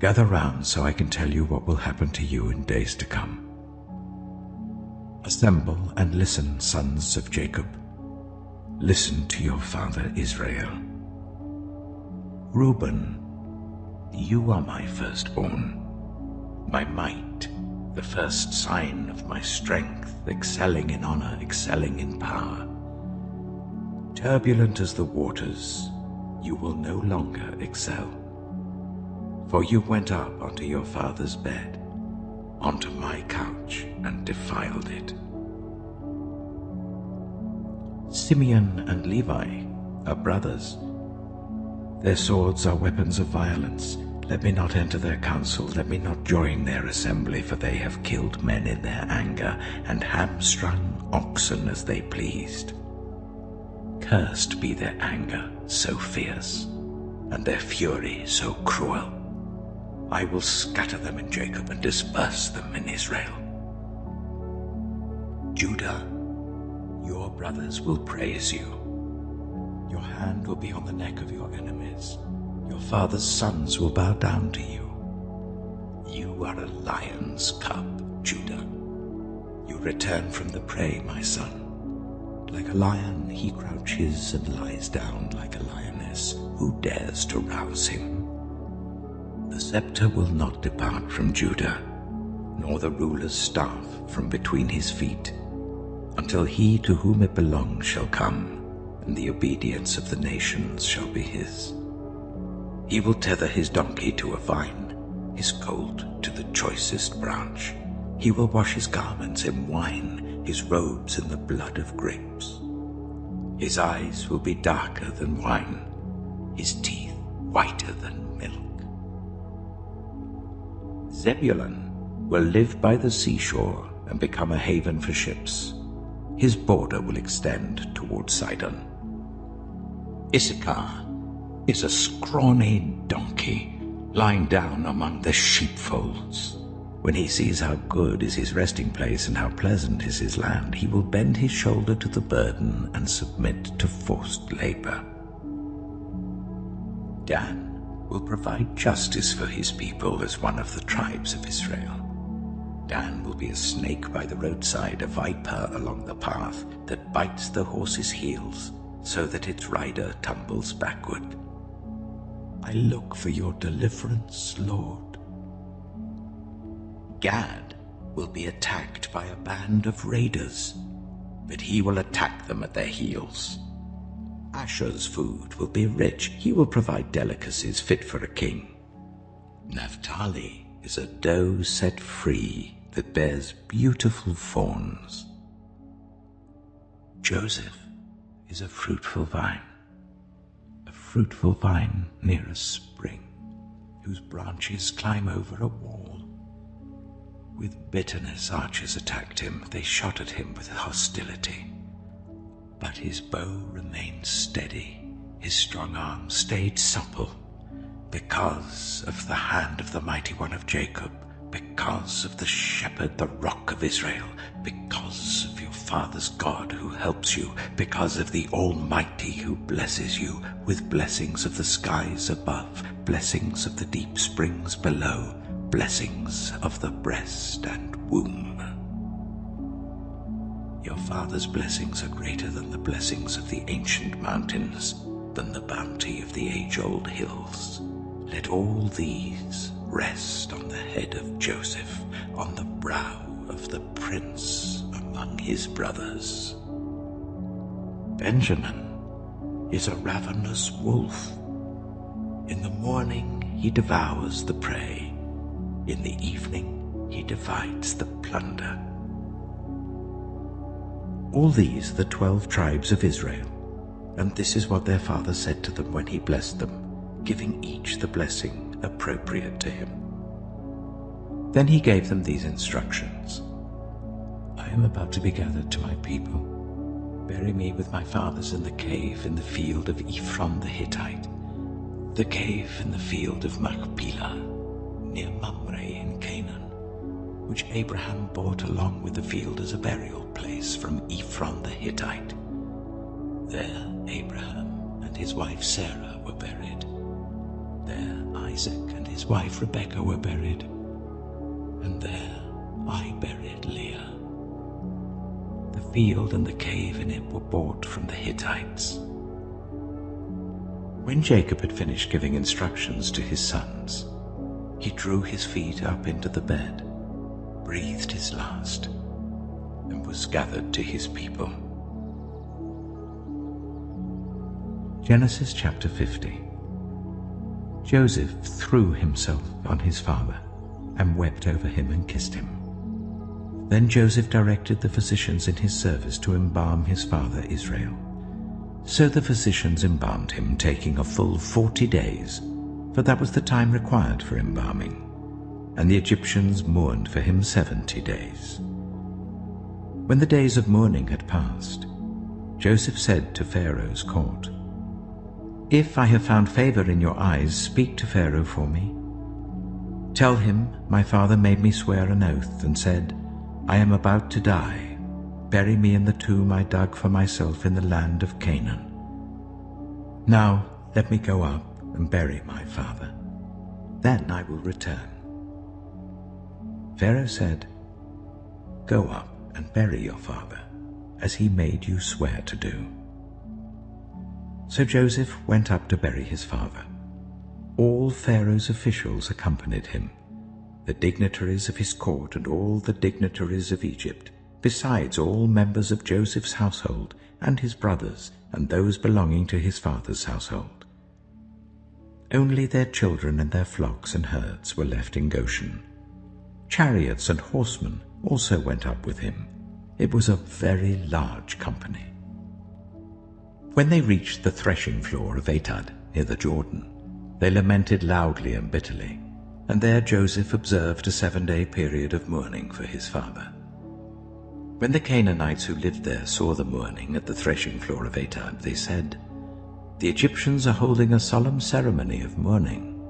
Speaker 1: "Gather round so I can tell you what will happen to you in days to come. Assemble and listen, sons of Jacob. Listen to your father Israel. Reuben, you are my firstborn, my might, the first sign of my strength, excelling in honor, excelling in power. Turbulent as the waters, you will no longer excel. For you went up onto your father's bed, onto my couch, and defiled it. Simeon and Levi are brothers. Their swords are weapons of violence. Let me not enter their council, let me not join their assembly, for they have killed men in their anger, and hamstrung oxen as they pleased. Cursed be their anger so fierce, and their fury so cruel. I will scatter them in Jacob and disperse them in Israel. Judah, your brothers will praise you. Your hand will be on the neck of your enemies. Your father's sons will bow down to you. You are a lion's cub, Judah. You return from the prey, my son. Like a lion he crouches and lies down like a lioness. Who dares to rouse him? The scepter will not depart from Judah, nor the ruler's staff from between his feet, until he to whom it belongs shall come, and the obedience of the nations shall be his. He will tether his donkey to a vine, his colt to the choicest branch. He will wash his garments in wine, his robes in the blood of grapes. His eyes will be darker than wine, his teeth whiter than milk. Zebulun will live by the seashore and become a haven for ships. His border will extend toward Sidon. Issachar is a scrawny donkey lying down among the sheepfolds. When he sees how good is his resting place and how pleasant is his land, he will bend his shoulder to the burden and submit to forced labor. Dan will provide justice for his people as one of the tribes of Israel. Dan will be a snake by the roadside, a viper along the path that bites the horse's heels so that its rider tumbles backward. I look for your deliverance, Lord. Gad will be attacked by a band of raiders, but he will attack them at their heels. Asher's food will be rich. He will provide delicacies fit for a king. Naphtali is a doe set free that bears beautiful fawns. Joseph is a fruitful vine near a spring, whose branches climb over a wall. With bitterness archers attacked him, they shot at him with hostility. But his bow remained steady, his strong arm stayed supple, because of the hand of the mighty one of Jacob, because of the shepherd, the rock of Israel, because of your father's God who helps you, because of the Almighty who blesses you with blessings of the skies above, blessings of the deep springs below, blessings of the breast and womb. Your father's blessings are greater than the blessings of the ancient mountains, than the bounty of the age-old hills. Let all these rest on the head of Joseph, on the brow of the prince among his brothers. Benjamin is a ravenous wolf. In the morning he devours the prey. In the evening he divides the plunder. All these are the 12 tribes of Israel, and this is what their father said to them when he blessed them, giving each the blessing appropriate to him. Then he gave them these instructions. I am about to be gathered to my people. Bury me with my fathers in the cave in the field of Ephron the Hittite, the cave in the field of Machpelah, near Mamre in Canaan, which Abraham bought along with the field as a burial place from Ephron the Hittite, There Abraham and his wife Sarah were buried. There Isaac and his wife Rebekah were buried. And there I buried Leah. The field and the cave in it were bought from the Hittites. When Jacob had finished giving instructions to his sons, he drew his feet up into the bed, breathed his last, and was gathered to his people. Genesis chapter 50. Joseph threw himself on his father and wept over him and kissed him. Then Joseph directed the physicians in his service to embalm his father Israel. So the physicians embalmed him, taking a full 40 days, for that was the time required for embalming, and the Egyptians mourned for him 70 days. When the days of mourning had passed, Joseph said to Pharaoh's court, "If I have found favor in your eyes, speak to Pharaoh for me. Tell him, my father made me swear an oath and said, 'I am about to die. Bury me in the tomb I dug for myself in the land of Canaan.' Now let me go up and bury my father. Then I will return." Pharaoh said, "Go up and bury your father, as he made you swear to do." So Joseph went up to bury his father. All Pharaoh's officials accompanied him, the dignitaries of his court and all the dignitaries of Egypt, besides all members of Joseph's household and his brothers and those belonging to his father's household. Only their children and their flocks and herds were left in Goshen. Chariots and horsemen also went up with him. It was a very large company. When they reached the threshing floor of Atad near the Jordan, they lamented loudly and bitterly, and there Joseph observed a 7-day period of mourning for his father. When the Canaanites who lived there saw the mourning at the threshing floor of Atad, they said, "The Egyptians are holding a solemn ceremony of mourning."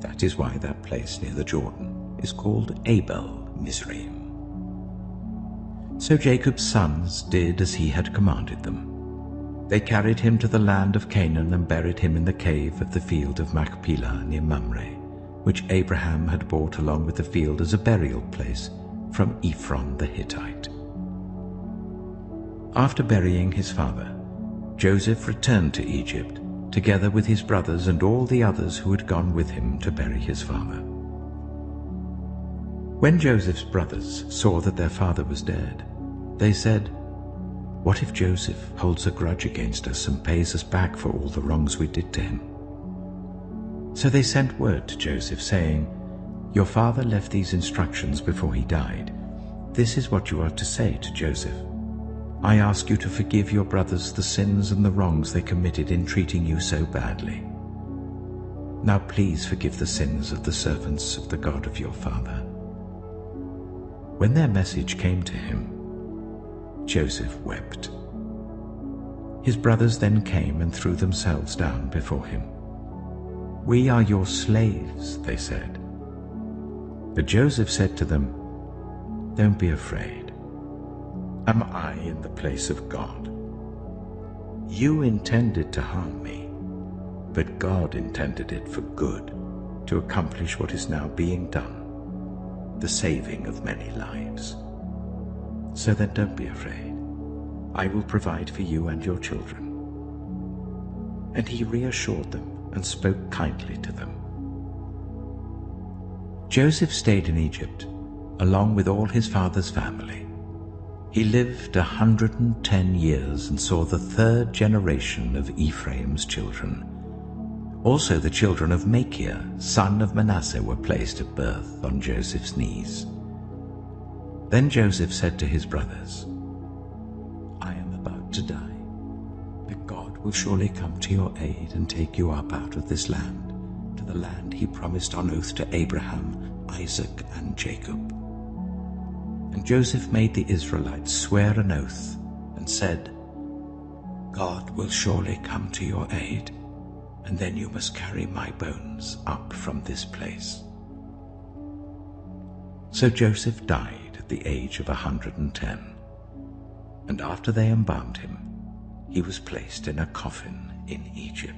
Speaker 1: That is why that place near the Jordan is called Abel Mizraim. So Jacob's sons did as he had commanded them. They carried him to the land of Canaan and buried him in the cave of the field of Machpelah near Mamre, which Abraham had bought along with the field as a burial place from Ephron the Hittite. After burying his father, Joseph returned to Egypt, together with his brothers and all the others who had gone with him to bury his father. When Joseph's brothers saw that their father was dead, they said, "What if Joseph holds a grudge against us and pays us back for all the wrongs we did to him?" So they sent word to Joseph, saying, "Your father left these instructions before he died. This is what you are to say to Joseph. I ask you to forgive your brothers the sins and the wrongs they committed in treating you so badly. Now please forgive the sins of the servants of the God of your father." When their message came to him, Joseph wept. His brothers then came and threw themselves down before him. "We are your slaves," they said. But Joseph said to them, "Don't be afraid. Am I in the place of God? You intended to harm me, but God intended it for good, to accomplish what is now being done, the saving of many lives. So then don't be afraid. I will provide for you and your children." And he reassured them and spoke kindly to them. Joseph stayed in Egypt, along with all his father's family. He lived 110 years and saw the 3rd generation of Ephraim's children. Also the children of Machir, son of Manasseh, were placed at birth on Joseph's knees. Then Joseph said to his brothers, "I am about to die, but God will surely come to your aid and take you up out of this land, to the land he promised on oath to Abraham, Isaac, and Jacob." And Joseph made the Israelites swear an oath and said, "God will surely come to your aid, and then you must carry my bones up from this place." So Joseph died at the age of 110, and after they embalmed him, he was placed in a coffin in Egypt.